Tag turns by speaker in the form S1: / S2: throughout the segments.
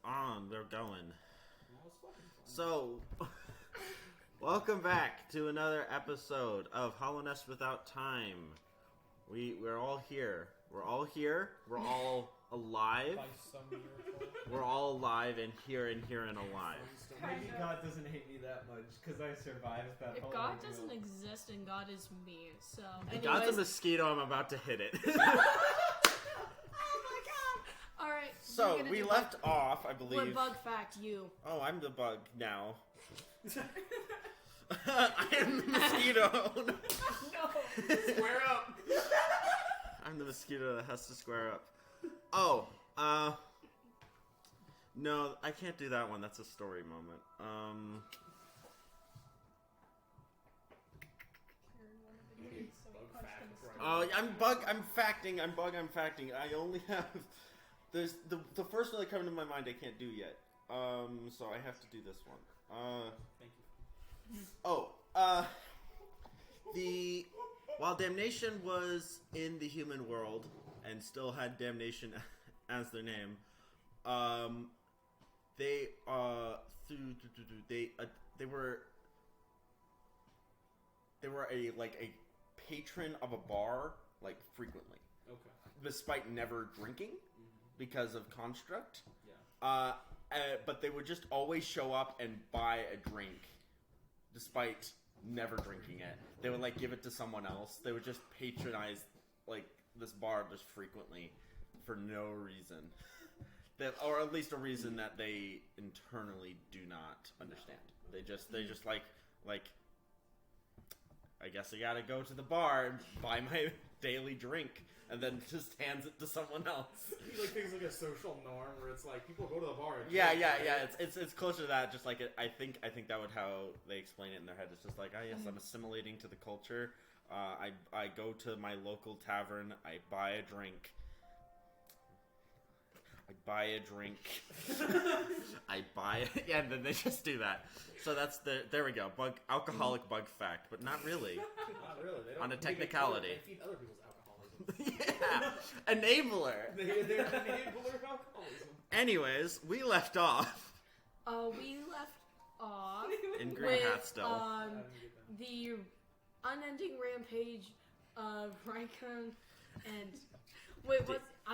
S1: on. They're going. So, welcome back to another episode of Hollowness Without Time. We're all here. We're all here. We're all alive.
S2: By some miracle.
S1: We're all alive and here and alive.
S3: Maybe God doesn't hate me that much because I survived that.
S4: If God doesn't exist and God is me, so.
S1: If God's a mosquito, I'm about to hit it.
S4: Oh my God! All right.
S1: So we left off, I believe.
S4: What bug fact you?
S1: Oh, I'm the bug now. I am the mosquito.
S4: No.
S2: Square up.
S1: I'm the mosquito that has to square up. Oh, no, I can't do that one. That's a story moment. Oh, I'm facting. I only have. There's the first one that comes to my mind. I can't do yet. So I have to do this one.
S2: Thank you.
S1: While damnation was in the human world and still had damnation as their name, they were a patron of a bar frequently.
S2: Okay.
S1: Despite never drinking because of construct.
S2: Yeah.
S1: But they would just always show up and buy a drink despite never drinking it. They would give it to someone else. They would just patronize this bar just frequently for no reason. Or at least a reason that they internally do not understand. They just I guess I gotta go to the bar and buy my daily drink, and then just hands it to someone else.
S2: Things like a social norm where it's people go to the bar. And
S1: Yeah.
S2: Right?
S1: It's closer to that. Just I think that would how they explain it in their head. It's just yes, I'm assimilating to the culture. I go to my local tavern. I buy a drink. Yeah, and then they just do that. So that's there we go. Alcoholic bug fact, but not really.
S2: Not really. They don't
S1: On a technicality.
S2: They feed other people's alcoholism.
S1: Yeah, enabler.
S2: They're an enabler of alcoholism.
S1: Anyways, we left off. In Green Hat still.
S4: The unending rampage of Raikkonen and what's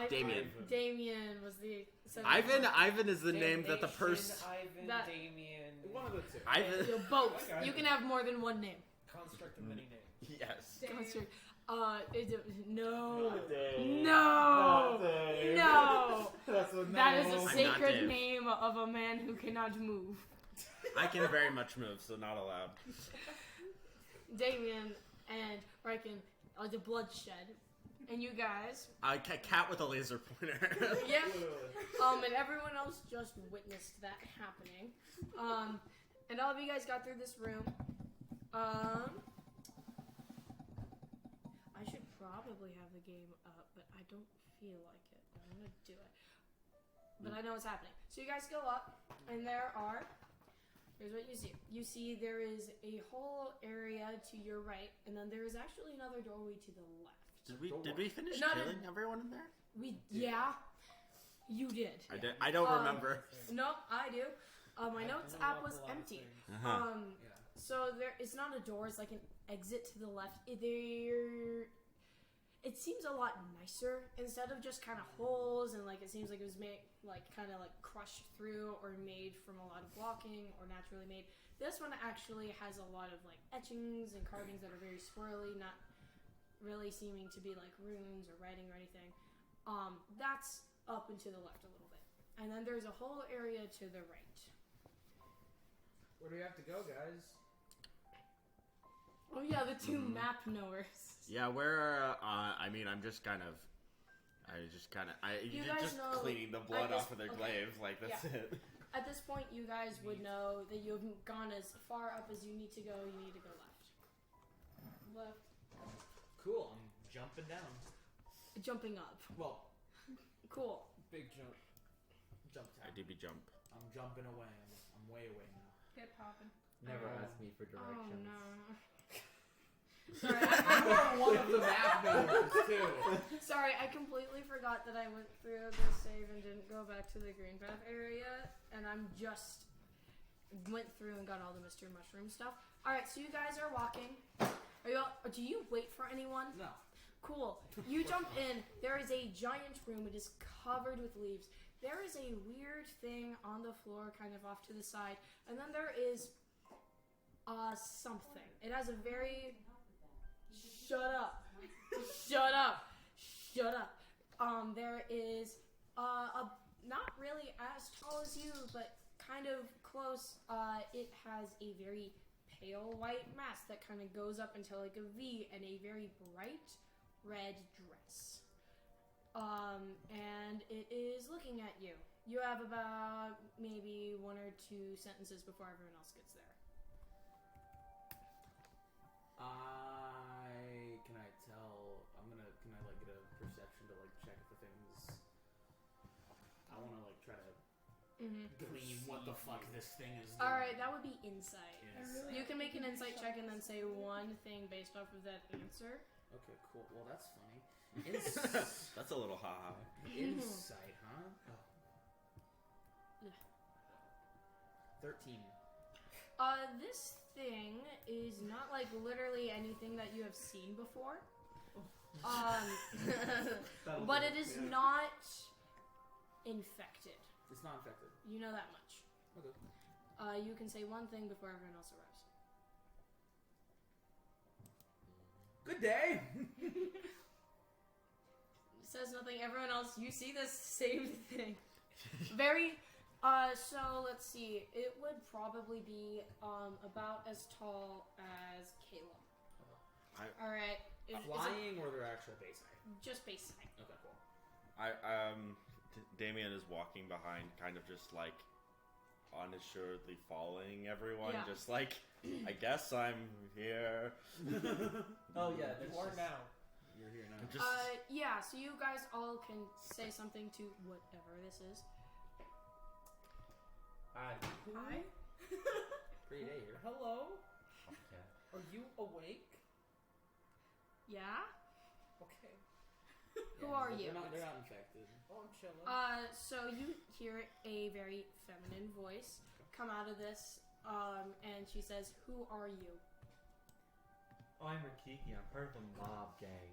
S1: Damien.
S4: Damien was the
S1: Ivan is the name that the person.
S2: Damien. One of the two.
S1: Ivan.
S4: Both.
S2: Okay.
S4: You can have more than one name.
S2: Construct of many names.
S1: Yes.
S4: Construct.
S1: No.
S4: That is a
S1: I'm
S4: sacred
S1: not Dave.
S4: name of a man who cannot move.
S1: I can very much move, so not allowed.
S4: Damien and Raikkonen are the bloodshed. And you guys...
S1: A cat with a laser pointer.
S4: Yep. And everyone else just witnessed that happening. And all of you guys got through this room. I should probably have the game up, but I don't feel like it. I'm gonna do it. But I know what's happening. So you guys go up, and here's what you see. You see there is a whole area to your right, and then there is actually another doorway to the left.
S1: Did we finish killing everyone in there?
S4: You did.
S1: I don't remember.
S4: No, I do. My notes app was empty. So it's not a door, it's like an exit to the left. It seems a lot nicer instead of just kind of holes and it seems like it was made crushed through or made from a lot of blocking or naturally made. This one actually has a lot of etchings and carvings that are very swirly, not really seeming to be runes or writing or anything. That's up and to the left a little bit. And then there's a whole area to the right.
S3: Where do we have to go, guys?
S4: Oh yeah, the two map knowers.
S1: Yeah, where I'm just kind of cleaning the blood off of their glaive, that's it.
S4: At this point, you guys would know that you haven't gone as far up as you need to go. You need to go left.
S2: Cool. I'm jumping down.
S4: Jumping up.
S2: Well,
S4: cool.
S2: big jump. Jump tap.
S1: IDB jump.
S2: I'm jumping away. I'm way away now.
S4: Get popping.
S3: Never ask me for directions.
S4: Oh no.
S2: Sorry, I'm one of the map members too.
S4: Sorry, I completely forgot that I went through the save and didn't go back to the green path area. I'm just went through and got all the Mr. Mushroom stuff. All right, so you guys are walking. Are you all, do you wait for anyone?
S2: No.
S4: Cool. You jump in. There is a giant room. It is covered with leaves. There is a weird thing on the floor, kind of off to the side, and then there is something. It has a very shut up. There is a not really as tall as you, but kind of close. It has a very pale white mask that kind of goes up into like a V and a very bright red dress. And it is looking at you. You have about maybe 1 or 2 sentences before everyone else gets there.
S2: Can I like get a perception to like check if the things I wanna like try to glean what the fuck this thing is doing.
S4: Alright, that would be insight.
S2: Insight.
S4: You can make an insight check and then say one thing based off of that answer.
S2: Okay, cool. Well, that's funny.
S1: That's a little haha.
S2: Insight, huh?
S4: Yeah.
S2: 13.
S4: This thing is not like literally anything that you have seen before. But it is not infected.
S2: It's not infected.
S4: You know that much.
S2: Okay.
S4: You can say one thing before everyone else arrives.
S2: Good day.
S4: Says nothing. Everyone else, you see this same thing. Very. So let's see. It would probably be about as tall as Caleb. All right.
S2: Flying or their actual base height?
S4: Just base height.
S2: Okay, cool.
S1: Damien is walking behind, kind of just like unassuredly following everyone,
S4: Yeah.
S1: just like, I guess I'm here.
S3: Oh yeah, you are
S2: just-
S3: now.
S2: You're here now.
S1: Just
S4: Yeah. So you guys all can say something to whatever this is.
S3: Hi.
S4: Hi.
S2: Pretty day here.
S3: Hello.
S5: Okay.
S3: Are you awake?
S4: Yeah.
S3: Okay.
S4: Who are you?
S2: They're not infected.
S3: Oh, I'm chilling.
S4: So you hear a very feminine voice come out of this, and she says, "Who are you?"
S5: Oh, I'm Rikiki. I'm part of the mob gang.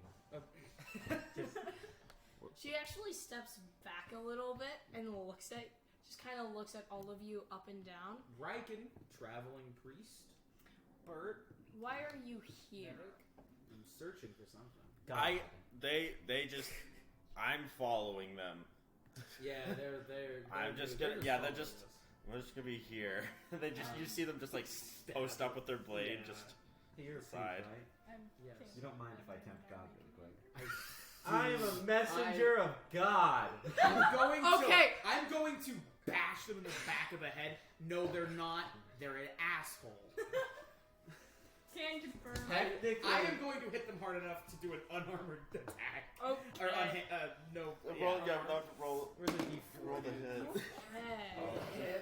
S4: She actually steps back a little bit and just kind of looks at all of you up and down.
S2: Riken, traveling priest. Bert,
S4: Why are you here?
S2: medic. I'm searching for something.
S1: I'm following them.
S2: Yeah, they're
S1: I'm just
S2: they're
S1: gonna- yeah, they're
S2: following
S1: just-
S2: us.
S1: We're just gonna be here. You see them just like post up with their blade,
S2: Yeah.
S1: just
S5: Hey, you're a
S1: Side.
S5: priest, right?
S2: Yes.
S5: You don't mind if I tempt God really quick?
S2: I
S5: am a messenger of God.
S4: Okay.
S2: I'm going to bash them in the back of the head. No, they're not. They're an asshole.
S4: Can confirm.
S5: Technically,
S2: I am going to hit them hard enough to do an unarmored attack.
S4: Oh.
S2: Or no.
S1: roll.
S2: Yeah.
S1: Yeah, roll.
S5: Where's the D4?
S1: Roll the hit.
S4: Okay.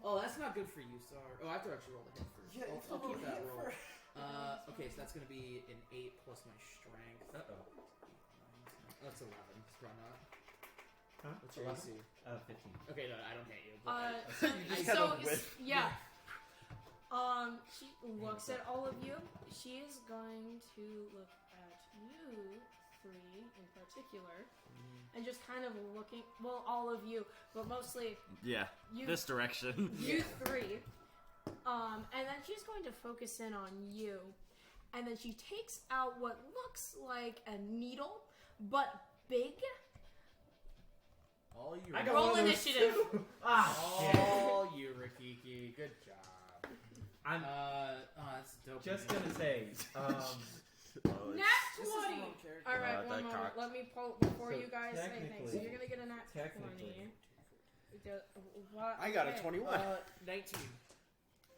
S2: Oh, that's not good for you, sorry. Oh, I have to actually roll the hit first.
S3: Yeah,
S2: I'll keep that roll. Okay, so that's going to be an 8 plus my strength.
S5: Uh-oh.
S2: That's 11. It's probably not.
S5: Huh?
S2: What's your
S5: 11?
S2: AC?
S5: 15.
S2: Okay, no, I don't hit you.
S1: just
S4: So
S1: kind of whiff.
S4: yeah. She looks at all of you. She is going to look at you three in particular, and just kind of looking. Well, all of you, but mostly
S1: Yeah,
S4: you.
S1: this direction.
S4: You three. And then she's going to focus in on you. And then she takes out what looks like a needle, but big.
S2: All you.
S5: I got
S4: Roll
S5: one of those
S4: initiative.
S5: too. Ah,
S2: All you, Rikiki. Good job.
S5: I'm
S2: That's dope.
S5: just gonna say,
S4: Nat 20! Alright,
S1: that
S4: one moment.
S1: cocked.
S4: Let me pull before
S5: So
S4: you guys say things. So
S5: technically-
S4: you're gonna get a nat 20.
S5: technically.
S4: What?
S1: I got a
S4: Okay.
S1: 21.
S2: 19.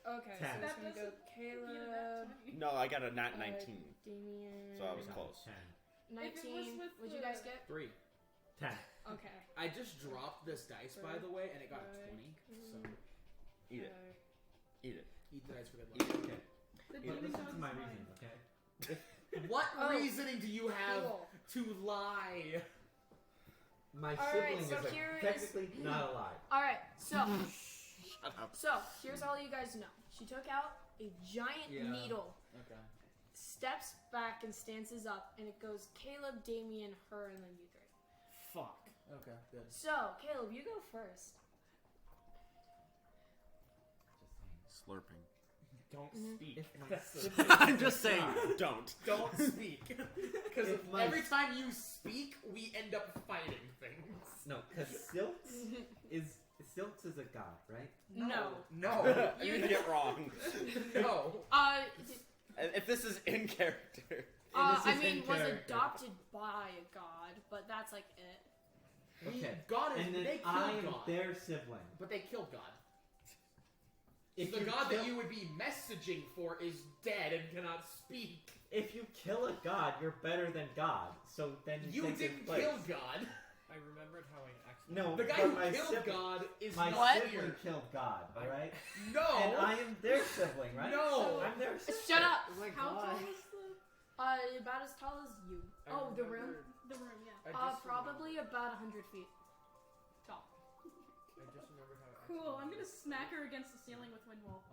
S4: Okay, so
S5: 10.
S4: it's gonna go Caleb,
S1: No, I got a nat 19.
S4: Damien.
S1: So I was close.
S5: 10.
S4: 19. What'd you guys get?
S2: 3.
S5: 10.
S4: Okay.
S2: I just dropped this dice, by the way, and it got a 20. So
S1: Eat it. Eat it.
S2: eat the dice for good luck.
S5: Okay. But listen to my reasoning, okay?
S2: What
S4: Oh.
S2: reasoning do you have
S4: Cool.
S2: to lie?
S5: My
S4: Alright,
S5: sibling
S4: so
S5: is
S4: here is-
S5: technically not alive.
S4: Alright, so
S1: Shut up.
S4: here's all you guys know. She took out a giant
S3: Yeah.
S4: needle,
S2: Okay.
S4: steps back and stances up, and it goes Caleb, Damien, her, and then you three.
S2: Fuck. Okay, good.
S4: So, Caleb, you go first.
S1: Slurping.
S2: Don't
S4: Mhm.
S2: speak.
S5: If my
S2: That's the
S5: sibling-
S1: I'm just saying, don't.
S2: Don't speak. Because
S5: If my-
S2: every time you speak, we end up fighting things.
S5: No, because Silks is a god, right?
S4: No.
S2: No.
S1: You did it wrong.
S2: No.
S1: If this is in character.
S4: I
S5: is
S4: mean,
S5: in
S4: was
S5: character.
S4: adopted by a god, but that's like it.
S5: Okay.
S2: God is,
S5: And then
S2: they killed
S5: I am
S2: God.
S5: their sibling.
S2: But they killed God.
S5: If
S2: The
S5: you
S2: God
S5: kill,
S2: that you would be messaging for is dead and cannot speak.
S5: if you kill a god, you're better than God. So then
S2: You
S5: take his
S2: didn't
S5: place.
S2: kill God.
S3: I remembered how I actually.
S5: No,
S2: The guy
S5: but
S2: who
S5: my
S2: killed
S5: sibling,
S2: God is
S5: my
S2: not
S4: What?
S5: sibling
S2: here.
S5: killed God. All right,
S2: No.
S5: and I am their sibling, right?
S2: No.
S5: I'm their sister.
S4: Shut up!
S3: Like,
S4: How
S3: why?
S4: tall is the? About as tall as you.
S3: I
S4: Oh, the room?
S3: remembered-
S4: The room, yeah.
S3: I just
S4: Probably about 100 feet tall.
S3: I just remembered how.
S6: Cool. I'm gonna smack her against the ceiling with wind wall.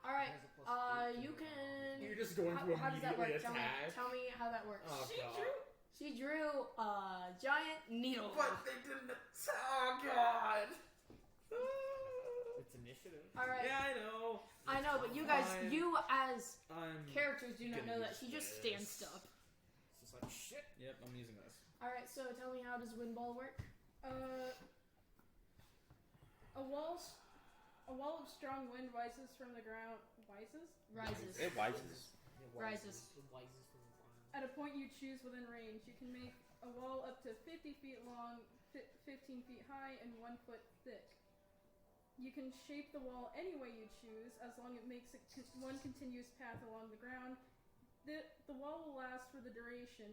S4: Alright,
S3: Has a plus 8 to
S4: you
S3: it.
S4: can...
S2: You're just going to
S4: how does that work?
S2: immediately attack.
S4: Tell me how that works.
S2: Oh,
S6: She
S2: God.
S6: drew.
S4: She drew a giant needle.
S2: But they didn't. Oh, God.
S3: It's initiative.
S4: Alright,
S3: Yeah, I know.
S4: I know, but you guys,
S3: Fine.
S4: you as
S3: I'm.
S4: characters do not
S2: gonna
S4: know that
S2: use
S4: she just
S2: this.
S4: stands up.
S3: It's just like shit. Yep, I'm using this.
S4: Alright, so tell me, how does wind ball work?
S6: A wall of strong wind rises from the ground.
S4: Rises.
S1: It wises.
S4: Rises.
S2: It rises from the ground.
S6: At a point you choose within range, you can make a wall up to 50 feet long, 15 feet high, and 1 foot thick. You can shape the wall any way you choose, as long as it makes one continuous path along the ground. The wall will last for the duration.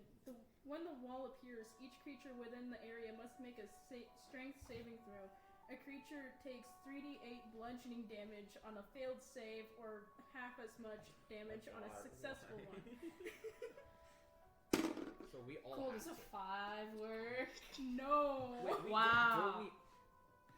S6: When the wall appears, each creature within the area must make a strength saving throw. A creature takes 3d8 bludgeoning damage on a failed save, or half as much damage on a successful one.
S2: So we all
S4: Cool,
S2: have
S4: does a
S2: to.
S4: 5 work?
S6: No.
S4: Wow.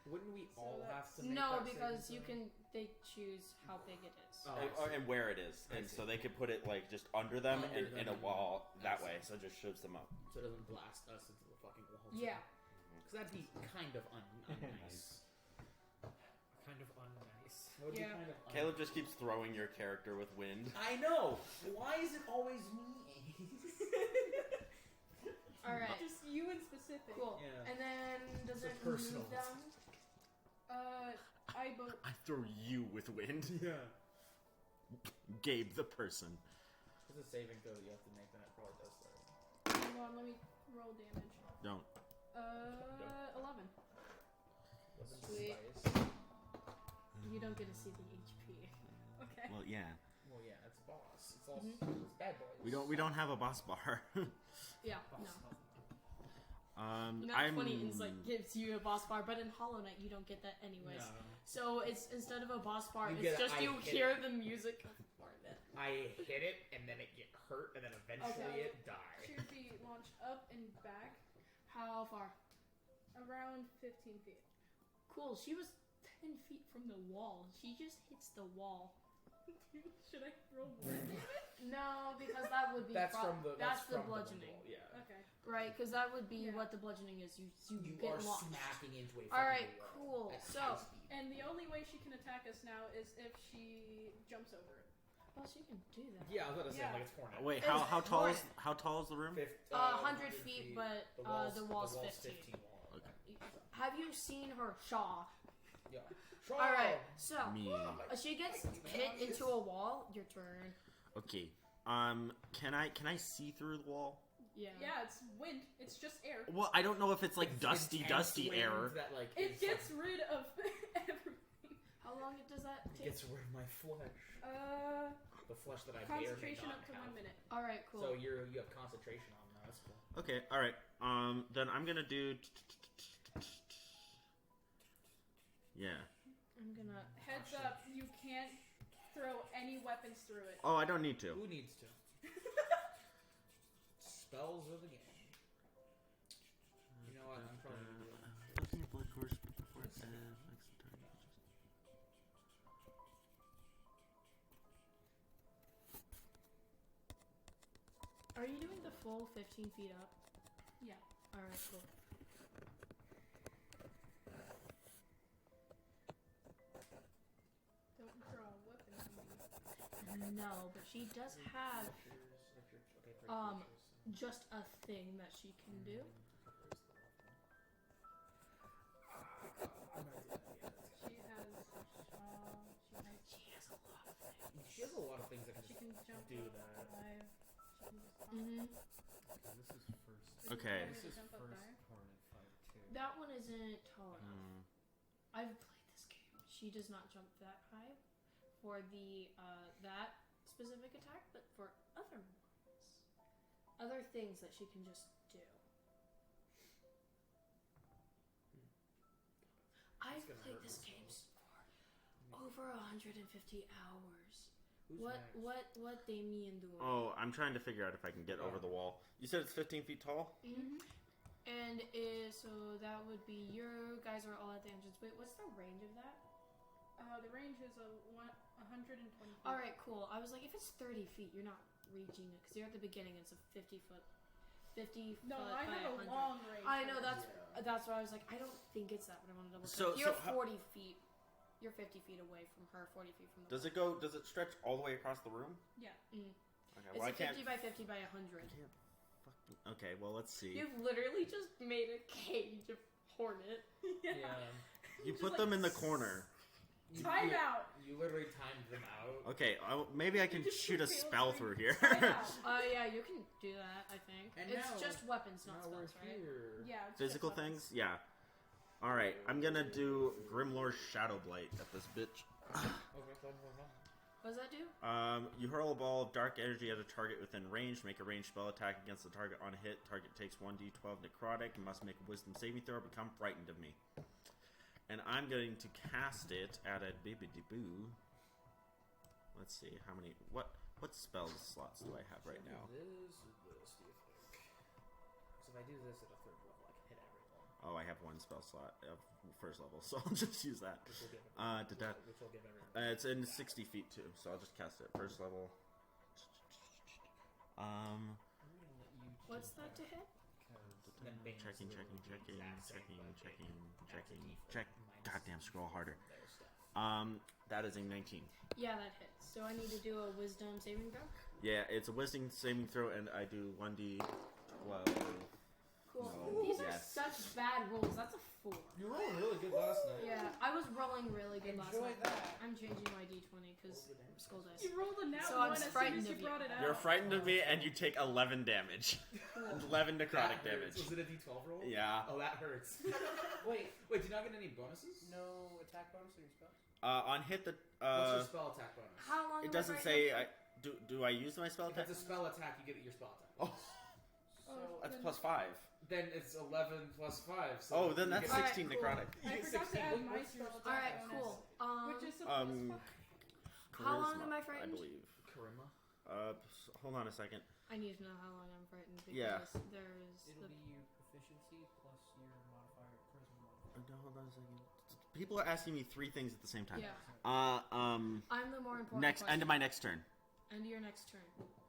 S2: Wouldn't we
S6: So
S2: all have
S6: that's-
S2: to make
S4: No,
S2: that
S4: because
S2: saving
S4: you
S2: throw?
S4: they choose how big it is.
S2: Oh,
S1: And where it is.
S2: I
S1: And
S2: see.
S1: so they could put it like just under them
S2: Under
S1: and
S2: them
S1: in a
S2: and-
S1: wall
S2: I
S1: that
S2: see.
S1: way. So it just shoves them up.
S2: So it doesn't blast us into the fucking wall.
S4: Yeah.
S2: Because that'd be kind of unnice.
S3: Kind of unnice.
S2: That would
S6: Yeah.
S2: be kind of
S1: Caleb just keeps throwing your character with wind.
S2: I know. Why is it always me?
S4: Alright,
S6: Just you in specific.
S4: cool.
S2: Yeah.
S4: And then does
S2: It's a
S4: it
S2: personal
S4: move them?
S1: I throw you with wind.
S2: Yeah.
S1: Gabe the person.
S2: It's a saving throw that you have to make, then it probably does that.
S6: Hold on, let me roll damage.
S1: Don't.
S6: 11.
S4: Sweet. You don't get to see the HP.
S6: Okay.
S1: Well, yeah.
S2: Well, yeah, it's boss. It's all it's bad boys.
S1: We don't have a boss bar.
S4: Yeah, no.
S1: I'm
S4: 20 Insight gives you a boss bar, but in Hollow Knight you don't get that anyways.
S2: No.
S4: So it's instead of a boss bar,
S2: You
S4: it's
S2: get a
S4: just
S2: I
S4: you
S2: hit
S4: hear
S2: it.
S4: the music part of it.
S2: I hit it, and then it get hurt, and then eventually
S6: Okay.
S2: it died.
S6: Should be launched up and back
S4: How far?
S6: around 15 feet.
S4: Cool. She was 10 feet from the wall. She just hits the wall.
S6: Should I roll more damage?
S4: No, because that would be
S2: That's from the
S4: that's the
S2: from
S4: bludgeoning,
S2: The yeah.
S6: Okay.
S4: right? Because that would be
S6: Yeah.
S4: what the bludgeoning is. You
S2: You
S4: get
S2: are
S4: launched.
S2: smacking into a.
S4: All right,
S2: fucking
S4: cool.
S2: wall at
S4: So-
S2: high speed.
S6: And the only way she can attack us now is if she jumps over it.
S4: Well, she can do that.
S2: Yeah, I was gonna say
S6: Yeah.
S2: like it's hornet.
S1: Wait,
S4: It's
S1: how tall is
S4: hornet.
S1: the room?
S4: 100 feet, but the wall's 15.
S2: 15 wall.
S1: Okay.
S4: Have you seen her shaw?
S2: Yeah.
S4: All right. So
S1: Me.
S4: she gets hit into a wall. Your turn.
S1: Okay. Can I see through the wall?
S4: Yeah.
S6: Yeah, it's wind. It's just air.
S1: Well, I don't know if it's like
S2: It's
S1: dusty
S2: intense wind
S1: air.
S2: That, like,
S6: It
S2: is,
S6: gets rid of everything.
S4: How long does that
S2: like,
S4: take?
S2: gets rid of my flesh.
S6: Uh,
S2: The flesh that I may or may
S6: concentration
S2: not
S6: up to
S2: have.
S6: 1 minute.
S4: All right. Cool.
S2: So you have concentration on that. That's cool.
S1: Okay. All right. Then I'm gonna do. Yeah.
S4: I'm gonna.
S6: Heads up, you can't throw any weapons through it.
S1: Oh, I don't need to.
S2: Who needs to? Spells of the game. You know what? I'm probably gonna
S4: Are you doing the full 15 feet up?
S6: Yeah.
S4: Alright, cool.
S6: Don't draw a weapon on me.
S4: No, but she does have just a thing that she can do.
S6: She has
S4: She has a lot of things.
S2: She has a lot of things that can
S6: she can jump
S2: do
S6: up
S2: that.
S6: 5. She can just
S4: Mm-hmm.
S5: This is first.
S1: Okay.
S5: This is
S6: Jump up
S5: first
S6: there.
S5: hornet fight too.
S4: That one isn't tall enough.
S1: Mm.
S4: I've played this game. She does not jump that high for the that specific attack, but for other ones, other things that she can just do. I've
S2: gonna
S4: played
S2: hurt
S4: this
S2: myself.
S4: game for over 150 hours.
S2: Who's
S4: What
S2: next?
S4: what Damien doing?
S1: Oh, I'm trying to figure out if I can get over the wall. You said it's 15 feet tall?
S4: Mm-hmm. And so that would be your guys are all at the entrance. Wait, what's the range of that?
S6: The range is 120 feet.
S4: All right, cool. I was like, if it's 30 feet, you're not reaching it because you're at the beginning. It's a 50 foot.
S6: No,
S4: foot
S6: I
S4: by
S6: have a
S4: 100.
S6: long range.
S4: I know that's
S2: Yeah.
S4: that's why I was like, I don't think it's that, but I want to double check.
S1: So-
S4: You're
S1: so how-
S4: 40 feet. You're 50 feet away from her. 40 feet from the.
S1: Does it go? Does it stretch all the way across the room?
S6: Yeah.
S1: Okay.
S4: It's
S1: Well,
S4: a
S1: I can't.
S4: 50 by 50 by 100.
S1: Okay. Well, let's see.
S4: You've literally just made a cage of hornet.
S5: Yeah.
S1: You
S6: Just
S1: put
S6: like
S1: them in the corner.
S6: Time out.
S2: You literally timed them out.
S1: Okay. Maybe I can
S6: just
S1: shoot a
S6: feel
S1: spell
S6: free.
S1: through here.
S6: Time out.
S4: Yeah, you can do that. I think
S2: And
S4: it's
S2: now-
S4: just weapons, not
S2: Now we're
S4: spells, right?
S2: here.
S6: Yeah. It's
S1: Physical
S6: just
S1: things? Yeah. Alright, I'm gonna do Grimlore's Shadow Blight at this bitch.
S4: What does that do?
S1: You hurl a ball of dark energy at a target within range. Make a ranged spell attack against the target on a hit. Target takes 1d12 necrotic and must make a wisdom saving throw or become frightened of me. And I'm going to cast it at a bibbidi-boo. Let's see, how many... What spell slots do I have right now?
S2: This, do you think? So if I do this at a third level, I can hit everyone.
S1: Oh, I have one spell slot of first level, so I'll just use that.
S2: Which will give
S1: Which
S2: will give everyone.
S1: It's in 60 feet too, so I'll just cast it at first level.
S2: I'm gonna let you
S4: What's
S2: choose
S4: that to hit?
S2: Then Bane's
S1: Checking.
S2: the exact same, but
S1: Check.
S2: minus
S1: Goddamn, scroll harder.
S2: their stuff.
S1: That is a 19.
S4: Yeah, that hits. So I need to do a wisdom saving throw.
S1: Yeah, it's a wisdom saving throw, and I do 1d12.
S4: Cool.
S1: No,
S4: These are
S1: yes.
S4: such bad rolls. That's a 4.
S5: You rolled really good last night.
S4: Yeah, I was rolling really good last
S5: Enjoy
S4: night.
S5: that.
S4: I'm changing my d20 because skull dice.
S6: You rolled a nat
S4: So I'm
S6: one as soon
S4: frightened
S6: as you
S4: of you.
S6: brought it out.
S1: You're frightened of me, and you take 11 damage. 11 necrotic
S2: That hurts.
S1: damage.
S2: Was it a d12 roll?
S1: Yeah.
S2: Oh, that hurts.
S5: Wait,
S2: Wait, do you not get any bonuses?
S5: no attack bonus on your spells?
S1: On hit the.
S2: What's your spell attack bonus?
S4: How long?
S1: It
S4: am
S1: doesn't
S4: I
S1: say.
S4: frightened
S1: Do I use my spell
S2: If
S1: attack?
S2: it's a spell attack, you get your spell attack.
S1: Oh,
S5: So
S1: that's
S6: then-
S1: plus 5.
S2: Then it's 11 plus 5. So
S1: Oh, then
S2: you
S1: that's
S2: get-
S4: Alright,
S1: 16
S4: cool.
S1: necrotic.
S2: you
S6: I
S2: get
S6: forgot to
S2: 16.
S6: add my
S5: What's
S6: spell
S5: the-
S6: attack
S4: Alright,
S6: bonus,
S4: cool.
S6: which is a plus 5.
S4: How long
S1: Charisma,
S4: am I
S1: I
S4: frightened?
S1: believe.
S2: Charisma.
S1: Hold on a second.
S4: I need to know how long I'm frightened because
S1: Yeah.
S4: there's
S5: it'll
S4: the.
S5: be your proficiency plus your modifier, charisma modifier.
S1: No, hold on a second. People are asking me 3 things at the same time.
S4: Yeah,
S1: I'm
S4: I'm the more important.
S1: next
S4: question.
S1: end of my next turn.
S4: End of your next turn.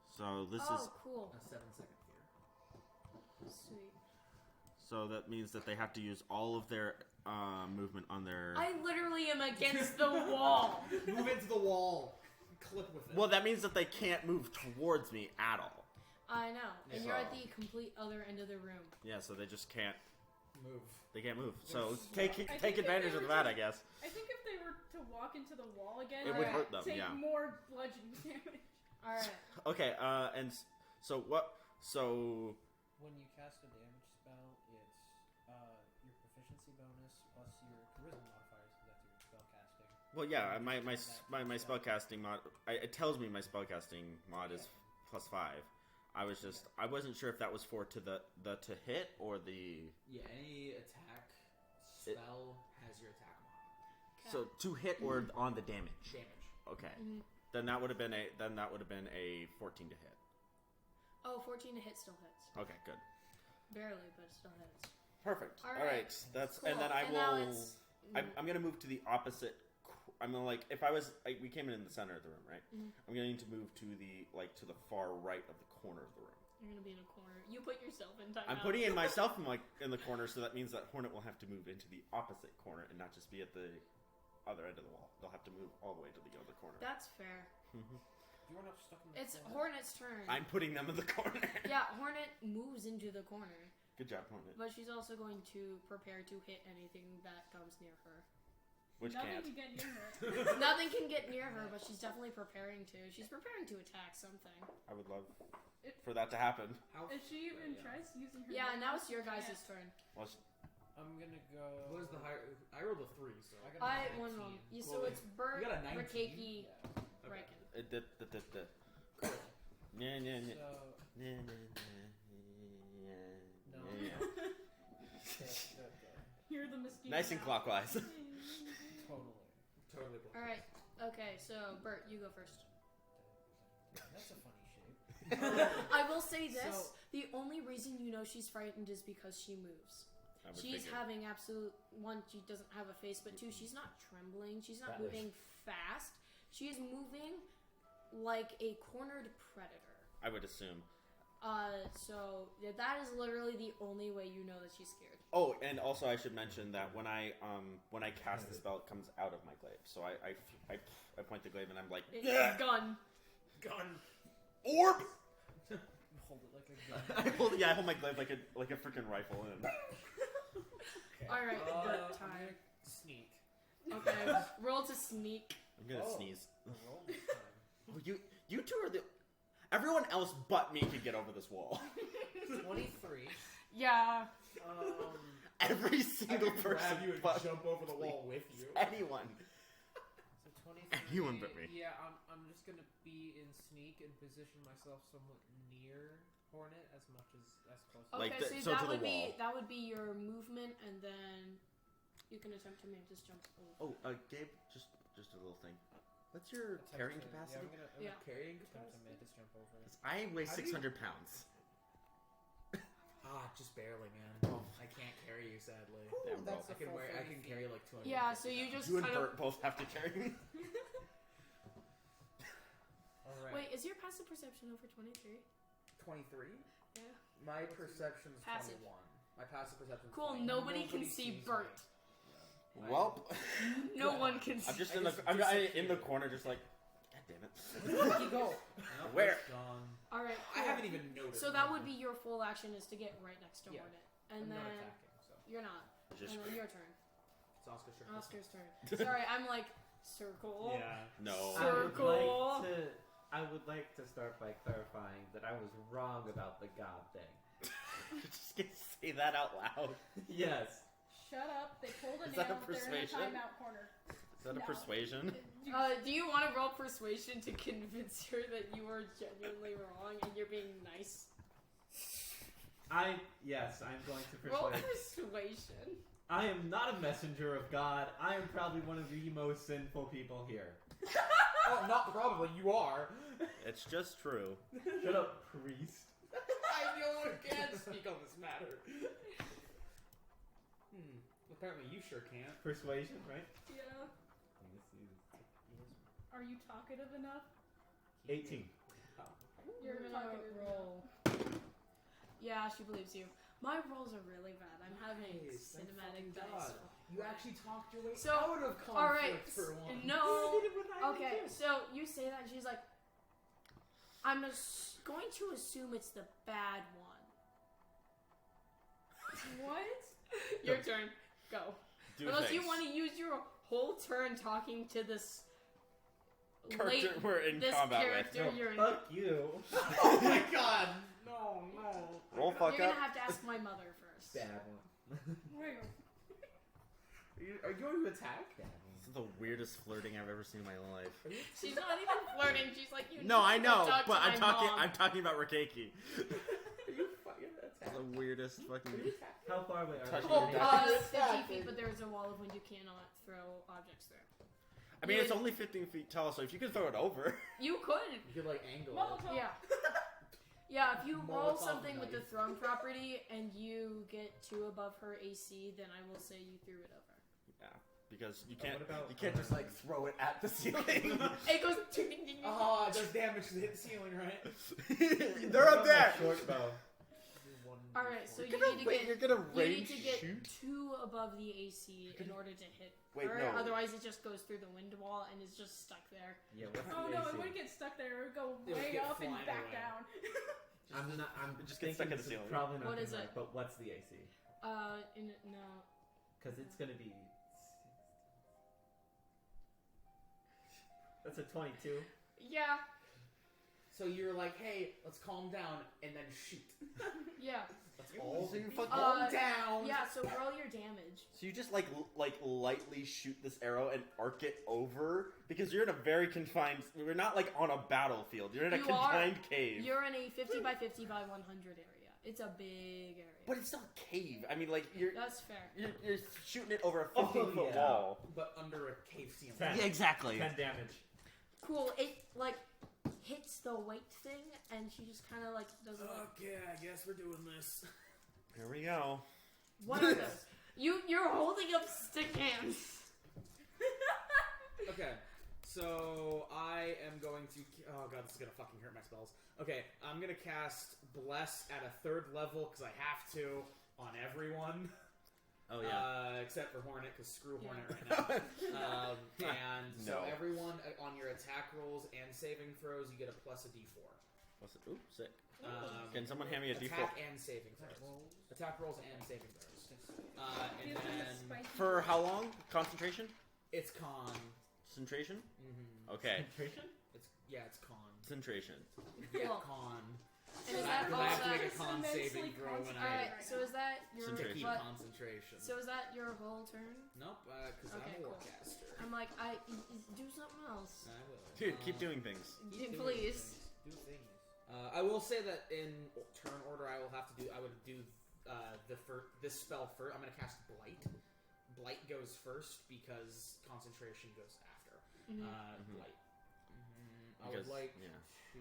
S1: So this
S4: Oh,
S1: is
S4: cool.
S2: A 7-second fear.
S4: Sweet.
S1: so that means that they have to use all of their movement on their.
S4: I literally am against the wall.
S2: Move into the wall. Clip with it.
S1: Well, that means that they can't move towards me at all.
S4: I know, and you're at
S1: So-
S4: the complete other end of the room.
S1: Yeah, so they just can't.
S2: Move.
S1: They can't move. So
S2: Yes.
S1: take
S6: I think
S1: take
S6: if
S1: advantage
S6: they
S1: of
S6: were
S1: that,
S6: to-
S1: I guess.
S6: I think if they were to walk into the wall again,
S1: It
S6: they
S1: would hurt them,
S6: take
S1: yeah.
S6: more bludgeoning damage.
S4: All right.
S1: Okay. So what? So
S5: When you cast a damage spell, it's your proficiency bonus plus your charisma modifier, so that's your spell casting.
S1: well, yeah. My spellcasting mod. It tells me my spellcasting mod is +5. I wasn't sure if that was for to hit or the.
S2: Yeah, any attack spell has your attack mod.
S1: So to hit or on the damage.
S2: Damage.
S1: Okay.
S4: Mhm.
S1: Then that would have been a 14 to hit.
S4: Oh, 14 to hit still hits.
S1: Okay, good.
S4: Barely, but it still hits.
S1: Perfect.
S4: All
S1: All
S4: right.
S1: right. That's
S4: Cool.
S1: and then I
S4: And now
S1: will.
S4: it's-
S1: I'm gonna move to the opposite. I'm gonna if I was we came in the center of the room, right?
S4: Mhm.
S1: I'm going to move to the to the far right of the corner of the room.
S4: You're gonna be in a corner. You put yourself in timeout.
S1: I'm putting in myself in the corner, so that means that Hornet will have to move into the opposite corner and not just be at the other end of the wall. They'll have to move all the way to the other corner.
S4: That's fair.
S5: You are not stuck in the
S4: It's
S5: corner.
S4: Hornet's turn.
S1: I'm putting them in the corner.
S4: Yeah, Hornet moves into the corner,
S1: Good job, Hornet.
S4: but she's also going to prepare to hit anything that comes near her.
S1: Which
S6: Nothing
S1: can't.
S6: can get near her.
S4: Nothing can get near her, but she's definitely preparing to. She's preparing to attack something.
S1: I would love for that to happen.
S6: If she even tries using her.
S4: Yeah, now
S6: weapon,
S4: it's your
S6: she
S4: guys'
S6: can't.
S4: turn.
S1: Well,
S5: I'm gonna go.
S2: What is the higher? I rolled a 3, so
S5: I got
S4: I
S5: a
S4: one
S5: 19.
S4: roll. So it's Bert,
S2: You got a 19?
S4: Rikeki,
S5: Yeah.
S4: Riken.
S1: Nah, nah, nah.
S5: So,
S1: Nah, nah,
S5: no.
S1: nah, nah.
S5: Okay.
S6: Hear the mosquito.
S1: Nice and
S6: now.
S1: clockwise.
S5: Totally.
S2: totally cool.
S4: Alright, okay, so Bert, you go first.
S5: That's a funny shape.
S4: I will say this,
S5: So-
S4: the only reason you know she's frightened is because she moves.
S1: I would
S4: She's
S1: figure.
S4: having absolute, one, she doesn't have a face, but two, she's not trembling, she's not moving fast. She is moving like a cornered predator.
S1: I would assume.
S4: So that is literally the only way you know that she's scared.
S1: Oh, and also I should mention that when I cast the spell, it comes out of my glaive. So I point the glaive and I'm like,
S4: It's
S1: yeah!
S4: gun.
S2: Gun.
S1: Orb.
S5: Hold it like a gun.
S1: I hold my glaive like a freaking rifle. And
S5: Okay.
S4: Alright,
S5: I'm
S4: Bert time.
S5: gonna sneak.
S4: Okay, roll to sneak.
S1: I'm gonna
S5: Oh.
S1: sneeze.
S5: A roll this time.
S1: Oh, you two are the. Everyone else but me can get over this wall.
S5: 23.
S4: Yeah.
S1: Every single
S2: I could
S1: person
S2: grab you and
S1: but
S2: jump over the wall with you.
S1: anyone.
S5: So 23.
S1: Anyone but me.
S5: Yeah, I'm just gonna be in sneak and position myself somewhat near Hornet as much as close.
S4: Okay,
S1: Like the-
S4: so
S1: so
S4: that
S1: to the
S4: would be
S1: wall.
S4: that would be your movement, and then you can attempt to maybe just jump over.
S1: Oh, Gabe, just a little thing. What's your
S5: Attempt
S1: carrying
S5: to-
S1: capacity?
S5: Yeah, I'm
S4: Yeah.
S5: gonna
S2: Carrying
S5: attempt to
S2: capacity?
S5: make this jump over.
S1: 'Cause I weigh
S2: How do you-
S1: 600 pounds.
S2: Just barely, man.
S1: Oh.
S2: I can't carry you, sadly.
S1: Damn, bro.
S5: that's
S2: I
S5: a
S2: can
S5: full
S2: wear. I
S5: 30
S2: can
S5: feet.
S2: carry like 200.
S4: Yeah, so you just
S1: You and
S4: kind of.
S1: Bert both have to carry me.
S5: Alright.
S4: Wait, is your passive perception over 23?
S2: 23.
S4: Yeah.
S2: My perception is
S4: Passive.
S2: 21. My passive perception.
S4: Cool.
S2: 21.
S4: Nobody can see
S5: sees
S4: Bert.
S5: me.
S1: Well,
S4: No one can see.
S1: I'm just
S2: I
S1: in the
S2: just
S1: I'm in the
S2: disappeared.
S1: corner, just like, God damn it.
S5: Where'd he go?
S1: Where?
S3: Gone.
S4: All right.
S2: I
S4: cool.
S2: haven't even noticed.
S4: So that would be your full action is to get right next to
S2: Yeah.
S4: Hornet, and
S2: I'm
S4: then
S2: not attacking, so
S4: you're not.
S1: Just
S4: And then your turn.
S2: it's Oscar's turn.
S4: Oscar's turn. Sorry, I'm like circle.
S3: Yeah.
S1: no.
S4: Circle.
S3: I would like to start by clarifying that I was wrong about the god thing.
S1: Just gonna say that out loud.
S3: Yes.
S6: Shut up. They pulled a
S1: Is that a
S6: nail. They're in a
S1: persuasion?
S6: timeout corner.
S1: Is that a
S6: No.
S1: persuasion?
S4: Do you want to roll persuasion to convince her that you are genuinely wrong and you're being nice?
S3: Yes, I'm going to
S4: Roll
S3: persuade.
S4: persuasion.
S3: I am not a messenger of God. I am probably one of the most sinful people here.
S2: Oh, not probably. You are.
S1: It's just true.
S3: Shut up, priest.
S2: I'm the only one who can speak on this matter. Apparently, you sure can't.
S3: Persuasion, right?
S6: Yeah.
S3: Let me see.
S6: Are you talkative enough?
S3: 18.
S6: You're
S4: Gonna
S6: talkative
S4: roll. Yeah, she believes you. My rolls are really bad. I'm having
S2: Nice, thank
S4: cinematic
S2: fucking
S4: dice.
S2: God. You actually talked your way
S4: So,
S2: out of conflict
S4: All right.
S2: for once.
S4: No.
S2: You did what I
S4: Okay,
S2: did.
S4: so you say that, and she's like, I'm going to assume it's the bad one.
S6: What?
S4: Your turn. Go.
S1: Do
S4: Unless you
S1: things.
S4: want to use your whole turn talking to this
S1: Character we're in
S4: this
S1: combat
S4: character
S1: with.
S4: you're in.
S3: Fuck you.
S2: Oh my God! No, no.
S1: Roll fuck
S4: You're
S1: up.
S4: gonna have to ask my mother first.
S2: Bad one.
S6: Wait.
S2: Are you going to attack?
S1: This is the weirdest flirting I've ever seen in my life.
S4: She's not even flirting. She's like, you.
S1: No,
S4: need
S1: I
S4: to
S1: know,
S4: talk to
S1: but
S4: my mom.
S1: I'm talking about Rikeki.
S2: Are you fucking attack?
S1: The weirdest fucking.
S3: How far away are
S1: Touch
S3: you?
S1: me.
S4: 50 feet, but there's a wall of wind you cannot throw objects through.
S1: I mean, it's only 15 feet tall, so if you could throw it over.
S4: You could.
S2: You could like angle it.
S6: Molotov.
S4: Yeah. Yeah, if you roll
S2: Molotov
S4: something with the
S2: knife.
S4: throne property and you get 2 above her AC, then I will say you threw it over.
S1: Yeah, because you
S3: What
S1: can't
S3: about,
S1: just like throw it at the ceiling.
S4: It goes.
S2: Oh, it does damage to hit the ceiling, right?
S1: They're
S3: What
S1: up
S3: about
S1: there.
S3: that short bow.
S4: All right, so
S1: You're gonna range
S4: get
S1: shoot.
S4: 2 above the AC in order to hit
S1: Wait,
S4: her.
S1: no.
S4: Otherwise, it just goes through the wind wall and is just stuck there.
S3: Yeah, what's
S6: Oh
S3: the
S6: no,
S3: AC?
S6: it wouldn't get stuck there. It would go
S2: It would
S6: way
S2: get
S6: up and
S2: flying
S6: back
S2: away.
S6: down.
S3: I'm
S1: just get stuck in
S3: thinking
S1: the
S3: this is
S1: ceiling.
S3: probably not
S4: What
S3: gonna
S4: is it?
S3: work, but what's the AC?
S4: No.
S3: Because it's gonna be. That's a 22.
S4: Yeah,
S2: So you're like, hey, let's calm down and then shoot.
S4: yeah.
S2: Let's all
S1: So you fucking
S2: calm down.
S4: Yeah, so roll your damage.
S1: So you just like lightly shoot this arrow and arc it over because you're in a very confined. We're not like on a battlefield. You're in a
S4: You
S1: confined cave.
S4: You're in a 50 by 50 by 100 area. It's a big area.
S1: But it's still a cave. I mean, like you're
S4: That's fair.
S1: you're shooting it over a 15-foot
S3: yeah.
S1: wall.
S2: But under a cave ceiling.
S3: 10.
S1: Yeah, exactly.
S3: 10 damage.
S4: Cool. It like hits the weight thing, and she just kind of like does it.
S2: Okay, I guess we're doing this.
S1: Here we go.
S4: What are those? You're holding up stick hands.
S2: Okay, so I am going to. Oh god, this is gonna fucking hurt my spells. Okay, I'm gonna cast Bless at a 3rd level because I have to on everyone.
S1: Oh yeah.
S2: Except for Hornet, because screw
S4: Yeah.
S2: Hornet right now. And so
S1: No.
S2: everyone on your attack rolls and saving throws, you get a plus a d4.
S1: What's it? Ooh, sick.
S2: Um,
S1: Can someone hand me a
S2: attack
S1: D4?
S2: and saving throws. Attack rolls and saving throws. And
S6: Gives me a
S2: then
S6: spiky
S1: For
S6: voice.
S1: how long? Concentration?
S2: it's con.
S1: Concentration?
S2: Mm-hmm.
S1: Okay.
S3: Concentration?
S2: It's con.
S1: Concentration.
S2: Yeah,
S4: Cool.
S2: con.
S4: And is
S2: I
S4: that
S2: have to
S4: also?
S2: make a
S6: Just
S2: con
S6: immensely
S2: saving throw when
S6: concentrated.
S2: I
S4: Alright, so is that your
S2: to keep
S4: but,
S2: concentration.
S4: so is that your whole turn?
S2: Nope, because
S4: Okay,
S2: I'm a
S4: cool.
S2: warcaster.
S4: I'm like do something else.
S2: I will.
S1: Dude, keep doing things.
S2: Keep doing
S4: Please.
S2: things.
S5: Do things.
S2: I will say that in turn order, I would do this spell first. I'm going to cast Blight. Blight goes first because concentration goes after.
S4: Mhm.
S2: Blight. I
S1: Because,
S2: would like
S1: yeah.
S2: to.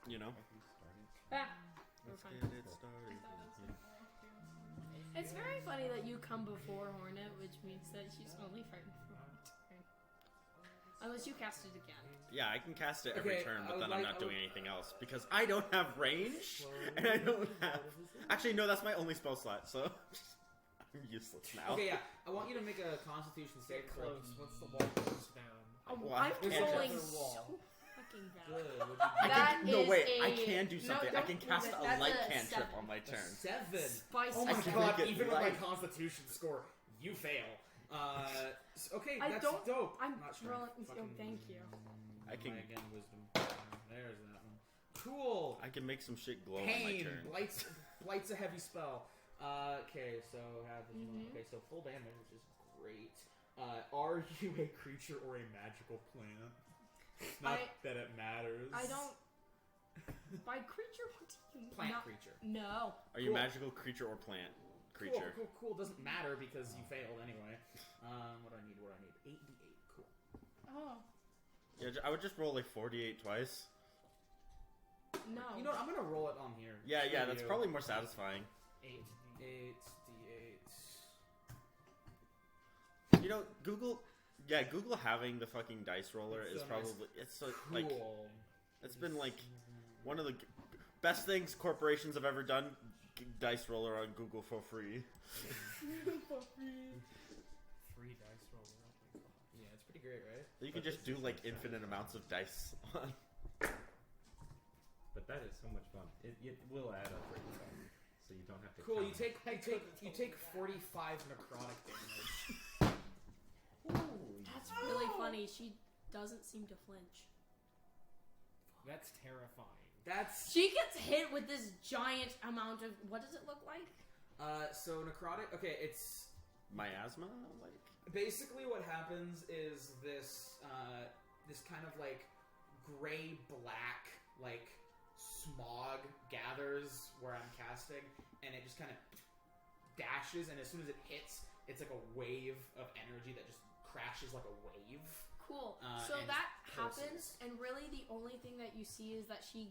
S1: You know?
S4: Ah, we're
S1: Let's
S4: fine.
S1: get it started.
S4: It's very funny that you come before Hornet, which means that she's only frightened for one turn. Unless you cast it again.
S1: Yeah, I can cast it every
S2: Okay,
S1: turn,
S2: I
S1: but
S2: would
S1: then I'm
S2: like-
S1: not
S2: I
S1: doing
S2: would-
S1: anything else because I don't have range and I don't have. Actually, no, that's my only spell slot, so I'm useless now.
S2: Okay, yeah. I want you to make a Constitution save
S5: Get
S2: throw.
S5: close once the wall goes down.
S1: Well, I
S4: I'm
S1: can't
S4: rolling
S5: just-
S4: so fucking bad.
S2: Good. What'd you
S1: I
S2: get?
S4: That
S1: can, no,
S4: is
S1: wait,
S4: a-
S1: I can do
S4: no,
S1: something. I
S4: don't
S1: can
S4: do
S1: cast
S4: that.
S1: a
S4: That's
S1: light
S4: a
S1: cantrip
S4: 7.
S1: on my turn.
S2: 7.
S4: Spicy.
S2: Oh my
S1: I can
S2: god!
S1: make it
S2: Even with my
S1: light.
S2: Constitution score, you fail. Okay,
S4: I
S2: that's
S4: don't-
S2: dope.
S4: I'm
S2: not strength.
S4: rolling. Oh,
S2: Fucking-
S4: thank you.
S1: I can-
S2: Again, wisdom. There's that one. Cool.
S1: I can make some shit glow on my
S2: Pain.
S1: turn.
S2: Blight's a heavy spell. Okay, so have this one.
S4: Mhm.
S2: Okay, so full damage, which is great. Are you a creature or a magical plant? Not that it matters.
S4: I don't. By creature, what do you
S2: Plant
S4: no,
S2: creature.
S4: No.
S1: Are you
S2: Cool.
S1: magical creature or plant creature?
S2: Cool. Doesn't matter because you failed anyway. What do I need? 8d8. Cool.
S6: Oh.
S1: Yeah, I would just roll like 48 twice.
S4: No.
S2: You know what? I'm gonna roll it on here.
S1: Yeah,
S2: Screw
S1: that's
S2: you.
S1: probably more satisfying.
S2: 8d8.
S1: You know, Google having the fucking dice roller
S2: It's
S1: is
S2: so
S1: probably
S2: nice.
S1: it's so
S2: Cool.
S1: like it's been like one of the best things corporations have ever done. Dice roller on Google for free.
S5: Free dice roller. Oh my god.
S2: Yeah, it's pretty great, right?
S1: You can just do like infinite amounts of dice on.
S3: But that is so much fun. It will add up pretty well, so you don't have to.
S2: Cool. You
S3: count.
S2: take 45 necrotic damage.
S4: That's really funny. She doesn't seem to flinch.
S5: That's terrifying.
S2: That's
S4: She gets hit with this giant amount of. What does it look like?
S2: so necrotic. Okay, it's
S1: Miasma, like
S2: basically what happens is this this kind of like gray black like smog gathers where I'm casting, and it just kind of dashes, and as soon as it hits, it's like a wave of energy that just crashes like a wave.
S4: Cool.
S2: Uh,
S4: So
S2: and
S4: that
S2: pulses.
S4: happens, and really the only thing that you see is that she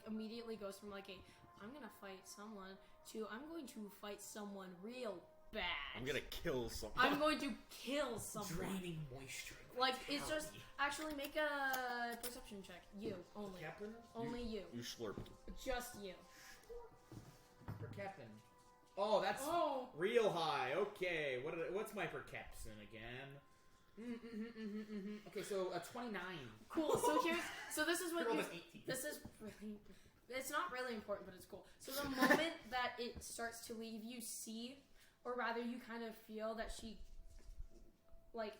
S4: immediately goes from like a I'm gonna fight someone to I'm going to fight someone real bad.
S1: I'm gonna kill someone.
S4: I'm going to kill someone.
S2: Draining moisture.
S4: Like, it's just... Actually, make a perception check. You, only.
S2: Captain?
S4: Only you.
S1: You slurp.
S4: Just you.
S2: For Captain. Oh, that's real high. Okay, what's my perception again? Okay, so a 29.
S4: Cool. So this is what
S2: Rolled
S4: you...
S2: an 18.
S4: This is really... It's not really important, but it's cool. So the moment that it starts to leave, you see, or rather you kind of feel that she, like,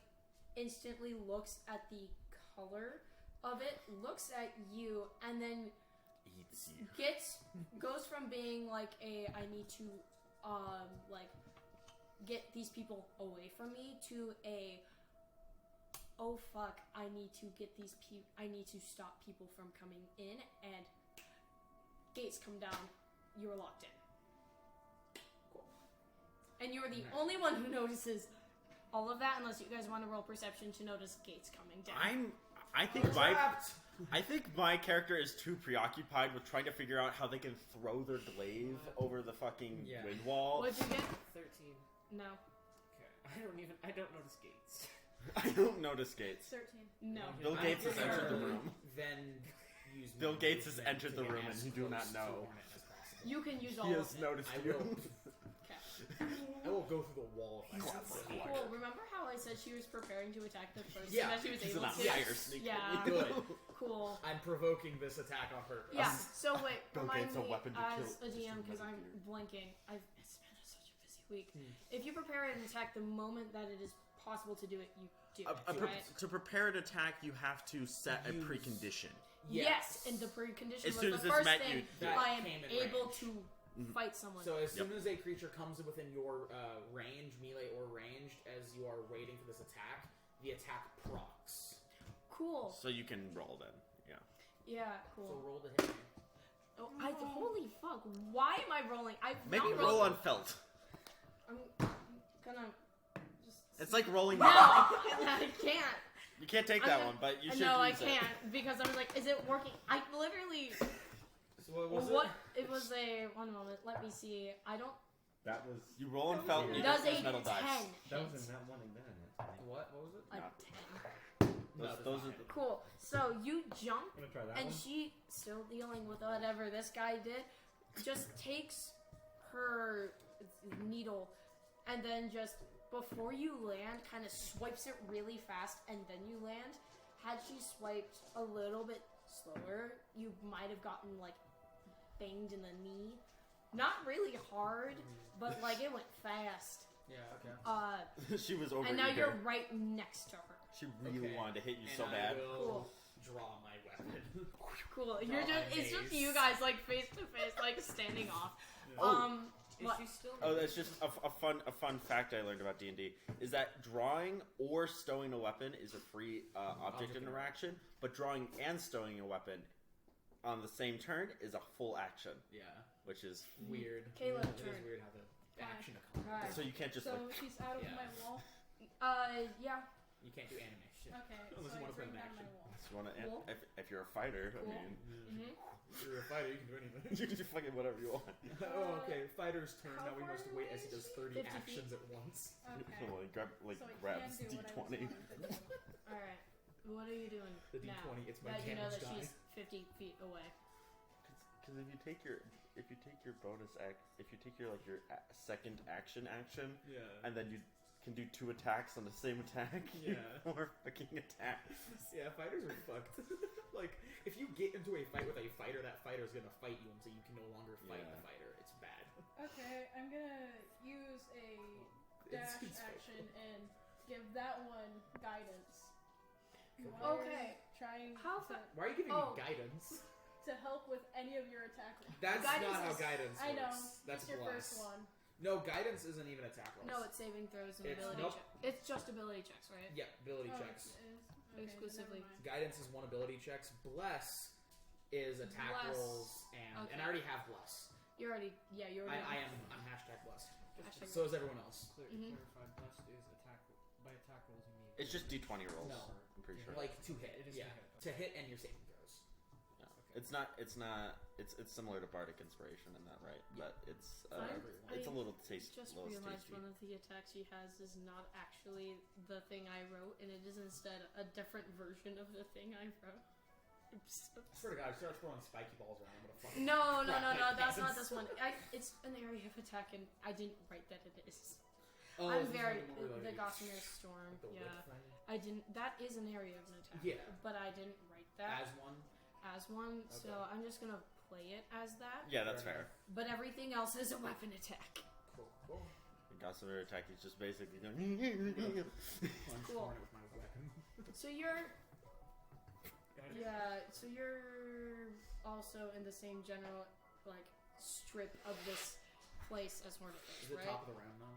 S4: instantly looks at the color of it, looks at you, and then
S1: Eats you.
S4: goes from being like I need to like get these people away from me to oh fuck, I need to stop people from coming in, and gates come down. You're locked in. Cool. And you're the only one who notices all of that, unless you guys want to roll perception to notice gates coming down.
S1: I think my character is too preoccupied with trying to figure out how they can throw their glaive over the fucking wind wall.
S4: What'd you get?
S5: 13.
S4: No.
S5: Okay. I don't notice gates.
S1: I don't notice gates.
S6: 13.
S4: No.
S1: Bill Gates has entered the room.
S2: Then use
S1: Bill
S2: my
S1: Gates has
S2: movement
S1: entered
S2: to
S1: the
S2: get
S1: room
S2: as
S1: and you do not
S2: close to
S1: know.
S2: Hornet as possible.
S4: You can use all
S1: He
S4: of
S1: has
S4: it.
S1: noticed
S2: I
S1: you.
S2: will.
S4: Okay.
S2: I will go through the wall if I have to.
S4: Cool. Remember how I said she was preparing to attack the person
S2: Yeah,
S4: that she was
S1: She's
S4: able
S1: an
S4: to?
S1: fire sneak.
S4: Yeah.
S2: Good.
S4: Cool.
S2: I'm provoking this attack on purpose.
S4: Yeah. So wait,
S1: Bill
S4: remind
S1: Gates a
S4: me
S1: weapon to
S4: as
S1: kill-
S4: a DM
S1: just
S4: because I'm
S1: another
S4: blanking. It's been such a busy week. If you prepare an attack the moment that it is possible to do it, you do it. Right?
S1: To prepare an attack, you have to set a precondition.
S4: Yes, and the precondition
S1: As
S4: was
S1: soon
S4: the
S1: as this
S4: first
S1: met
S4: thing
S1: you,
S2: that
S4: I am
S2: came in
S4: able
S2: range.
S4: to fight someone.
S2: So as soon as a creature comes within your range, melee or ranged, as you are waiting for this attack, the attack procs.
S4: Cool.
S1: So you can roll then. Yeah.
S4: Yeah,
S2: So
S4: cool.
S2: roll to hit me.
S4: Oh, holy fuck! Why am I rolling? I've
S1: Maybe
S4: not
S1: roll
S4: rolled.
S1: on felt.
S4: I'm gonna just.
S1: It's like rolling.
S4: No, I can't.
S1: You can't take that one, but you should
S4: No, I
S1: use it.
S4: can't because I was like, is it working? I literally.
S2: So what was
S4: What? It was a. One moment. Let me see. I don't.
S3: That was
S1: You roll on felt. And you
S4: Does
S1: just
S4: a
S1: use metal
S4: 10
S1: dice.
S3: that
S4: hit?
S3: was in that one event.
S2: What? What was it?
S4: A
S1: No.
S4: 10.
S2: No,
S1: Those are
S4: Cool. So you jump,
S3: I'm gonna try that
S4: and
S3: one.
S4: she, still dealing with whatever this guy did, just takes her needle, and then just before you land, kind of swipes it really fast, and then you land. Had she swiped a little bit slower, you might have gotten like banged in the knee. Not really hard, but like it went fast.
S2: Yeah. Okay.
S1: she was over.
S4: And now you're right next to her.
S1: She really
S2: Okay.
S1: wanted to hit you
S2: And
S1: so
S2: I
S1: bad.
S2: will
S4: Cool.
S2: draw my weapon.
S4: Cool. You're
S2: Draw
S4: just
S2: my
S4: it's just
S2: mace.
S4: you guys like face to face, like standing off.
S1: Oh.
S5: Is
S4: What?
S5: she still?
S1: Oh, that's just a fun fact I learned about D&D is that drawing or stowing a weapon is a free object interaction, but drawing and stowing a weapon on the same turn is a full action,
S2: Yeah.
S1: which is
S2: Weird.
S4: Caleb,
S2: It is
S4: turn.
S2: weird how the action
S4: Alright.
S2: accomplishes.
S1: so you can't just
S6: So
S1: like
S6: she's out of
S2: Yeah.
S6: my wall.
S4: Yeah.
S2: You can't do animation.
S6: Okay,
S2: Unless
S6: so
S2: you
S6: I
S2: wanna put
S6: bring
S2: an
S6: down my
S2: action.
S6: wall.
S1: if you want to
S4: Cool.
S1: if you're a fighter,
S4: Cool.
S1: I mean,
S4: Mm-hmm.
S2: If you're a fighter, you can do anything.
S1: you can do fucking whatever you want.
S2: Oh, okay. Fighter's turn.
S6: How
S2: Now we
S6: far
S2: must
S6: away
S2: wait as he
S6: is
S2: does
S6: she?
S2: 30
S4: 50
S2: actions at once.
S6: Okay.
S1: like
S6: So I
S1: grabs
S6: can do what I was
S1: D20.
S6: wanting to do.
S4: Alright. What are you doing
S2: The
S4: now?
S2: D20, it's my
S4: that you know
S2: damage
S4: that
S2: die.
S4: she's 50 feet away.
S1: Because if you take your bonus if you take your second action,
S2: Yeah.
S1: and then you can do 2 attacks on the same attack,
S2: Yeah.
S1: 4 fucking attacks.
S2: Yeah, fighters are fucked. Like, if you get into a fight with a fighter, that fighter's gonna fight you until you can no longer fight
S1: Yeah.
S2: the fighter. It's bad.
S6: Okay, I'm gonna use a dash
S2: It's
S6: action and give that one guidance.
S2: Come
S6: Why are
S4: Okay.
S6: you trying
S4: How
S6: to,
S2: Why are you giving
S4: Oh.
S2: me guidance?
S6: to help with any of your attack rolls?
S2: That's
S4: Guidance
S2: not how
S4: is-
S2: guidance works.
S6: I know.
S2: That's
S6: Just your
S2: bless.
S6: first one.
S2: No, guidance isn't even attack rolls.
S4: No, it's saving throws and
S2: It's-
S4: ability
S2: nope.
S4: checks. It's just ability checks, right?
S2: Yeah, ability
S6: Oh,
S2: checks.
S6: it is. Okay,
S4: Exclusively.
S6: never mind.
S2: Guidance is one ability checks. Bless is attack
S4: Bless.
S2: rolls, and
S4: Okay.
S2: I already have bless.
S4: You're already. Yeah, you're already.
S2: I'm hashtag blessed.
S4: Hashtag
S2: So is everyone else.
S4: Mhm.
S5: Clarify, blessed is attack by attack rolls you mean.
S1: It's just D20 rolls.
S2: No.
S1: I'm pretty sure.
S2: Like to hit.
S5: It is
S2: Yeah.
S5: to hit.
S2: To hit and your saving throws.
S1: It's not. It's similar to Bardic Inspiration in that, right?
S2: Yeah.
S1: But it's
S4: I
S1: a little
S4: just realized
S1: tasty.
S4: one of the attacks she has is not actually the thing I wrote, and it is instead a different version of the thing I wrote. Oops.
S2: I swear to God, I start throwing spiky balls around. I'm gonna fucking
S4: No,
S2: crap my
S4: that's not
S2: pants.
S4: this one. It's an area of attack, and I didn't write that it is.
S2: Oh,
S4: I'm
S2: is this
S4: very
S2: one where,
S4: the
S2: like,
S4: Gossamer Storm.
S2: the
S4: Yeah,
S2: whip thing?
S4: I didn't. That is an area of an attack.
S2: Yeah.
S4: but I didn't write that
S2: As one.
S4: as one. So
S2: Okay.
S4: I'm just gonna play it as that.
S1: Yeah, that's
S2: Fair
S1: fair.
S4: But everything else is a weapon attack.
S2: Cool.
S1: The Gossamer attack is just basically going.
S2: Punch
S4: Cool.
S2: Hornet with my weapon.
S4: So you're. Yeah, so you're also in the same general, like, strip of this place as Hornet
S2: Is
S4: is,
S2: it
S4: right?
S2: top of the round now?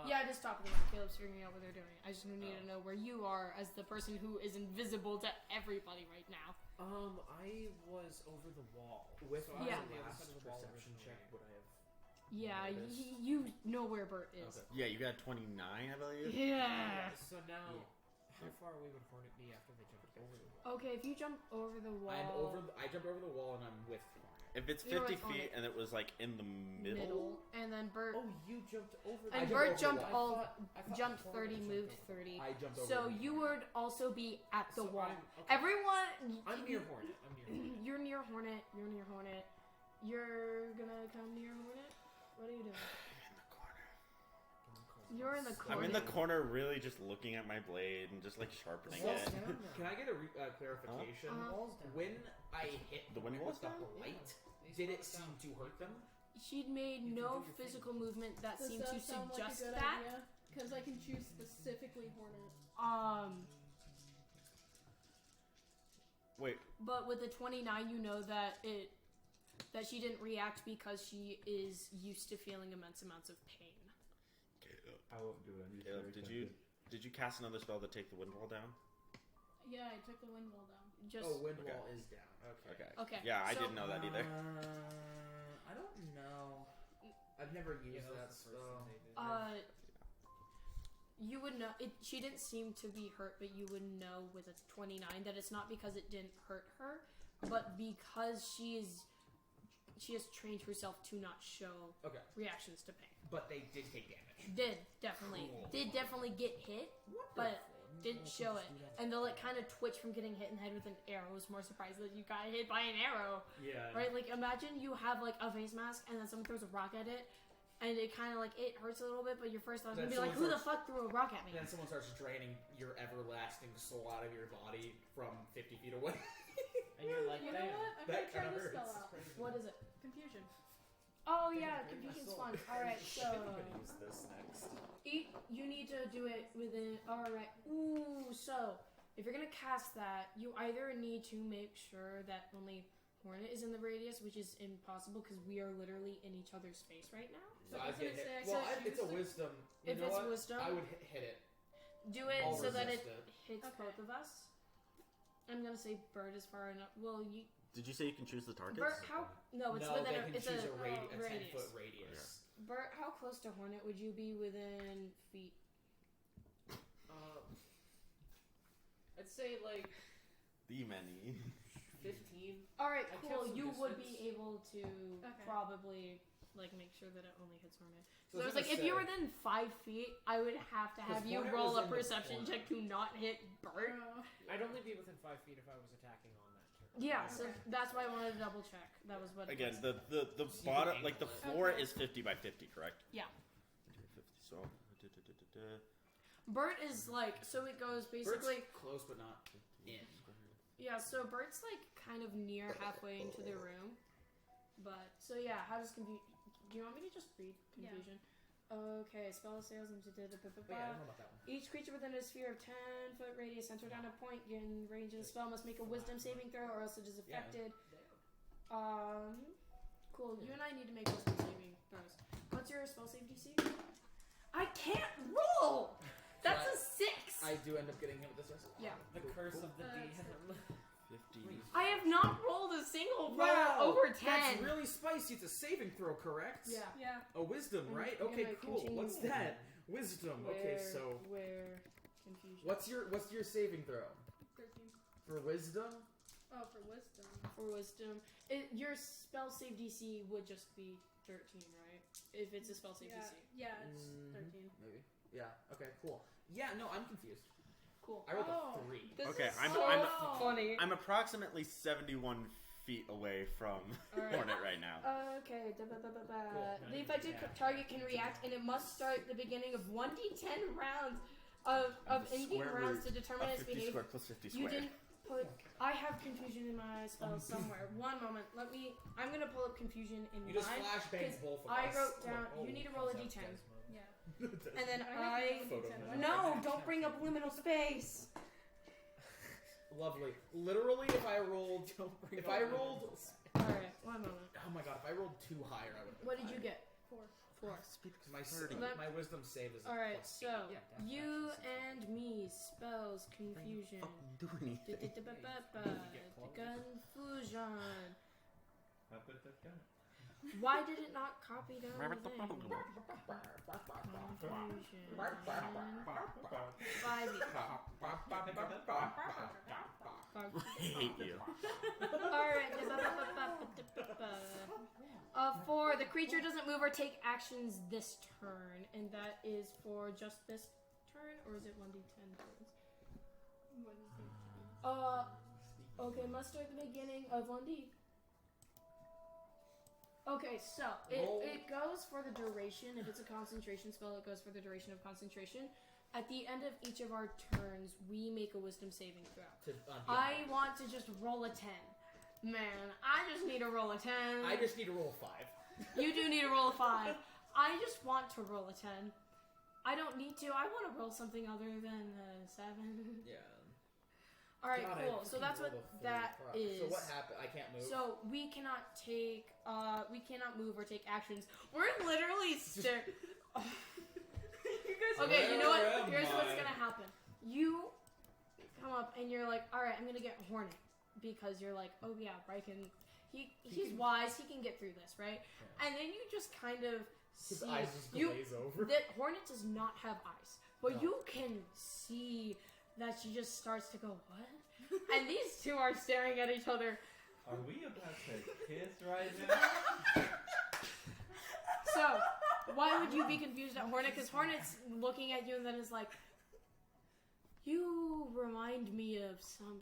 S4: Yeah, just top of the round. Caleb's figuring out what they're doing. I just need to know where you are as the person who is invisible to everybody right now.
S5: I was over the wall.
S2: With
S5: so
S4: Yeah.
S5: I was on the other side of the wall
S2: perception check,
S5: originally.
S2: would I have?
S4: Yeah,
S2: Notice.
S4: you know where Bert is.
S2: Okay.
S1: Yeah, you got 29, I believe.
S4: Yeah.
S5: So now,
S2: Yeah.
S5: how far away would Hornet be after they jumped over the wall?
S4: Okay, if you jump over the wall.
S2: I jump over the wall and I'm with Hornet.
S1: If it's
S4: You're
S1: 50
S4: with Hornet.
S1: feet and it was like in the middle,
S4: and then Bert.
S5: Oh, you jumped over.
S4: And
S2: I
S4: Bert
S2: jumped
S4: jumped
S2: over the
S5: I thought
S4: jumped
S5: Hornet
S4: 30,
S5: jumped
S4: moved
S5: over.
S4: 30.
S2: I jumped over.
S4: So
S2: the
S4: you would also be at the
S5: So
S4: wall.
S5: okay.
S4: Everyone.
S5: I'm near Hornet. I'm near Hornet.
S4: You're near Hornet. You're near Hornet. You're gonna come near Hornet. What are you doing? You're in the corner.
S1: I'm in the corner, really just looking at my blade and just like sharpening
S5: Wall's
S1: it.
S5: down
S2: Can I get a clarification?
S5: Wall's down.
S2: When I hit
S1: The wind
S2: Hornet with
S1: wall's
S2: the
S1: down?
S2: light,
S5: These
S2: did it
S5: walls
S2: seem
S5: down.
S2: to hurt them?
S4: She'd made
S5: You can
S4: no
S5: do your
S4: physical movement that
S6: Does
S4: seemed
S6: that
S4: to
S6: sound
S4: suggest
S6: like a good
S4: that.
S6: idea? Because I can choose specifically Hornet.
S1: Wait,
S4: But with the 29, you know that she didn't react because she is used to feeling immense amounts of pain.
S3: I won't do it.
S1: Caleb, did you cast another spell to take the wind wall down?
S6: Yeah, I took the wind wall down.
S4: Just
S2: Wind
S1: Okay.
S2: wall is down. Okay.
S4: okay.
S1: Yeah, I
S4: so-
S1: didn't know that either.
S2: I don't know. I've never used
S5: Yeah,
S2: that
S5: that was the first
S2: spell.
S5: thing they did.
S4: You would know. She didn't seem to be hurt, but you would know with a 29 that it's not because it didn't hurt her, but because she has trained herself to not show
S2: Okay.
S4: reactions to pain.
S2: But they did take damage.
S4: Did definitely get hit, but didn't show it. And they'll like kind of twitch from getting hit in the head with an arrow. I was more surprised that you got hit by an arrow,
S2: Yeah.
S4: right? Like imagine you have like a face mask and then someone throws a rock at it, and it kind of like it hurts a little bit, but your first thought is gonna
S2: Then
S4: be like, who
S2: someone
S4: the fuck threw a rock at me?
S2: Then someone starts draining your everlasting soul out of your body from 50 feet away.
S5: And you're like,
S6: You know
S5: damn.
S6: what? I'm
S2: That
S6: gonna try
S2: kinda
S6: this spell
S2: hurts.
S6: out.
S4: What is it?
S6: Confusion.
S4: Oh yeah,
S5: Bring my
S4: confusion's
S5: soul.
S4: fun. All right, so
S1: use this next.
S4: you need to do it within. All right. Ooh, so if you're gonna cast that, you either need to make sure that only Hornet is in the radius, which is impossible because we are literally in each other's space right now.
S2: So
S6: I
S2: I
S6: was
S2: get
S6: gonna say,
S2: hit.
S6: I
S2: Well,
S6: said
S2: it's a
S6: choose to-
S2: wisdom. You
S4: If
S2: know
S4: it's
S2: what?
S4: wisdom,
S2: I would hit it.
S4: do it
S2: I'll
S4: so that it
S2: resist it.
S4: hits
S6: Okay.
S4: both of us. I'm gonna say Bird is far enough. Well, you
S1: Did you say you can choose the targets?
S4: Bert, how? No, it's
S2: no,
S4: within
S2: they
S4: a.
S2: can
S4: It's
S2: choose
S4: a,
S2: a 10
S4: radius.
S2: foot radius.
S4: Bert, how close to Hornet would you be within feet?
S5: I'd say like
S1: The many.
S5: 15.
S4: All right,
S5: I
S4: cool.
S5: kept some
S4: You would be
S5: distance.
S4: able to
S6: Okay.
S4: probably like make sure that it only hits Hornet.
S2: So
S4: So
S2: I
S4: it's
S2: was
S4: like if
S2: gonna
S4: you were
S2: say-
S4: within 5 feet, I would have to have
S2: 'Cause
S4: you
S2: Hornet
S4: roll
S2: was
S4: a
S2: in the
S4: perception
S2: corner.
S4: check to not hit Bert.
S5: I'd only be within 5 feet if I was attacking on that turn.
S4: Yeah, so
S6: Okay.
S4: that's why I wanted to double check. That was what. it
S1: Again,
S4: was.
S1: the
S2: So you
S1: bottom,
S2: can
S1: like the
S2: angle it.
S1: floor
S6: Okay.
S1: is 50 by 50, correct?
S4: Yeah.
S1: 50, so.
S4: Bert is like so. It goes basically.
S2: Bert's close, but not in.
S4: Yeah, so Bert's like kind of near halfway into the room. But so yeah, how does confusion? Do you want me to just read
S6: Yeah.
S4: confusion? Okay, spell sales and
S2: But yeah, I don't know about that one.
S4: Each creature within a sphere of 10-foot radius centered on a point in range of the spell must make a wisdom saving throw or else it is
S2: Yeah.
S4: affected. Cool. You and I need to make wisdom saving throws. What's your spell save DC? I can't roll! That's a 6!
S2: I do end up getting hit with this.
S4: Yeah.
S5: The curse of the
S6: Uh,
S5: DM.
S1: 50.
S4: I have not rolled a single roll
S2: Wow,
S4: over 10.
S2: That's really spicy. It's a saving throw, correct?
S4: Yeah.
S6: Yeah.
S2: A wisdom,
S4: I'm
S2: right?
S4: gonna
S2: Okay, cool.
S4: continue.
S2: What's that? Wisdom. Okay, so
S4: Where confusion.
S2: what's your saving throw
S6: 13.
S2: for wisdom?
S6: Oh, for wisdom.
S4: For wisdom. Your spell save DC would just be 13, right? If it's a spell save DC.
S6: Yeah, it's 13.
S2: Maybe. Yeah. Okay. Cool. Yeah. No, I'm confused.
S4: Cool.
S2: I rolled
S6: Oh.
S2: a 3.
S4: This
S1: Okay,
S4: is
S1: I'm-
S4: so
S1: I'm-
S4: funny.
S1: I'm approximately 71 feet away from
S4: Alright.
S1: Hornet right now.
S4: Okay.
S2: Cool.
S4: The affected target can react, and it must start the beginning of 1d10 rounds of in-game
S1: Square
S4: rounds
S1: root
S4: to determine its
S1: 50
S4: behavior.
S1: squared plus 50
S4: You
S1: squared.
S4: didn't put. I have confusion in my spells somewhere. One moment. I'm gonna pull up confusion in
S2: You just
S4: mine.
S2: flashbang
S4: 'cause
S2: both of
S4: I
S2: us.
S4: wrote down.
S5: Oh,
S4: You need to roll a
S5: comes out
S4: d10,
S5: Desmo.
S6: Yeah.
S4: and then
S6: I have
S2: Photo
S6: D10.
S2: mode.
S6: Why
S4: No,
S6: not?
S4: don't bring up liminal space.
S2: Lovely. Literally, if I rolled,
S4: All right. One moment.
S2: oh my god, if I rolled too higher, I would.
S4: What did you get?
S6: 4.
S4: 4.
S2: My
S4: Let-
S2: my wisdom save is.
S4: All right.
S2: plus
S4: So
S5: Yeah, that's
S4: you
S5: actually
S4: and me spells confusion.
S1: Do anything.
S4: Confusion.
S3: How about that gun?
S4: Why did it not copy down the thing? Confusion. 5.
S1: I hate you.
S4: Alright. 4. The creature doesn't move or take actions this turn, and that is for just this turn, or is it 1d10 turns? Okay, must start the beginning of 1d. Okay, so
S2: Roll.
S4: it goes for the duration. If it's a concentration spell, it goes for the duration of concentration. At the end of each of our turns, we make a wisdom saving throw. I want to just roll a 10. Man, I just need to roll a 10.
S2: I just need to roll a 5.
S4: You do need to roll a 5. I just want to roll a 10. I don't need to. I want to roll something other than a 7.
S2: Yeah.
S4: Alright,
S2: God, I
S4: cool. So
S2: fucking
S4: that's what
S2: rolled a 3.
S4: that
S2: Fuck.
S4: is.
S2: So what happened? I can't move.
S4: So we cannot move or take actions. We're literally
S6: You guys
S4: Okay, you know
S2: Where
S4: what?
S2: am
S4: Here's what's
S2: I?
S4: gonna happen. You come up and you're like, all right, I'm gonna get Hornet because you're like, oh yeah, Bryken. He's wise. He can get through this, right? And then you just kind of
S2: His
S4: see
S2: eyes just
S4: you
S2: glaze over.
S4: that Hornet does not have eyes, but
S2: No.
S4: you can see that she just starts to go what? And these two are staring at each other.
S3: Are we about to kiss right now?
S4: So, why would you be confused at Hornet? Because Hornet's looking at you and then is like, you remind me of something.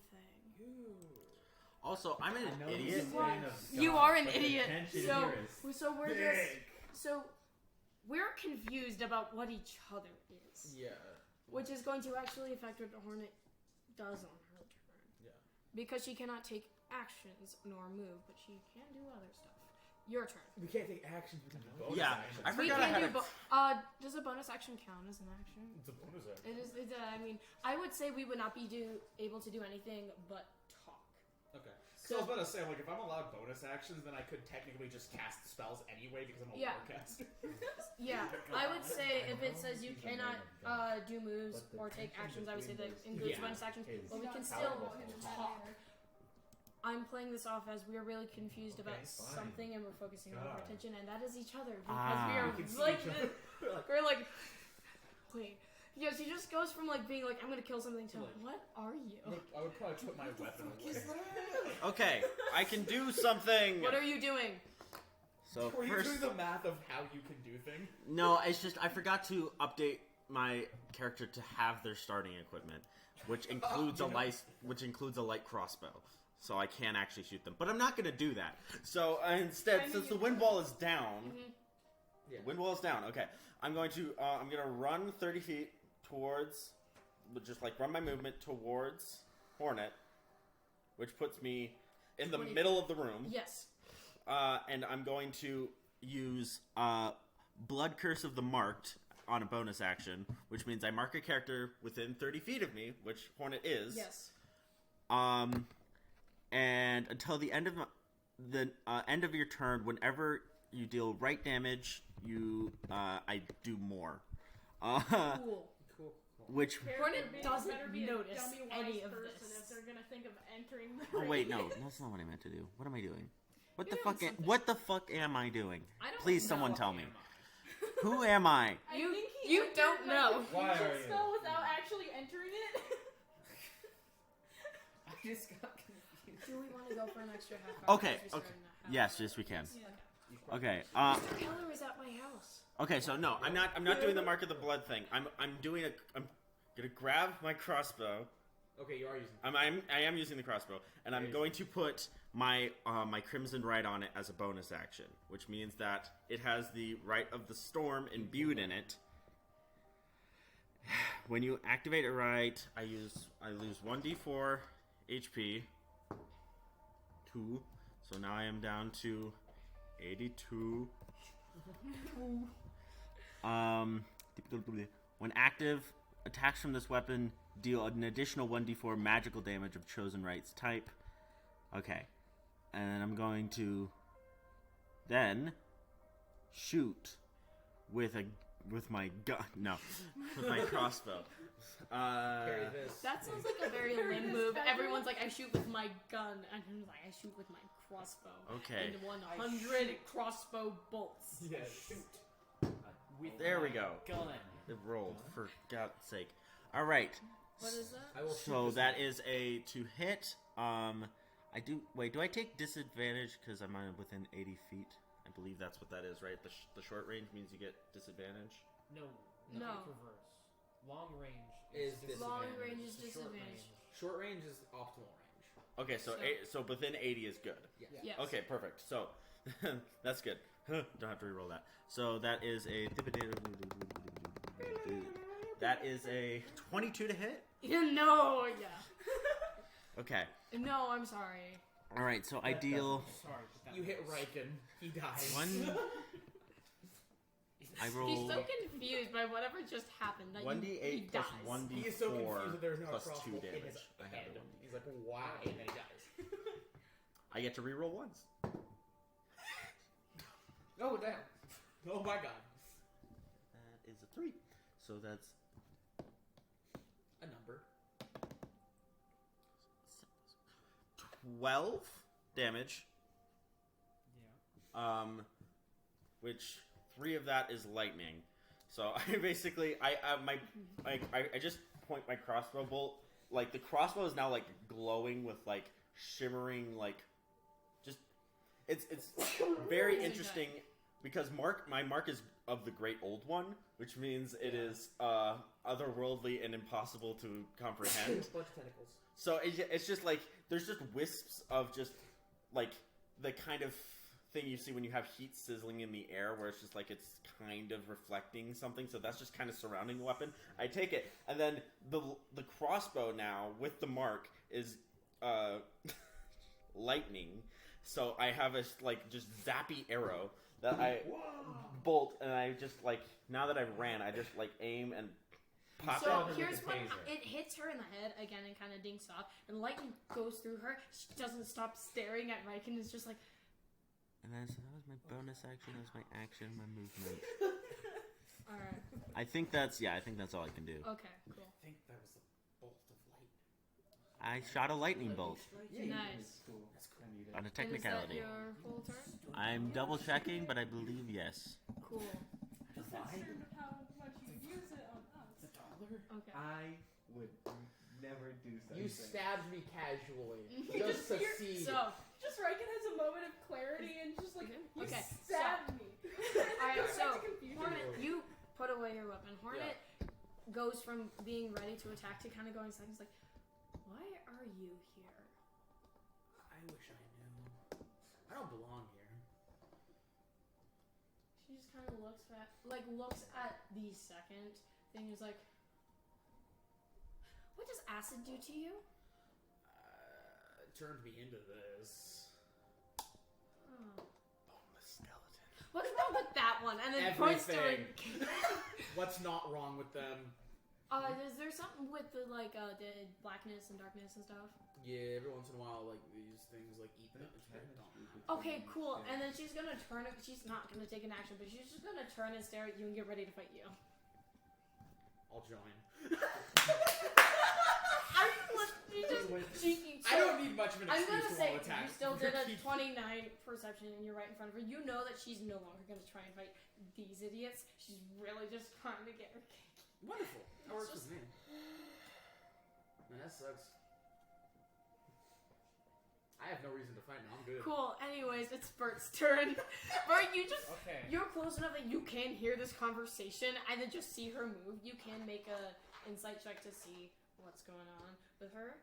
S1: Also, I'm
S3: I
S1: an
S3: know
S1: idiot.
S3: he's a man of
S4: You
S3: God,
S4: are an
S3: but the
S4: idiot.
S3: tension
S4: So,
S3: here is
S4: we're
S3: big.
S4: just we're confused about what each other is,
S2: Yeah.
S4: which is going to actually affect what the Hornet does on her turn.
S2: Yeah.
S4: Because she cannot take actions nor move, but she can do other stuff. Your turn.
S2: We can't take actions. We can do bonus
S1: Yeah,
S2: actions.
S1: I
S4: We
S1: forgot I
S4: can
S1: had
S4: do
S1: a
S4: does a bonus action count as an action?
S2: It's a bonus action.
S4: It is. It's. I mean, I would say we would not be able to do anything but talk.
S2: Okay. So I was about to say, like, if I'm allowed bonus actions, then I could technically just cast spells anyway because I'm a
S4: Yeah.
S2: warcaster.
S4: Yeah, I would say if it says you cannot do moves or take actions, I would say that includes
S2: Yeah.
S4: bonus actions,
S3: Is
S4: but we can
S6: Not
S4: still
S6: powerful in that
S4: talk.
S6: manner.
S4: I'm playing this off as we are really confused about
S3: Okay, fine.
S4: something and we're focusing on our
S3: God.
S4: attention, and that is each other because
S1: Ah.
S4: we are
S2: We can see
S4: like
S2: each other.
S4: we're like wait. Yeah, she just goes from like being like I'm gonna kill something to
S2: Like-
S4: what are you?
S2: I would probably put my weapon away.
S1: Okay, I can do something.
S4: What are you doing?
S1: So
S2: Were you
S1: first,
S2: doing the math of how you can do things?
S1: no, it's just I forgot to update my character to have their starting equipment, which includes which includes a light crossbow, so I can actually shoot them. But I'm not gonna do that. So instead, since the wind wall is down,
S2: Yeah.
S1: wind wall is down. Okay, I'm gonna run 30 feet towards, just like run my movement towards Hornet, which puts me in the
S4: 20
S1: middle of the room.
S4: Yes.
S1: And I'm going to use Blood Curse of the Marked on a bonus action, which means I mark a character within 30 feet of me, which Hornet is.
S4: Yes.
S1: And until the end of end of your turn, whenever you deal right damage, I do more.
S4: Cool.
S2: Cool.
S1: Which
S4: Hornet
S6: Better
S4: doesn't
S6: be a
S4: notice
S6: dummy wise
S4: any of
S6: person
S4: this.
S6: if they're gonna think of entering the
S1: oh wait,
S6: ring.
S1: no, that's not what I meant to do. What am I doing? What
S4: You're
S1: the fuck?
S4: doing something.
S1: What the fuck am I doing?
S4: I don't
S1: Please,
S4: know.
S1: someone tell me. Who am I?
S6: I
S4: You-
S6: think he
S4: you
S6: entered
S4: don't
S6: my
S4: know.
S3: Why
S6: confusion
S3: are you?
S6: spell without actually entering it.
S5: I just got confused.
S4: Do we want to go for an extra half hour?
S1: Okay,
S4: Because we
S1: okay.
S4: started in a half
S1: Yes,
S4: hour?
S1: yes, we can.
S6: Yeah.
S1: Okay.
S4: Mr. Keller is at my house.
S1: Okay. So no, I'm not doing the Mark of the Blood thing. I'm gonna grab my crossbow.
S2: Okay, you are using.
S1: I am using the crossbow, and I'm going to put my my Crimson Rite on it as a bonus action, which means that it has the Rite of the Storm imbued in it. When you activate a rite, I lose 1d4 HP. 2. So now I am down to 82. When active, attacks from this weapon deal an additional 1d4 magical damage of chosen rite's type. Okay. And I'm going to then shoot with my gun. No, with my crossbow.
S2: Carry this.
S4: That sounds like a very lame move. Everyone's like, I shoot with my gun, and I'm like, I shoot with my crossbow.
S1: Okay.
S4: And 100 crossbow bolts.
S2: Yes.
S3: With
S1: There we
S3: my
S1: go.
S3: Gun.
S1: It rolled, for God's sake. All right.
S4: What is that?
S2: I will
S1: So
S2: shoot
S1: that is a to hit. Do I take disadvantage because I'm within 80 feet? I believe that's what that is, right? The short range means you get disadvantage.
S5: No.
S4: No.
S5: It's reverse. Long range
S2: Is
S5: disadvantage.
S4: Long range is
S5: It's a short
S4: disadvantage.
S5: range.
S2: Short range is optimal range.
S1: Okay, so
S4: So-
S1: within 80 is good.
S2: Yes.
S5: Yeah.
S4: Yes.
S1: Okay, perfect. So that's good. Don't have to reroll that. So that is a 22 to hit.
S4: No, yeah.
S1: Okay.
S4: No, I'm sorry.
S1: All right. So I
S3: That
S1: deal
S5: Sorry, but that
S2: You hit
S5: works.
S2: Riken. He dies.
S1: one. I
S4: He's
S1: roll
S4: so confused by whatever just happened that he
S1: 1d8 plus
S4: dies.
S2: He is so confused
S1: 1d4
S2: that there's no
S1: plus
S2: crossbow
S1: 2
S2: in his
S1: damage. I have
S2: head.
S1: the 1d8.
S2: He's like, why? And then he dies.
S1: I get to reroll once.
S2: Oh, damn. Oh, my God.
S1: That is a 3. So that's
S2: A number.
S1: 12 damage.
S5: Yeah.
S1: Which 3 of that is lightning. So I basically I just point my crossbow bolt. Like the crossbow is now like glowing with like shimmering like just it's very interesting because my mark is of the Great Old One, which means it is otherworldly and impossible to comprehend.
S2: Bunch of tentacles.
S1: So it's just like there's just wisps of just like the kind of thing you see when you have heat sizzling in the air, where it's just like it's kind of reflecting something. So that's just kind of surrounding the weapon. I take it, and then the crossbow now with the mark is lightning. So I have a like just zappy arrow that I bolt, and I just like now that I've ran, I just like aim and pop
S4: So
S1: it.
S3: with
S4: here's
S3: the
S4: what
S3: taser.
S4: it hits her in the head again and kind of dinks off, and lightning goes through her. She doesn't stop staring at Riken. It's just like,
S1: And then so that was my bonus action. That was my action, my movement.
S4: all right,
S1: I think that's all I can do.
S4: okay, cool,
S2: I think that was a bolt of light.
S1: I shot a lightning bolt
S4: nice.
S3: Cool.
S2: That's cool.
S3: I need it.
S1: on a
S4: And
S1: technicality.
S4: is that your full turn?
S1: I'm double checking, but I believe yes.
S4: Cool.
S6: Just consider how much you use it on us.
S4: Okay.
S3: I would never do something.
S2: You stabbed me casually.
S4: You
S2: Just
S6: just- you're-
S2: succeed.
S4: So,
S6: Just Riken has a moment of clarity and just like, you
S4: Okay,
S6: stabbed me.
S4: Alright, so,
S6: That's confusion.
S4: Hornet, you put away your weapon. Hornet goes from being ready to attack to kind of going seconds like, why are you here?
S2: I wish I knew. I don't belong here.
S4: She just kind of looks at the second thing. Is like, what does acid do to you?
S2: It turned me into this.
S4: Oh.
S1: Boneless skeleton.
S4: What's wrong with that one? And then points to like,
S2: What's not wrong with them?
S4: is there something with the like the blackness and darkness and stuff?
S2: Yeah, every once in a while, like these things like eat them.
S4: Okay, cool. And then she's gonna turn. She's not gonna take an action, but she's just gonna turn and stare at you and get ready to fight you.
S2: I'll join. I don't need much of an
S4: I'm
S2: excuse
S4: gonna
S2: to
S4: say
S2: wall attack.
S4: you still did a
S2: Keep-
S4: 29 perception, and you're right in front of her. You know that she's no longer gonna try and fight these idiots. She's really just trying to get her cake.
S2: Wonderful. That works
S4: just-
S2: with me. Man, that sucks. I have no reason to fight now. I'm good.
S4: Cool. Anyways, it's Bert's turn. Bert,
S5: Okay.
S4: you're close enough that you can hear this conversation and then just see her move. You can make a insight check to see what's going on with her.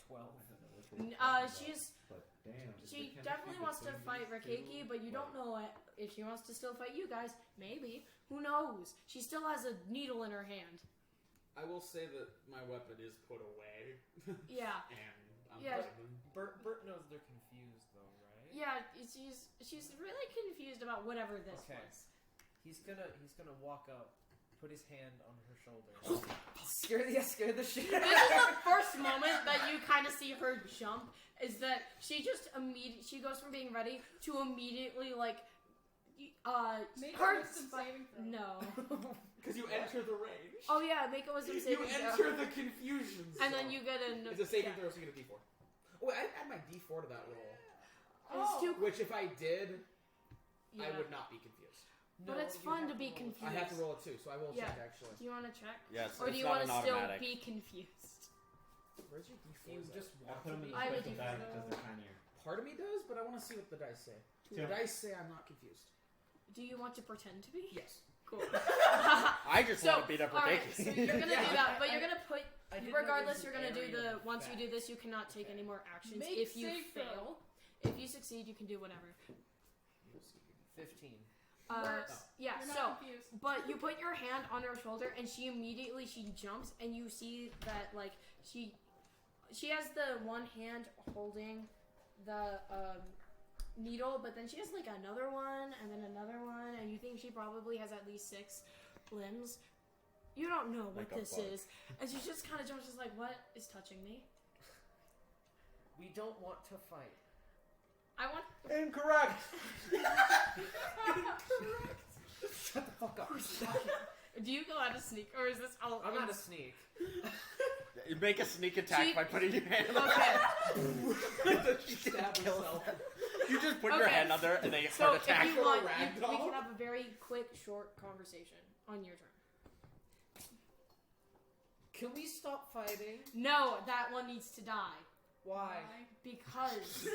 S5: 12.
S4: She definitely wants to fight Rakeki, but you don't know if she wants to still fight you guys. Maybe. Who knows? She still has a needle in her hand.
S2: I will say that my weapon is put away.
S4: Yeah.
S2: And I'm
S4: Yeah.
S2: fighting.
S5: Bert knows they're confused though, right?
S4: Yeah, she's really confused about whatever this
S5: Okay.
S4: was.
S5: He's gonna walk up, put his hand on her shoulder. Scare the shit out of
S4: This is the first moment that you kind of see her jump. Is that she just she goes from being ready to immediately like
S6: Make
S4: her
S6: a wisdom saving throw.
S4: No.
S2: Because you enter the range.
S4: Oh yeah, make a wisdom
S2: You
S4: saving throw.
S2: enter the confusion zone.
S4: And then you get an.
S2: It's a saving
S4: yeah.
S2: throw, so you get a D4. Oh, wait, I add my D4 to that roll.
S4: It's too.
S2: Which, if I did,
S4: Yeah.
S2: I would not be confused.
S4: But it's
S5: you
S4: fun
S5: have
S4: to be
S5: roll it.
S4: confused.
S2: I have to roll it too, so I will
S4: Yeah.
S2: check actually.
S4: Do you want to check?
S1: Yes,
S4: Or do
S1: it's
S4: you
S1: not
S4: want
S1: an
S4: to still
S1: automatic.
S4: be confused?
S2: Where's your D4?
S5: You just
S3: I
S5: want
S3: put
S5: to
S3: them in
S5: be.
S4: I
S3: the
S4: would
S3: special
S4: use
S3: die
S6: those.
S3: because they're tinier.
S2: Part of me does, but I want to see what the dice say.
S3: Yeah.
S2: The dice say I'm not confused.
S4: Do you want to pretend to be?
S2: Yes.
S4: Cool.
S1: I just want to beat up
S4: alright,
S1: Rakeki.
S4: so you're gonna do that, but you're gonna put.
S5: I didn't know
S4: Regardless,
S5: there
S4: you're
S5: was
S4: gonna
S5: an
S4: do
S5: area
S4: the.
S5: of
S4: Once you do
S5: effect.
S4: this, you cannot take any more actions.
S6: Make
S4: If you
S6: save throw.
S4: fail, if you succeed, you can do whatever.
S5: 15.
S6: Works.
S4: Yeah.
S6: You're
S4: So.
S6: not confused.
S4: But you put your hand on her shoulder, and she jumps, and you see that like she has the one hand holding the needle, but then she has like another one, and then another one, and you think she probably has at least 6 limbs. You don't know what
S1: Like a
S4: this
S1: bug.
S4: is, and she just kind of jumps, just like, what is touching me?
S5: We don't want to fight.
S4: I want.
S3: Incorrect!
S5: Shut the fuck up.
S4: Do you go out of sneak, or is this all?
S5: I'm gonna sneak.
S1: You make a sneak attack
S4: She-
S1: by putting your hand.
S4: Okay.
S2: She stabbed herself.
S1: You just put your
S4: Okay.
S1: hand under and they
S4: So
S1: heart
S4: if
S1: attack.
S4: you want,
S2: Ragdoll?
S4: we can have a very quick, short conversation on your turn.
S5: Can we stop fighting?
S4: No, that one needs to die
S5: Why?
S4: because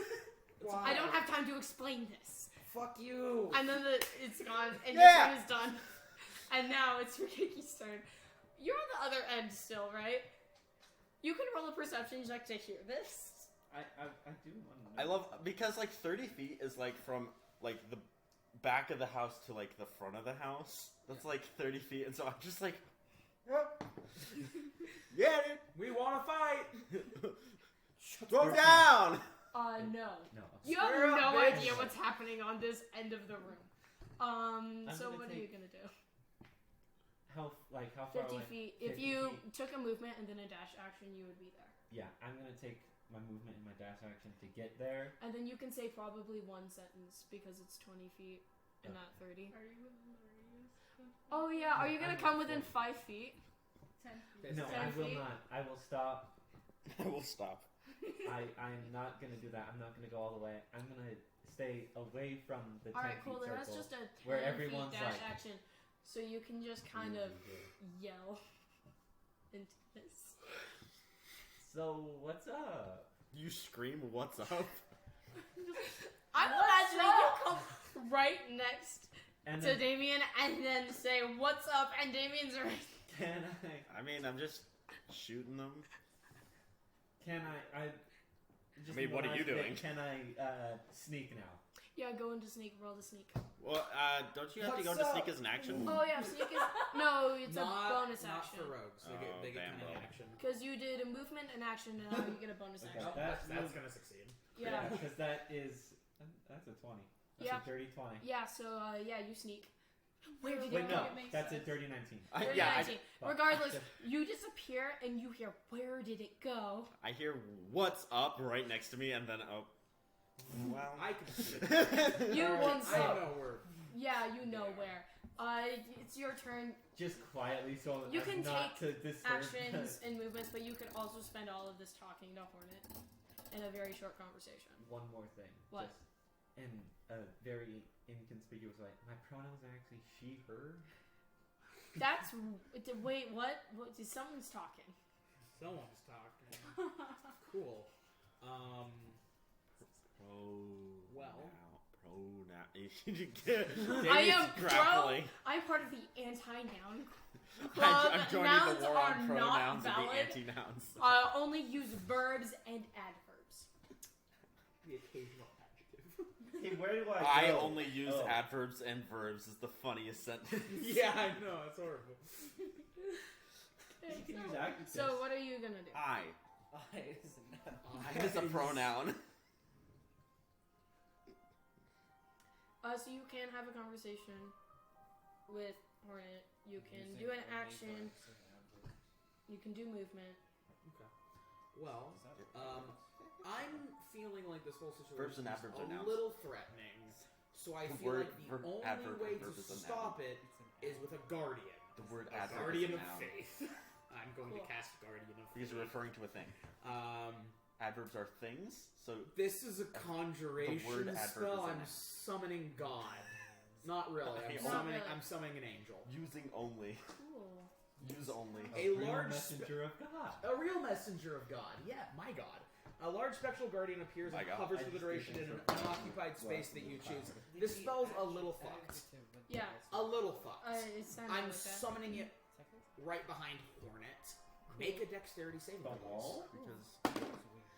S5: Why?
S4: I don't have time to explain this.
S5: Fuck you.
S4: And then it's gone, and
S1: Yeah.
S4: your turn is done. And now it's Rikiki's turn. You're on the other end still, right? You can roll a perception check to hear this.
S3: I do want to know.
S1: I love because like 30 feet is like from like the back of the house to like the front of the house. That's like 30 feet, and so I'm just like, yeah,
S2: We want to fight.
S1: dude, throw down.
S4: No.
S3: No.
S4: You have
S5: Square up,
S4: no
S5: bitch.
S4: idea what's happening on this end of the room. So
S3: gonna
S4: what are you
S3: take-
S4: gonna do?
S3: How far
S4: 50
S3: away?
S4: feet. If
S3: 50
S4: you
S3: feet.
S4: took a movement and then a dash action, you would be there.
S3: Yeah, I'm gonna take my movement and my dash action to get there.
S4: And then you can say probably one sentence because it's 20 feet and
S3: Yeah.
S4: not 30.
S6: Are you within the radius?
S4: Oh yeah, are you gonna
S3: I'm
S4: come
S3: not
S4: within
S3: sure.
S4: 5 feet?
S6: 10 feet.
S2: Yes.
S3: No,
S4: 10
S3: I will
S4: feet?
S3: not. I will stop.
S1: I will stop.
S3: I'm not gonna do that. I'm not gonna go all the way. I'm gonna stay away from the 10
S4: Alright,
S3: feet
S4: cool. Then
S3: circle.
S4: that's just a 10
S3: where
S4: feet
S3: everyone's
S4: dash
S3: like-
S4: action. So you can just kind of yell into this.
S3: So what's up?
S1: You scream, "What's up?"
S4: I'm
S6: What's
S4: imagining you come right next
S3: And
S4: to
S3: then
S4: Damien and then say, "What's up?" and Damien's right.
S3: can
S1: I mean, I'm just shooting them.
S3: I just
S1: I mean, what are you
S3: last bit,
S1: doing?
S3: Can I sneak now?
S4: Yeah, go into sneak. Roll to sneak.
S1: Well, don't you have to go
S5: What's
S1: into
S5: up?
S1: sneak as an action?
S4: Oh yeah, sneak is no. It's
S2: not,
S4: a bonus
S2: not
S4: action.
S2: for rogues. They
S1: Oh,
S2: get
S1: damn,
S2: kind of
S1: bro.
S2: action.
S4: Because you did a movement, an action, and now you get a bonus
S3: Okay.
S4: action.
S2: Oh,
S3: That's
S2: that's gonna succeed.
S4: Yeah.
S3: Because that's a 20. That's
S4: Yeah.
S3: a dirty 20.
S4: Yeah, so yeah, you sneak. Where did
S3: Wait,
S4: it
S3: no,
S4: go?
S6: It makes
S3: that's a
S6: sense.
S3: dirty 19.
S1: Yeah,
S4: 19.
S3: Fuck.
S4: Regardless, you disappear and you hear, where did it go?
S1: I hear "What's up?" right next to me, and then well,
S2: I can see it.
S4: You
S2: Alright,
S4: once
S2: I
S4: saw.
S2: know where.
S4: Yeah, you know where. It's your turn.
S3: Just quietly, so
S4: You
S3: as
S4: can
S3: not to disturb
S4: Actions and movements, but you could also spend all of this talking to Hornet in a very short conversation.
S3: One more thing.
S4: What?
S3: Just in a very inconspicuous way. My pronouns are actually she, her.
S4: That's wait, what? Someone's talking.
S2: Someone's talking. Cool. Well.
S4: I am
S1: grappling.
S4: I'm part of the anti-noun
S1: I'm joining
S4: nouns
S1: the war
S4: are
S1: on
S4: not
S1: pronouns and the
S4: valid.
S1: anti-nouns.
S4: Only use verbs and adverbs.
S2: The occasional adjective.
S3: Hey, where do I
S1: I
S3: go?
S1: only use
S3: Oh.
S1: adverbs and verbs is the funniest sentence.
S2: Yeah, I know. It's horrible.
S3: You can use adjectives.
S4: So what are you gonna do?
S1: I
S5: Is a noun.
S1: is a pronoun.
S4: So you can have a conversation with Hornet. You can do an action. You can do movement.
S2: Okay. Well, I'm feeling like this whole
S1: Verbs
S2: situation
S1: and adverbs are
S2: is a
S1: nouns.
S2: little threatening. So I feel
S1: Word-
S2: like the
S1: verb-
S2: only
S1: adverb
S2: way
S1: and
S2: to
S1: verb is a
S2: stop
S1: noun.
S2: it is with a guardian.
S1: The word
S2: A
S1: adverb
S2: guardian
S1: is
S2: of
S1: a noun.
S2: faith. I'm going to
S4: Cool.
S2: cast guardian of
S1: Because
S2: faith.
S1: you're referring to a thing. Adverbs are things, so
S2: This is a conjuration
S1: The word adverb
S2: spell.
S1: is a
S2: I'm
S1: noun.
S2: summoning God. Not really.
S1: Okay,
S4: Not really.
S2: I'm summoning an angel.
S1: using only.
S4: Cool.
S1: Use only.
S2: A
S3: real
S2: large
S3: messenger of God.
S2: A real messenger of God. Yeah, my God. A large spectral guardian appears
S1: My
S2: and
S1: God.
S2: hovers
S3: I
S2: for the
S3: just
S2: duration
S3: did
S2: in an
S3: it for-
S2: unoccupied space that you choose.
S5: The
S2: This spell's a little fucked.
S5: adjective would be
S4: Yeah.
S2: A little fucked.
S4: It sounded
S2: I'm
S4: like that.
S2: summoning it
S5: Second?
S2: right behind Hornet. Make a dexterity saving
S3: The
S2: throw.
S3: wall?
S1: Because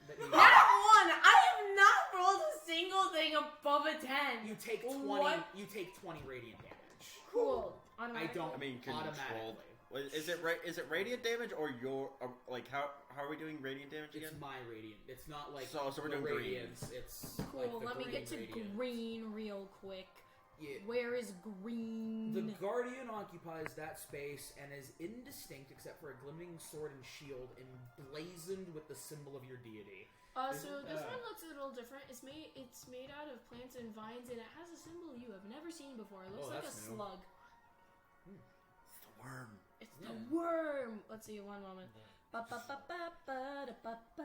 S2: That you-
S4: Not one! I have not rolled a single thing above a 10.
S2: You take 20.
S4: What?
S2: You take 20 radiant damage.
S4: Cool.
S2: I
S4: Automatically.
S2: don't
S1: I mean, control.
S2: automatically.
S1: Is it radiant damage or your like how are we doing radiant damage again?
S2: It's my radiant. It's not like
S1: So we're
S2: the
S1: doing green.
S2: radiance. It's
S4: Cool.
S2: like the
S4: Let me
S2: green
S4: get to
S2: radiant.
S4: green real quick.
S2: Yeah.
S4: Where is green?
S2: The Guardian occupies that space and is indistinct except for a glimmering sword and shield emblazoned with the symbol of your deity.
S4: So this one looks a little different. It's made out of plants and vines, and it has a symbol you have never seen before. It looks
S2: Oh,
S4: like a
S2: that's new.
S4: slug.
S1: It's the worm.
S4: It's the worm. Let's see. One moment. Ba-ba-ba-ba-ba-da-ba-ba-ba.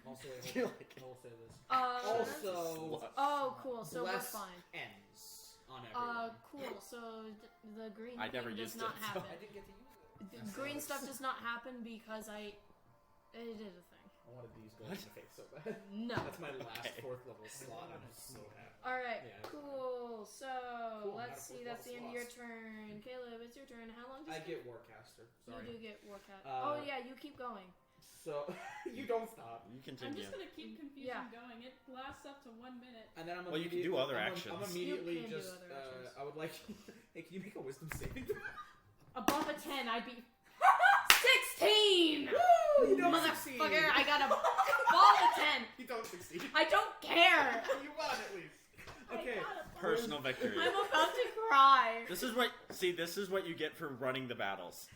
S2: Also,
S1: Do you like it?
S2: I will say this.
S4: Also.
S2: Also,
S4: Oh, cool. So we're
S2: less
S4: fine.
S2: ends on everyone.
S4: Cool. So the green
S1: I never
S4: thing does
S1: used
S4: not
S1: it, so-
S4: happen.
S5: I didn't get to use it.
S4: The green stuff does not happen because it did a thing.
S2: I wanted these going in the face so bad.
S4: No.
S2: That's my last
S1: Okay.
S2: 4th level slot. I'm just so happy.
S4: Alright,
S2: Yeah.
S4: cool. So,
S2: Cool,
S4: let's
S2: not a
S4: see. That's the end of
S2: slots.
S4: your turn. Caleb, it's your turn. How long does
S2: I
S4: it
S2: get Warcaster.
S4: You
S2: Sorry.
S4: do get Warcat.
S2: Uh,
S4: oh, yeah, you keep going.
S2: So, you don't stop.
S1: You
S6: I'm
S1: continue.
S6: just gonna keep confusion
S4: Yeah.
S6: going. It lasts up to 1 minute.
S2: And then I'm
S1: Well, you can
S2: immediate-
S1: do other
S2: I'm
S1: actions.
S2: I'm immediately
S4: You can do
S2: just.
S4: other actions.
S2: I would like. Hey, can you make a wisdom saving throw?
S4: Above a 10, I'd be 16!
S2: You don't succeed.
S4: Motherfucker, I got a ball of 10.
S2: You don't succeed.
S4: I don't care.
S2: You won at least. Okay.
S4: I got a
S1: Personal victory.
S4: I'm about to cry.
S1: This is what you get for running the battles.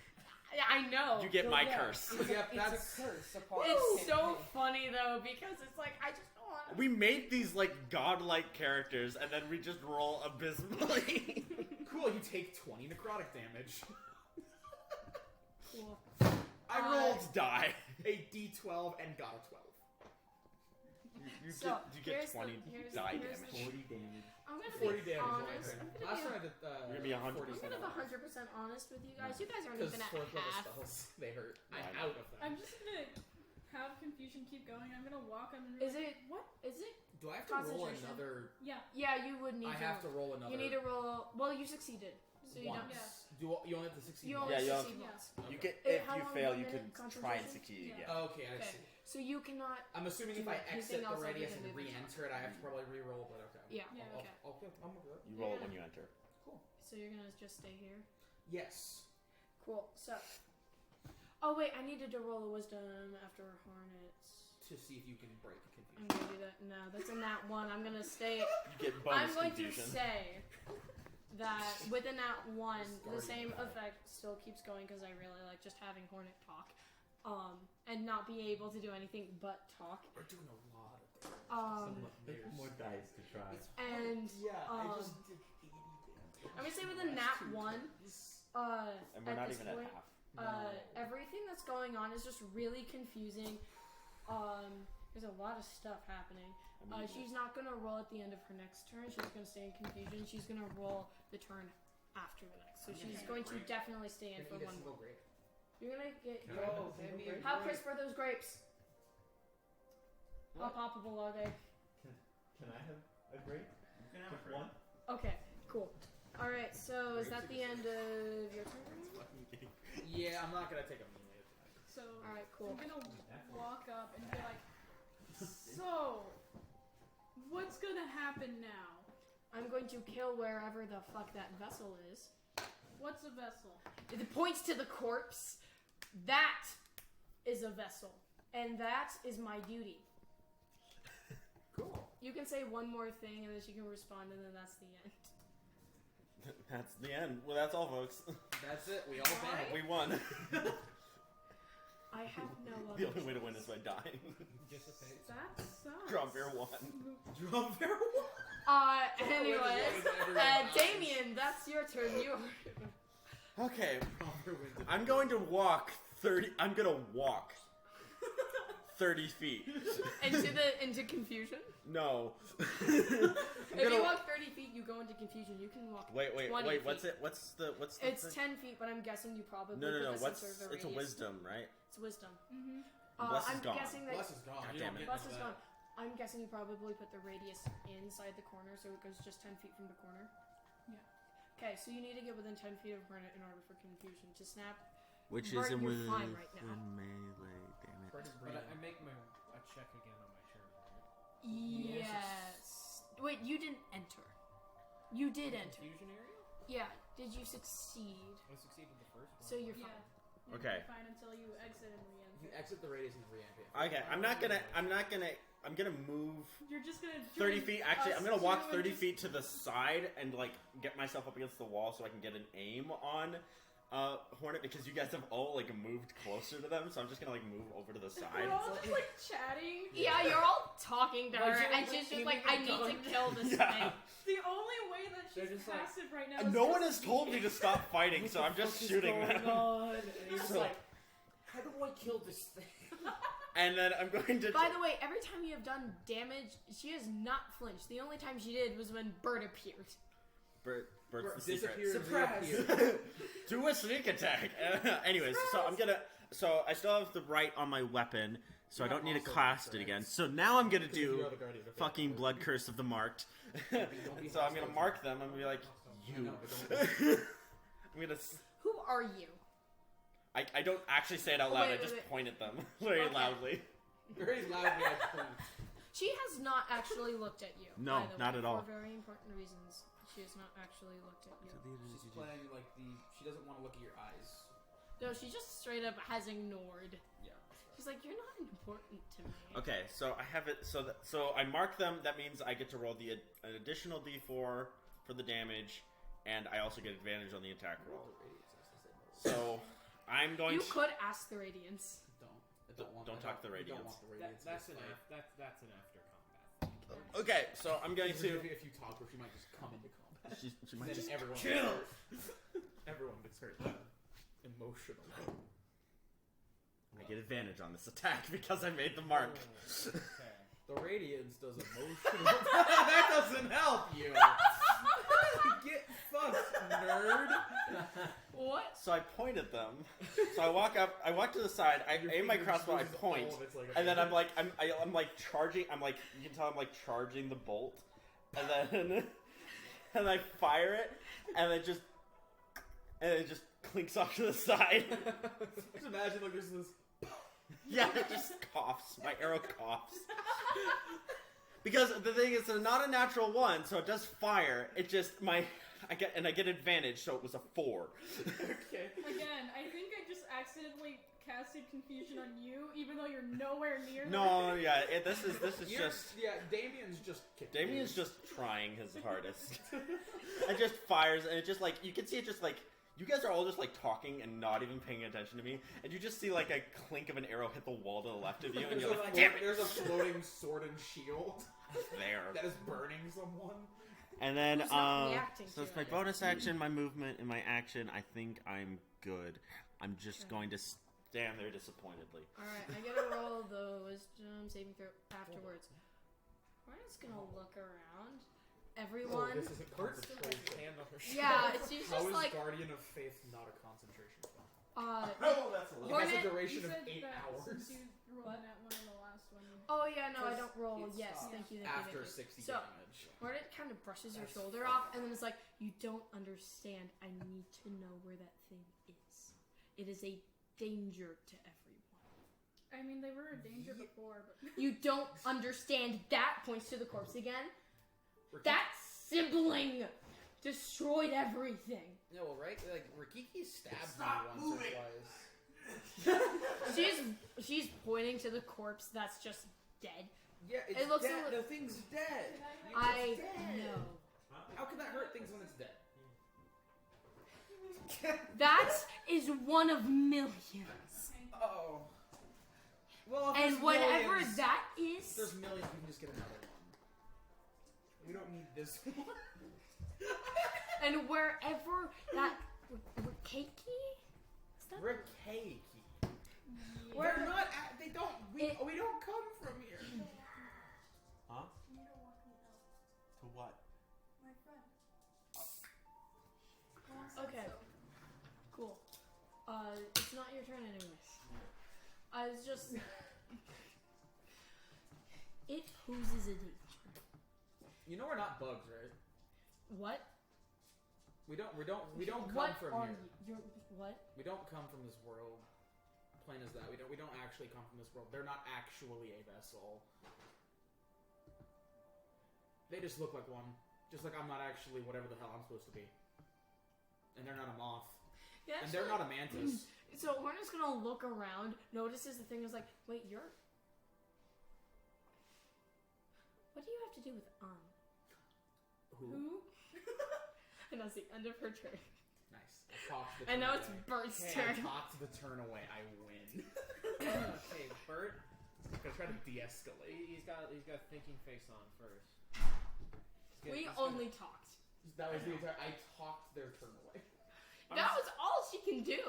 S4: I know.
S1: You get my
S5: Yeah.
S1: curse.
S2: Yep,
S5: It's
S2: that's.
S5: a curse. Upon
S4: It's so
S5: campaign.
S4: funny though because it's like I just don't want.
S1: We made these like godlike characters, and then we just roll abysmally.
S2: Cool, you take 20 necrotic damage.
S4: Cool.
S1: I rolled die.
S2: A d12 and got a 12.
S1: You
S4: So,
S1: get
S4: here's
S1: 20
S4: here's
S1: die
S4: here's
S1: damage.
S3: 40 damage.
S4: I'm gonna
S2: 40
S4: be
S2: damage.
S4: honest. I'm
S2: Last time
S4: gonna
S2: I did.
S1: You're gonna be 100%.
S4: be 100% honest with you guys. You guys aren't
S2: Because
S4: even at
S2: 4th level
S4: half.
S2: spells, they hurt.
S1: I
S2: I'm
S1: know.
S2: out of them.
S6: I'm just gonna have confusion keep going. I'm gonna walk on.
S4: Is it?
S6: What?
S4: Is it?
S2: Do I have to roll
S4: Concentration.
S2: another?
S6: Yeah.
S4: Yeah, you would need
S2: I
S4: to.
S2: have to roll another.
S4: You need to roll. Well, you succeeded, so you
S2: once.
S4: don't.
S6: Yeah.
S2: You only have to succeed
S4: You
S2: once?
S4: only
S1: Yeah, you have-
S4: succeed
S6: Yeah.
S4: once.
S1: You
S2: Okay.
S1: get if
S4: How
S1: you
S4: long
S1: fail,
S4: is
S1: you
S4: the
S1: can
S4: minute
S1: try and
S4: concentration?
S1: succeed.
S6: Yeah.
S1: Yeah.
S2: Okay, I
S4: Okay.
S2: see.
S4: So you cannot.
S2: I'm assuming if
S4: Do
S2: I
S4: anything
S2: exit
S4: else
S2: the
S4: other
S2: radius
S4: than
S2: and
S4: move and
S2: re-enter it, I have to probably re-roll, but okay.
S4: Yeah.
S6: Yeah.
S4: Okay.
S2: I'm good.
S1: You roll it
S4: Yeah.
S1: when you enter.
S4: So you're gonna just stay here.
S2: Yes.
S4: Cool. So. Oh wait, I needed to roll a wisdom after Hornets.
S2: To see if you can break
S4: I'm
S2: confusion.
S4: gonna do that. No, that's in that one. I'm gonna stay.
S1: You get bonus
S4: I'm going
S1: confusion.
S4: to say that within that one, the
S2: Guardian
S4: same
S2: power.
S4: effect still keeps going because I really like just having Hornet talk, and not be able to do anything but talk.
S2: We're doing a lot of things.
S3: More dice to try.
S4: And
S2: Yeah, I
S4: um,
S2: just did 80 damage.
S4: I'm gonna say within that one,
S1: And we're
S4: at
S1: not
S4: this
S1: even
S4: point,
S1: at half.
S4: everything that's going on is just really confusing. There's a lot of stuff happening. She's not gonna roll at the end of her next turn. She's gonna stay in confusion. She's gonna roll the turn after the next. So she's going to definitely stay in
S2: Can
S4: for
S2: eat a
S4: one
S2: single
S4: more.
S2: grape.
S4: You're gonna get.
S3: Can I have a
S5: hand me
S3: single
S5: a
S3: grape?
S4: How crisp are those grapes? How
S3: What?
S4: poppable are they?
S3: Can I have a grape?
S1: You can have
S3: Just
S1: a grape.
S3: one?
S4: Okay, cool. Alright, so is that the end of your turn?
S2: Yeah, I'm not gonna take a melee attack.
S6: So
S4: Alright, cool.
S6: I'm gonna walk up and be like, so, what's gonna happen now?
S4: I'm going to kill wherever the fuck that vessel is.
S6: What's a vessel?
S4: It points to the corpse. That is a vessel. And that is my duty.
S2: Cool.
S4: You can say one more thing and then she can respond and then that's the end.
S1: That's the end. Well, that's all, folks.
S2: That's it. We all
S6: Alright.
S2: died.
S1: We won.
S4: I have no other
S1: The only way to win
S4: choice.
S1: is by dying.
S5: Dissipate.
S6: That sucks.
S1: Drum beer won.
S2: Drum fair one.
S4: Anyways, Damien, that's your turn. You
S1: Okay, I'm going to walk 30. I'm gonna walk 30 feet.
S4: into confusion.
S1: No.
S4: If you walk 30 feet, you go into confusion. You can walk.
S1: Wait.
S4: 20
S1: What's
S4: feet.
S1: it? What's the?
S4: It's
S1: thing?
S4: 10 feet, but I'm guessing you probably.
S1: No.
S4: put this in
S1: What's?
S4: sort of a
S1: It's a
S4: radius.
S1: wisdom, right?
S4: It's wisdom.
S6: Mm-hmm.
S1: Bless is
S4: I'm
S1: gone.
S4: guessing that.
S2: Bless is gone.
S1: God
S2: You
S1: damn
S2: don't
S1: it.
S2: get
S4: Bless
S2: that.
S4: is gone. I'm guessing you probably put the radius inside the corner, so it goes just 10 feet from the corner.
S6: Yeah.
S4: Okay, so you need to get within 10 feet of Burnett in order for confusion to snap.
S1: Which
S4: Bart,
S1: isn't
S4: you're
S1: within
S4: fine right now.
S1: melee. Damn it.
S5: But I make a check again on my turn, right?
S4: Yes. Wait, you didn't enter. You did enter.
S5: Confusion area?
S4: Yeah. Did you succeed?
S5: I succeeded the first one.
S4: So you're
S6: Yeah.
S4: fine.
S6: You'll
S1: Okay.
S6: be fine until you exit and
S2: You
S6: re-enter.
S2: exit the radius and re-entry.
S1: Okay, I'm gonna move
S6: You're just gonna
S1: 30
S6: join
S1: feet. Actually,
S6: us
S1: I'm gonna
S6: two
S1: walk
S6: and
S1: 30
S6: just-
S1: feet to the side and like get myself up against the wall so I can get an aim on Hornet because you guys have all like moved closer to them. So I'm just gonna like move over to the side.
S6: We're all just like chatting.
S4: Yeah, you're all talking to her,
S2: Like,
S4: and
S2: like,
S4: she's just
S2: aiming
S4: like,
S2: a
S4: I need to
S2: gun.
S4: kill this
S1: Yeah.
S4: thing.
S6: The only way that
S5: They're
S6: she's
S5: just like-
S6: passive right now is
S1: No one
S6: just
S1: has told me to stop fighting, so I'm just shooting them.
S5: And you're just
S1: So-
S5: like,
S2: How do I kill this thing?
S1: And then I'm going to.
S4: By the way, every time you have done damage, she has not flinched. The only time she did was when Bert appeared.
S1: Bird's the secret.
S2: Disappear and
S5: Surprise.
S2: reappear.
S1: Do a sneak attack. Anyways, so I'm gonna. So I still have the right on my weapon, so I don't need to
S2: Also
S1: cast it
S2: correct.
S1: again. So now I'm gonna
S2: Because you
S1: do
S2: are the guardian of
S1: fucking
S2: faith.
S1: blood curse of the marked.
S2: Don't be
S1: So I'm gonna
S2: hostile.
S1: mark them. I'm gonna be like,
S2: I
S1: you.
S2: know, but don't
S1: I'm gonna.
S4: Who are you?
S1: I don't actually say it out loud.
S4: Wait,
S1: I just
S4: wait.
S1: point at them very
S4: Okay.
S1: loudly.
S2: Very loudly I point.
S4: She has not actually looked at you.
S1: No,
S4: by the
S1: not
S4: way,
S1: at all.
S4: For very important reasons. She has not actually looked at you.
S2: She's playing like she doesn't want to look at your eyes.
S4: No, she just straight up has ignored.
S2: Yeah.
S4: She's like, you're not important to me.
S1: Okay, so I have it. So I mark them. That means I get to roll an additional D4 for the damage, and I also get advantage on the attack roll. So I'm going
S4: You
S1: to.
S4: could ask the Radiance.
S1: Don't talk to the Radiance.
S5: that's an after combat thing.
S1: Okay, so I'm going to.
S2: If you talk to her, she might just come into combat.
S1: She might
S2: Then
S1: just
S2: everyone
S1: kill.
S2: gets hurt. Everyone gets hurt. Emotional.
S1: I get advantage on this attack because I made the mark.
S5: Okay.
S2: The radiance does emotional. That doesn't help you. Get fucked, nerd.
S4: What?
S1: So I point at them. So I walk up. I walk to the side. I aim my crossbow. I point, and then I'm like charging. I'm like, you can tell I'm like charging the bolt, and then and I fire it, and it just clinks off to the side.
S2: Just imagine like there's this.
S1: Yeah, it just coughs. My arrow coughs. Because the thing is, it's not a natural one, so it does fire. It just I get advantage, so it was a 4.
S2: Okay.
S6: Again, I think I just accidentally casted confusion on you, even though you're nowhere near.
S1: No, yeah, this is just.
S2: Damien's just kicked.
S1: Damien's just trying his hardest. It just fires, and it just like you can see it just like you guys are all just like talking and not even paying attention to me, and you just see like a clink of an arrow hit the wall to the left of you, and you're like, damn it,
S2: There's a floating sword and shield
S1: there.
S2: that is burning someone.
S1: And then
S4: Who's not reacting
S1: so
S4: to
S1: it's my
S4: it?
S1: bonus action, my movement, and my action. I think I'm good. I'm just going to stand there disappointedly.
S4: Alright, I gotta roll the wisdom saving throw afterwards. We're just gonna look around. Everyone.
S2: This is a concentration.
S5: Hand on her
S4: Yeah, she's
S2: How
S4: just
S2: is
S4: like.
S2: Guardian of Faith not a concentration spell?
S1: Oh, that's a little.
S2: It has a
S4: Hornet,
S2: duration
S6: You
S2: of
S6: said
S2: 8
S6: that
S2: hours.
S6: since you rolled that one in the last one.
S4: Oh yeah, no, I
S2: Because
S4: don't roll.
S5: it
S4: Yes,
S5: stops
S4: thank you.
S2: After
S4: thank you.
S2: 60
S4: So,
S2: damage.
S4: Hornet kind of brushes your
S5: That's
S4: shoulder off, and then it's like, you don't understand. I need to know where that thing is. It is a danger to everyone.
S6: I mean, they were a danger before, but
S4: You don't understand. That points to the corpse again.
S2: Rikiki-
S4: That sibling destroyed everything.
S2: No, well, right? Like, Rikiki stabbed
S1: Stop
S2: me once
S1: moving.
S2: or twice.
S4: She's pointing to the corpse that's just dead.
S2: Yeah, it's
S4: It looks
S2: dead.
S4: a li-
S2: The thing's dead.
S4: I
S2: dead.
S4: know.
S2: How can that hurt things when it's dead?
S4: That is one of millions.
S2: Oh. Well, if
S4: And
S2: there's
S4: whatever
S2: millions,
S4: that
S2: if
S4: is,
S2: there's millions, we can just get another one. We don't need this one.
S4: and wherever that Rikiki? Is that
S2: Rikiki.
S4: Where-
S2: They're not. They don't. We don't come from here.
S1: Huh?
S6: you need to walk me out.
S1: To what?
S6: My friend.
S4: Okay. Cool. It's not your turn anyways. I was just it poses a danger.
S2: You know we're not bugs, right?
S4: What?
S2: We don't come
S4: What
S2: from
S4: are
S2: here.
S4: you? You're what?
S2: We don't come from this world. Plain as that. We don't actually come from this world. They're not actually a vessel. They just look like one. Just like I'm not actually whatever the hell I'm supposed to be. And they're not a moth.
S4: Yeah,
S2: And they're not a mantis.
S4: So Hornet's gonna look around, notices the thing is like, wait, you're. What do you have to do with
S2: Who?
S4: And that's the end of her turn.
S2: Nice. I talked the
S4: And
S2: turn
S4: now it's
S2: away.
S4: Bert's
S2: I
S4: turn.
S2: talked the turn away. I win.
S5: Okay, Bert.
S2: I'm gonna try to de-escalate.
S5: He's got thinking face on first.
S4: We only talked.
S2: That was the entire. I talked their turn away.
S4: That was all she can do.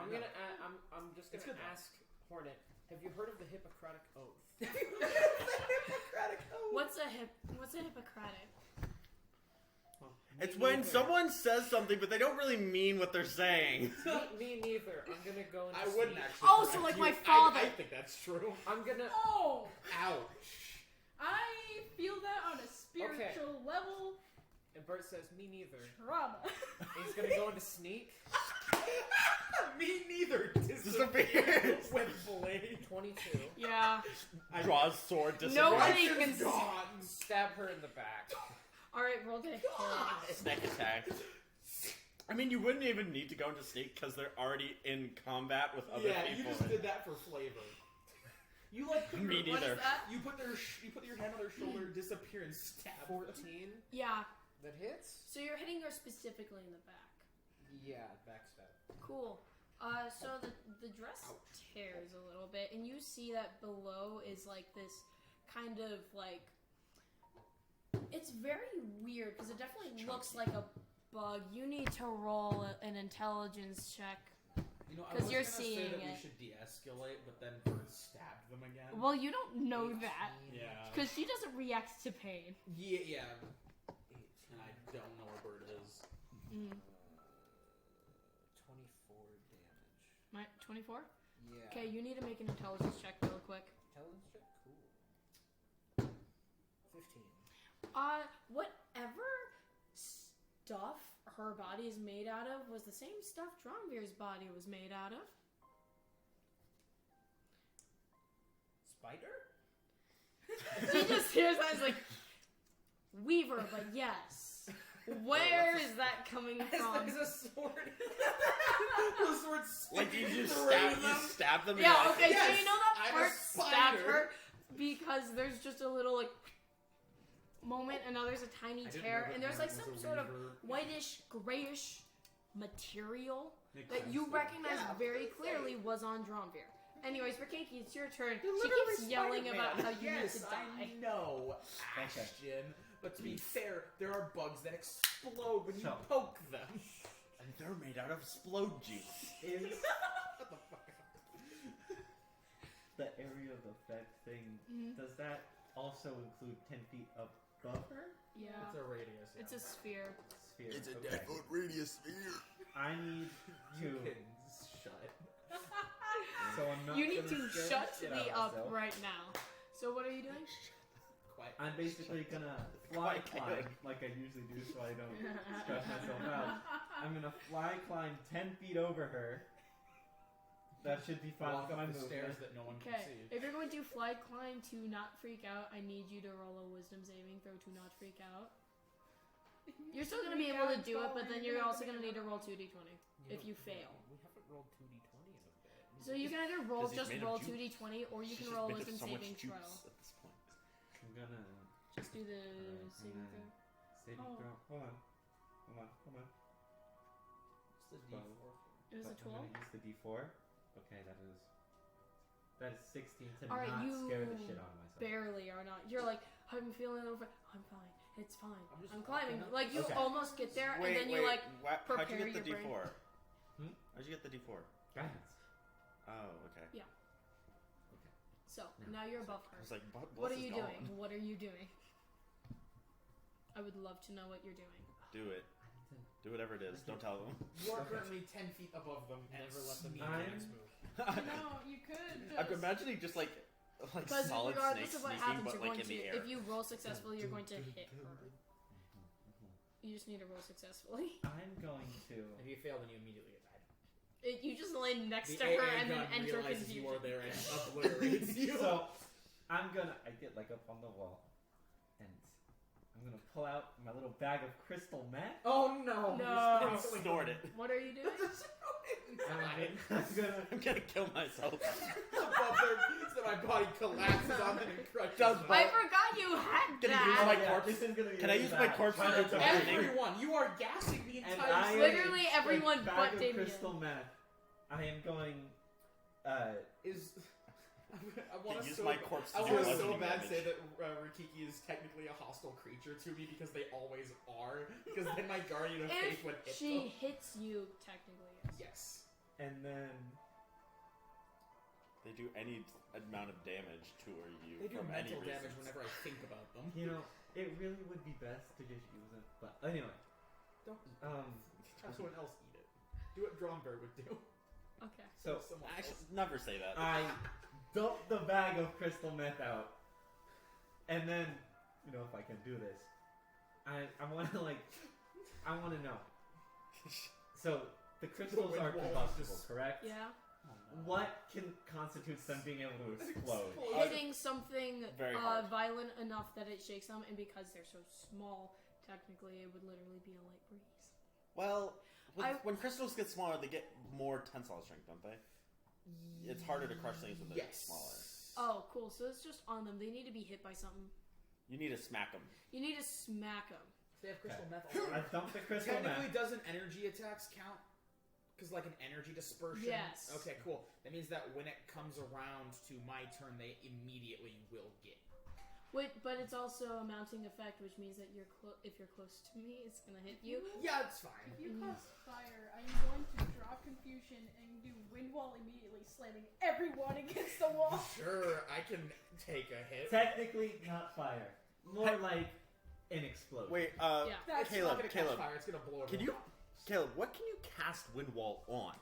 S5: I'm gonna. I'm just
S2: It's
S5: gonna
S2: good, though.
S5: ask Hornet. Have you heard of the Hippocratic Oath?
S2: Hippocratic oath.
S4: What's a Hippocratic?
S1: It's when someone says something, but they don't really mean what they're saying.
S5: Me neither. I'm gonna go into
S2: I wouldn't
S5: sneak.
S2: actually.
S4: Oh, so
S2: correct
S4: like
S2: you.
S4: my father.
S2: I think that's true.
S5: I'm gonna.
S6: Oh!
S2: Ouch.
S6: I feel that on a spiritual level.
S5: And Bert says, "Me neither."
S6: Trauma.
S5: He's gonna go into sneak.
S2: Me neither.
S1: Disappears.
S2: With blade.
S5: 22.
S4: Yeah.
S1: Draws sword.
S4: Nobody
S1: Disappears.
S4: can.
S2: Gone.
S5: Stab her in the back.
S4: All right, roll to hit.
S1: Snack attack. I mean, you wouldn't even need to go into sneak because they're already in combat with other
S2: Yeah, you
S1: people.
S2: just did that for flavor. You like put
S1: Me
S2: your,
S4: What
S1: neither.
S4: is that?
S2: you put your hand on their shoulder, disappear, and stab.
S5: 14.
S4: Yeah.
S5: That hits.
S4: So you're hitting her specifically in the back.
S5: Yeah, backstab.
S4: Cool. So the dress tears a little bit, and you see that below is like this kind of like. It's very weird because it definitely looks like a bug. You need to roll an intelligence check.
S2: You know, I
S4: 'Cause
S2: was
S4: you're
S2: gonna say
S4: seeing
S2: that we
S4: it.
S2: should de-escalate, but then Bert stabbed them again.
S4: Well, you don't know that
S5: 18.
S2: Yeah.
S4: because she doesn't react to pain.
S2: Yeah.
S5: 18.
S2: And I don't know where Bert is.
S5: 24 damage.
S4: My 24.
S5: Yeah.
S4: Okay, you need to make an intelligence check real quick.
S5: Intelligence check? Cool. 15.
S4: Whatever stuff her body is made out of was the same stuff Dromvir's body was made out of.
S5: Spider?
S4: She just hears that as like Weaver, but yes. Where is that coming from?
S5: There's a sword.
S2: The sword's
S1: Like you just
S2: stab
S1: stab them.
S4: Yeah,
S1: and
S4: okay,
S2: Yes,
S4: so you know that
S2: I'm a
S4: Bert stabbed
S2: spider.
S4: her because there's just a little like moment and now there's a tiny tear and there's like some sort of whitish, grayish material that you recognize very clearly was on Dromvir. Anyways, for Kinky, it's your turn. She keeps yelling about how you need to die.
S2: I know, Ashton. But to be fair, there are bugs that explode when you
S3: So-
S2: poke them.
S1: And they're made out of explode juice.
S2: Shut the fuck up.
S3: The area of effect thing,
S4: Mhm.
S3: does that also include 10 feet above her?
S4: Yeah.
S2: It's a radius. Yeah.
S4: It's a sphere.
S3: Sphere.
S1: It's a
S3: okay.
S1: 10-foot radius sphere.
S3: I need
S2: You
S3: to
S2: can shut.
S3: not
S4: You need
S3: gonna
S4: to
S3: scare
S4: shut
S3: the shit
S4: me
S3: out
S4: up
S3: of myself.
S4: right now. So what are you doing?
S2: Quiet.
S3: I'm basically gonna fly
S1: Quite
S3: climb
S1: good.
S3: like I usually do, so I don't stress myself out. I'm gonna fly climb 10 feet over her. That should be fine
S2: Walk
S3: with my
S2: up the
S3: movement.
S2: stairs that no one can
S4: Okay,
S2: see.
S4: if you're going to fly climb to not freak out, I need you to roll a wisdom saving throw to not freak out. You're still going to be
S6: Freak
S4: able to
S6: out,
S4: do it,
S6: fall,
S4: but then
S6: you're
S4: you're
S6: gonna
S4: also
S6: have
S4: going to need to
S6: make
S4: roll
S6: another
S4: 2d20 if you fail.
S5: We haven't rolled 2d20 in a bit.
S4: So you can either roll
S1: 'Cause he's
S4: just
S1: made of
S4: roll
S1: juice.
S4: 2d20 or you
S1: She's
S4: can
S1: just
S4: roll a
S1: made of
S4: wisdom
S1: so much
S4: saving
S1: juice
S4: throw.
S1: at this point.
S3: I'm gonna
S4: Just do the
S3: Alright,
S4: saving
S3: and
S4: throw.
S3: saving
S6: Oh.
S3: throw. Hold on.
S2: What's the
S3: Twelve.
S2: D4 for?
S4: It was a
S3: I'm
S4: 12.
S3: gonna use the D4. Okay, that is 16 to
S4: Alright,
S3: not
S4: you
S3: scare the shit out of myself.
S4: Barely are not. You're like, I'm feeling over. I'm fine. It's fine.
S2: I'm just
S4: I'm climbing.
S2: walking up.
S4: Like you
S3: Okay.
S4: almost get there,
S1: Wait,
S4: and then
S1: wait.
S4: you like.
S1: How'd
S4: prepare
S1: you get the
S4: your brain.
S1: D4?
S3: Hmm?
S1: How'd you get the D4?
S3: Guidance.
S1: Oh, okay.
S4: So
S3: No.
S4: now you're above
S1: I
S4: her.
S1: was like,
S4: What are
S1: is
S4: you
S1: gone?
S4: doing? What are you doing? I would love to know what you're doing.
S1: Do it.
S3: I need
S1: Do whatever it is. Don't tell them.
S2: You are currently 10 feet above them and
S5: Never let them
S2: sneaking.
S3: I'm-
S5: next move.
S6: No, you could just.
S1: I'm imagining just like
S4: Because
S1: solid
S4: regardless
S1: snakes
S4: of what
S1: sneaking,
S4: happens,
S1: but
S4: you're
S1: like
S4: going
S1: in
S4: to.
S1: the air.
S4: If you roll successfully, you're going to hit her. You just need to roll successfully.
S3: I'm going to.
S2: If you fail, then you immediately get died.
S4: You just lay next
S2: The
S4: to her
S2: AA
S4: and then
S2: gun
S4: enter
S2: realizes
S4: confusion.
S2: you are there and obliterates you.
S3: So, I'm gonna. I get like up on the wall, and I'm gonna pull out my little bag of crystal meth.
S2: Oh no!
S4: No.
S1: And snort it.
S4: What are you doing?
S3: I'm gonna.
S1: I'm gonna kill myself.
S2: Above their, so my body collapses on them and crushes
S1: Does
S2: them.
S4: I forgot you had
S1: Can you use
S4: that.
S1: my
S3: yeah,
S1: corpse?
S3: This is gonna be
S1: Can I
S3: really
S1: use my
S3: bad.
S1: corpse
S3: Try
S1: to
S3: not
S1: do
S3: to
S1: everything?
S2: Everyone, you are gassing the
S3: And
S2: entire
S3: I am
S4: Literally everyone
S3: a bag
S4: but
S3: of
S4: Damien.
S3: crystal meth. I am going.
S2: is. I want
S1: Can
S2: to
S1: use
S2: so,
S1: my corpse to
S2: I
S1: do
S2: want to so
S1: bludgeoning
S2: bad
S1: damage.
S2: say that Rikiki is technically a hostile creature to me because they always are. Because then my guardian of faith
S4: If
S2: would hit
S4: she
S2: them.
S4: hits you, technically, yes.
S2: Yes.
S3: And then.
S1: They do any amount of damage to or you
S2: They do
S1: from any
S2: mental
S1: reason.
S2: damage whenever I think about them.
S3: You know, it really would be best to just use it. But anyway,
S2: Don't eat it.
S3: um,
S2: Have someone else eat it. Do what Dromberg would do.
S4: Okay.
S3: so
S2: Someone
S1: Actually,
S2: else.
S1: never say that.
S3: I dump the bag of crystal meth out, and then, you know, if I can do this, I want to I want to know. So the crystals are
S2: wind wall
S3: combustible,
S2: just-
S3: correct?
S4: Yeah.
S3: What constitutes them being able to explode?
S4: Hitting something
S1: Very hard.
S4: violent enough that it shakes them, and because they're so small, technically it would literally be a light breeze.
S1: Well,
S4: I-
S1: when crystals get smaller, they get more tensile strength, don't they? It's harder to crush things when they're
S2: Yes.
S1: smaller.
S4: Oh, cool. So it's just on them. They need to be hit by something.
S1: You need to smack them.
S4: You need to smack them.
S2: They have crystal
S3: Okay.
S2: meth all
S3: I dumped the crystal
S2: Technically,
S3: meth.
S2: doesn't energy attacks count? Because like an energy dispersion?
S4: Yes.
S2: Okay, cool. That means that when it comes around to my turn, they immediately will get.
S4: But it's also a mounting effect, which means that if you're close to me, it's gonna hit you.
S2: Yeah, it's fine.
S6: If you cast fire, I'm going to drop confusion and do wind wall immediately, slamming everyone against the wall.
S2: Sure, I can take a hit.
S3: Technically, not fire. More like an explosion.
S1: Wait,
S4: Yeah.
S2: That's
S1: Caleb,
S2: not gonna catch
S1: Caleb,
S2: fire. It's gonna blow
S1: can
S2: everyone
S1: you,
S2: up.
S1: Caleb, what can you cast wind wall on?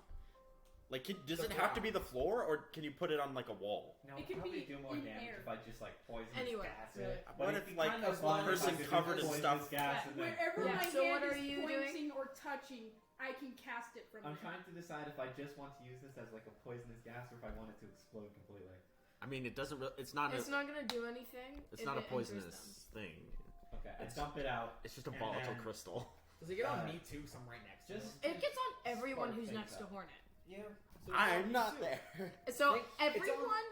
S1: Like, does
S2: The
S1: it have to
S2: ground.
S1: be the floor, or can you put it on like a wall?
S3: Now,
S6: It could
S3: probably
S6: be
S3: do more
S6: in
S3: damage
S6: air.
S3: if I just like poison
S4: Anyway,
S3: gas
S4: right.
S3: it.
S1: What
S3: But
S1: if,
S3: it'd be
S1: like,
S3: kind
S2: a
S3: of fun if I
S1: person
S3: could do
S1: covered in
S3: poisonous
S1: stuff-
S3: gas
S4: Yeah,
S3: and then-
S6: Wherever
S4: Yeah,
S6: my
S4: so
S6: hand
S4: what are
S6: is
S4: you doing?
S6: pointing or touching, I can cast it from
S3: I'm
S6: there.
S3: trying to decide if I just want to use this as like a poisonous gas or if I want it to explode completely.
S1: I mean, it doesn't. It's not.
S4: It's not gonna do anything.
S1: It's
S4: if
S1: not a
S4: it enters
S1: poisonous thing.
S3: Okay, I
S1: It's-
S3: dump it out.
S1: It's just a
S3: And
S1: volatile
S3: then-
S1: crystal.
S2: Does it get on
S3: Uh,
S2: me too? 'Cause I'm right next to
S3: Just
S2: him.
S4: them. It gets on everyone
S3: Spark
S4: who's
S3: things
S4: next to
S3: up.
S4: Hornet.
S3: Yeah.
S2: So it's on
S1: I'm
S2: me
S1: not
S2: too.
S1: there.
S4: So
S2: Like, it's on-
S4: everyone,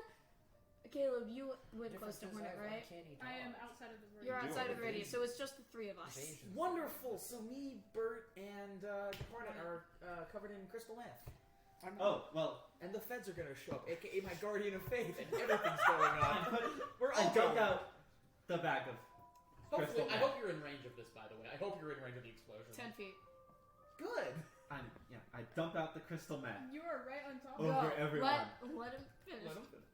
S4: Caleb, you went close to Hornet, right?
S6: I am outside of the room.
S4: You're
S1: do
S4: outside
S1: have
S4: of the radius,
S1: evasion.
S4: so it's just the three of us.
S5: Evasion.
S2: Wonderful. So me, Bert, and Hornet are covered in crystal meth.
S3: Oh well,
S2: And the feds are gonna show up, aka my guardian of faith, and everything's going
S3: I
S2: on.
S3: put.
S2: We're
S3: I
S2: all
S3: dumped
S2: going.
S3: out the bag of.
S2: Hopefully,
S3: crystal
S2: I
S3: meth.
S2: hope you're in range of this, by the way. I hope you're in range of the explosion.
S4: 10 feet.
S2: Good.
S3: I dump out the crystal meth,
S6: You are right on top.
S3: Over
S6: of
S4: Go.
S6: it.
S3: everyone.
S4: Let him finish.
S2: Let 'em finish.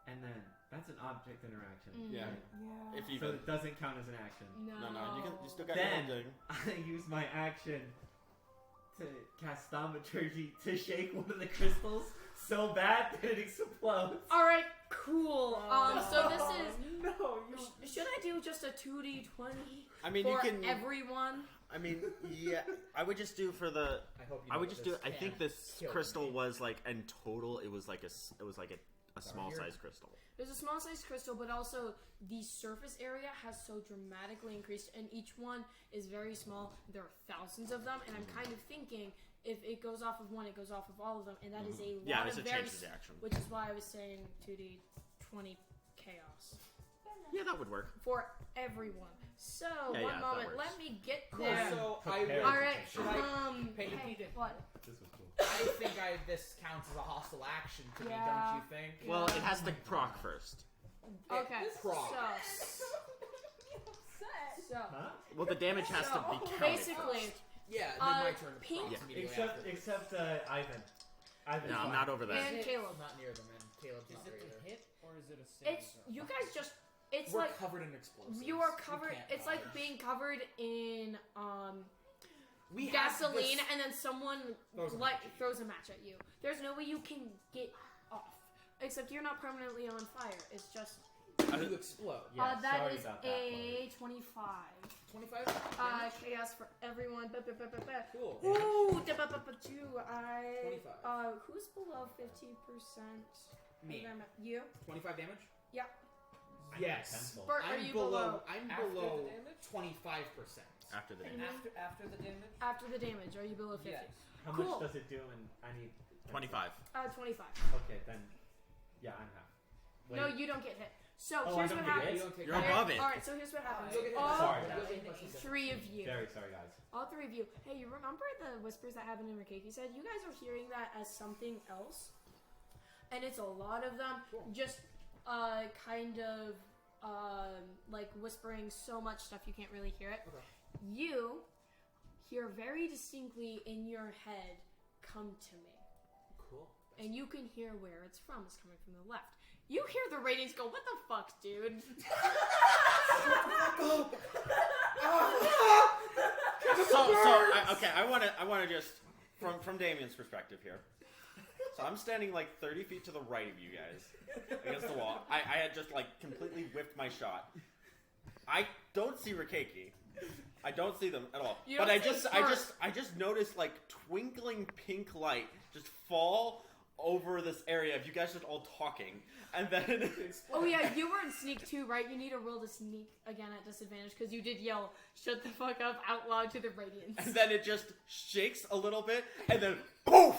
S3: and then that's an object interaction.
S1: Yeah.
S4: Yeah.
S1: If you
S3: So it doesn't count as an action.
S4: No.
S1: no, you still got
S3: Then-
S1: your thing.
S3: I use my action to cast thaumaturgy to shake one of the crystals so bad that it explodes.
S4: All right, cool. So this is.
S3: No,
S4: Should I do just a 2d20
S1: I mean,
S4: for
S1: you can.
S4: everyone?
S1: I mean, yeah. I would just do for the.
S2: I hope you
S1: I
S2: know
S1: would
S2: that
S1: just do.
S2: this
S1: I think
S2: can
S1: this
S2: kill
S1: crystal
S2: me.
S1: was like in total. It was like a small
S2: here?
S1: size crystal.
S4: There's a small size crystal, but also the surface area has so dramatically increased, and each one is very small. There are thousands of them, and I'm kind of thinking if it goes off of one, it goes off of all of them, and that is a lot
S1: Yeah,
S4: of
S1: it's a
S4: very,
S1: change to the action.
S4: which is why I was saying 2d20 chaos
S1: Yeah, that would work.
S4: for everyone. So
S1: Yeah,
S4: one
S1: that
S4: moment,
S1: works.
S4: let me get
S2: Cool.
S4: there.
S2: So
S3: Prepare.
S4: All right,
S2: Should I pay
S4: hey,
S2: attention?
S4: what?
S3: This was cool.
S2: I think this counts as a hostile action to me,
S4: Yeah.
S2: don't you think?
S1: Well, it has to proc first.
S4: Okay,
S2: Proc.
S4: so
S3: Huh?
S1: Well, the damage has to be counted.
S4: basically,
S2: Yeah, then my turn to
S4: pink-
S2: proc immediately after.
S3: Except Ivan. Ivan's
S1: No, I'm
S3: fine.
S1: not over that.
S4: and Caleb.
S2: Not near them, and Caleb's
S5: Is
S2: not
S5: it
S2: there either.
S5: a hit or is it a save?
S4: It's you guys just. It's
S2: We're
S4: like
S2: covered in explosives.
S4: you are covered.
S2: We can't
S4: It's like
S2: dodge.
S4: being covered in
S2: We have
S4: gasoline,
S2: this-
S4: and then someone
S2: Throws a
S4: like
S2: match at you.
S4: throws a match at you. There's no way you can get off, except you're not permanently on fire. It's just
S2: You explode.
S3: Yeah,
S4: that
S3: sorry
S4: is
S3: about that,
S4: a 25.
S2: 25?
S4: Chaos for everyone.
S2: Cool.
S4: Ooh, two. I
S2: 25.
S4: who's below 50%?
S2: Me.
S4: You.
S2: 25 damage?
S4: Yeah.
S2: Yes.
S4: Bert, are
S2: I'm
S4: you
S2: below. I'm
S5: After
S2: below
S5: the damage?
S2: 25%.
S1: After the damage.
S5: After the damage?
S4: After the damage, are you below 50?
S5: Yes.
S3: How
S4: Cool.
S3: much does it do? And I need
S1: 25.
S4: 25.
S3: Okay, then. Yeah, I'm half. Wait.
S4: No, you don't get hit. So
S3: Oh, I
S4: here's
S3: don't
S4: what
S3: get
S4: happens.
S3: hit?
S2: You don't take
S1: You're
S2: damage.
S1: above it.
S4: All right, so here's what happens.
S2: You'll get hit.
S4: All
S3: Sorry.
S4: three of you.
S3: Very sorry, guys.
S4: All three of you. Hey, you remember the whispers that happened in Rikeki said? You guys are hearing that as something else, and it's a lot of them.
S2: Cool.
S4: Just kind of like whispering so much stuff you can't really hear it.
S2: Okay.
S4: You hear very distinctly in your head, "Come to me,"
S2: Cool.
S4: and you can hear where it's from. It's coming from the left. You hear the ratings go, "What the fuck, dude?"
S1: I want to just from Damien's perspective here. So I'm standing like 30 feet to the right of you guys against the wall. I had just like completely whiffed my shot. I don't see Rikeki. I don't see them at all.
S4: You
S1: But
S4: don't
S1: I
S4: see
S1: just noticed like twinkling pink light just fall over this area of you guys just all talking, and then
S4: Oh yeah, you were in sneak too, right? You need to roll to sneak again at disadvantage because you did yell "Shut the fuck up" out loud to the radiance.
S1: and then it just shakes a little bit, and then poof,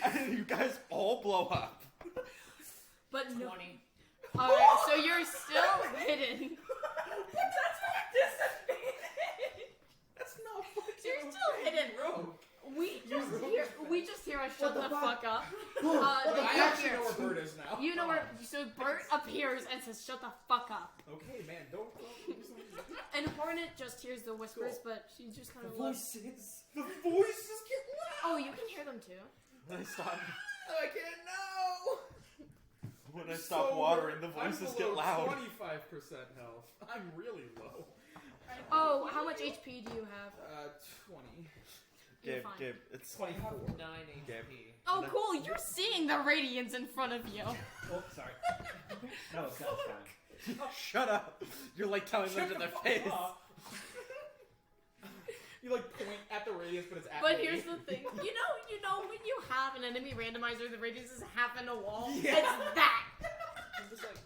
S1: and you guys all blow up.
S4: But no.
S5: 20.
S4: All right, so you're still hidden.
S2: That's not fucking.
S4: You're still hidden.
S2: Rogue.
S4: We just hear a shut the fuck up. The
S2: I actually
S4: Bert
S2: know
S4: here.
S2: where Bert is now.
S4: You know where? So Bert appears and says, "Shut the fuck up."
S2: Okay, man, don't.
S4: And Hornet just hears the whispers, but she just kind of looks.
S5: Voices.
S2: The voices get loud.
S4: Oh, you can hear them too.
S1: When I stop,
S2: I can't know.
S1: when I stop watering, the voices get loud.
S2: 25% health. I'm really low.
S4: Oh, how much HP do you have?
S2: 20.
S4: You're
S1: Gabe,
S4: fine.
S1: Gabe, it's
S2: 24.
S5: 9
S1: Gabe.
S5: HP.
S4: Oh, cool! You're seeing the radiance in front of you.
S3: Oh, sorry. No, it's fine.
S1: Shut up. You're like telling them to their face.
S2: You like point at the radius, but it's at
S4: But
S2: me.
S4: here's the thing. You know when you have an enemy randomizer, the radius is half in a wall?
S2: Yeah.
S4: It's that!
S2: I'm just like...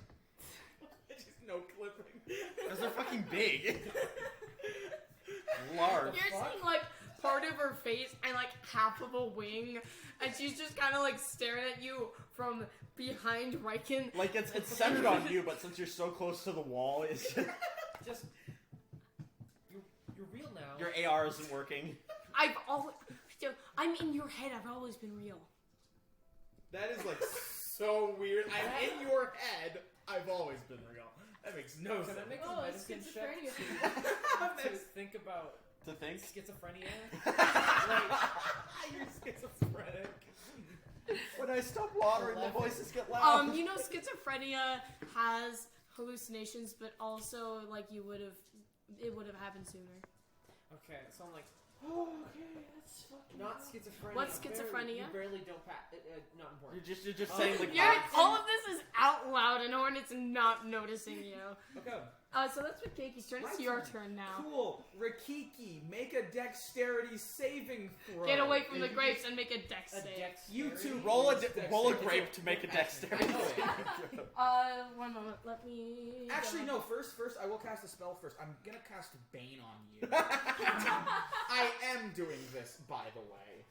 S2: It's just no clipping.
S1: Because they're fucking big. Large.
S4: You're seeing like part of her face and like half of a wing, and she's just kind of like staring at you from behind Riken.
S1: Like it's centered on you, but since you're so close to the wall, it's just,
S5: Just. You're real now.
S1: your AR isn't working.
S4: I'm in your head. I've always been real.
S2: That is like so weird. I'm in your head. I've always been real. That makes no
S5: Can
S2: sense.
S5: I make
S6: Oh,
S5: a
S6: it's
S5: medicine check
S6: schizophrenia.
S5: to think about
S1: To think.
S5: schizophrenia?
S2: You're schizophrenic.
S1: When I stop watering, the
S5: 11.
S1: voices get loud.
S4: You know, schizophrenia has hallucinations, but also like it would have happened sooner.
S5: Okay, so I'm like,
S2: Okay, that's fucking.
S5: Not schizophrenia.
S4: What's schizophrenia?
S5: You barely don't not important.
S1: You're just saying like
S4: All of this is out loud, and Hornet's not noticing you.
S2: Okay.
S4: So that's what Keki's turn. It's
S2: My
S4: your
S2: turn.
S4: turn now.
S2: Cool. Rikiki, make a dexterity saving throw.
S4: Get away from the grapes and make a dex
S5: A
S4: save.
S5: dexterity?
S2: You two
S1: roll a
S2: dexterity.
S1: grape to make a dexterity.
S2: I know it.
S4: 1 moment. Let me.
S2: Actually,
S4: go.
S2: no. First, I will cast a spell first. I'm gonna cast Bane on you. I am doing this, by the way.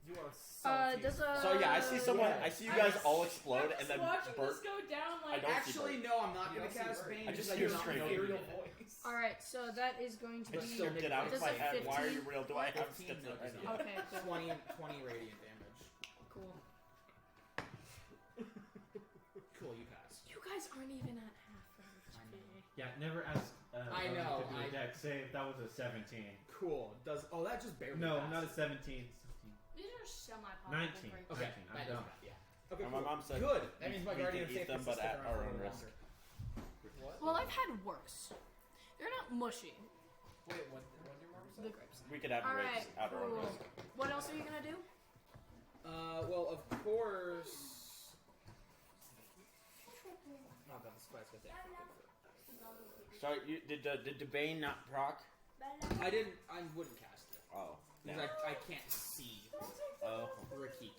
S5: You are so
S4: does a.
S1: So yeah, I see someone.
S2: Yeah.
S1: I see you guys all explode,
S6: I'm
S1: and then
S6: watching
S1: Bert.
S6: this go down
S1: I
S6: like.
S1: don't see
S2: Actually,
S1: Bert.
S2: no. I'm not
S5: You
S2: gonna
S5: don't see
S2: cast
S5: Bert.
S2: Bane.
S1: I just
S2: because
S1: hear
S2: do not
S1: screaming.
S2: know
S5: hear
S2: your
S5: your
S2: voice.
S5: voice.
S4: Alright, so that is going to
S1: I
S4: be.
S1: just still get out
S4: Does
S1: of my
S4: a
S1: head. Why are
S4: 15?
S1: you real? Do I have
S2: 15
S1: schizophrenia?
S2: no,
S4: Okay, cool.
S2: 20 radiant damage.
S4: Cool.
S2: Cool, you pass.
S4: You guys aren't even at half of
S2: I know.
S4: HP.
S3: Yeah, never asked
S2: I know,
S3: to do a deck save. That was a 17.
S2: Cool. That just barely
S3: No,
S2: passes.
S3: not a 17. 16.
S4: These are semi-powerful
S3: 19.
S4: grapes.
S2: Okay,
S3: 19, I'm
S2: that
S3: dumb.
S2: is bad, yeah. Okay,
S1: And
S2: cool.
S1: my mom said,
S2: Good. That means my
S1: we
S2: guardian
S1: can
S2: of
S1: eat
S2: faith
S1: them,
S2: can
S1: but
S2: stick
S1: at
S2: around
S1: our
S2: for a
S1: own
S2: little
S1: risk.
S2: longer.
S5: What?
S4: Well, I've had worse. They're not mushy.
S5: Wait, what did your mom say?
S4: The grapes.
S1: We could have
S4: Alright,
S1: grapes at our own
S4: cool.
S1: risk.
S4: What else are you gonna do?
S2: Well, of course. Oh god, the spice got that.
S1: So did Debane not proc?
S2: I wouldn't cast it
S1: Oh.
S2: because I can't see
S1: Oh.
S2: Rikiki.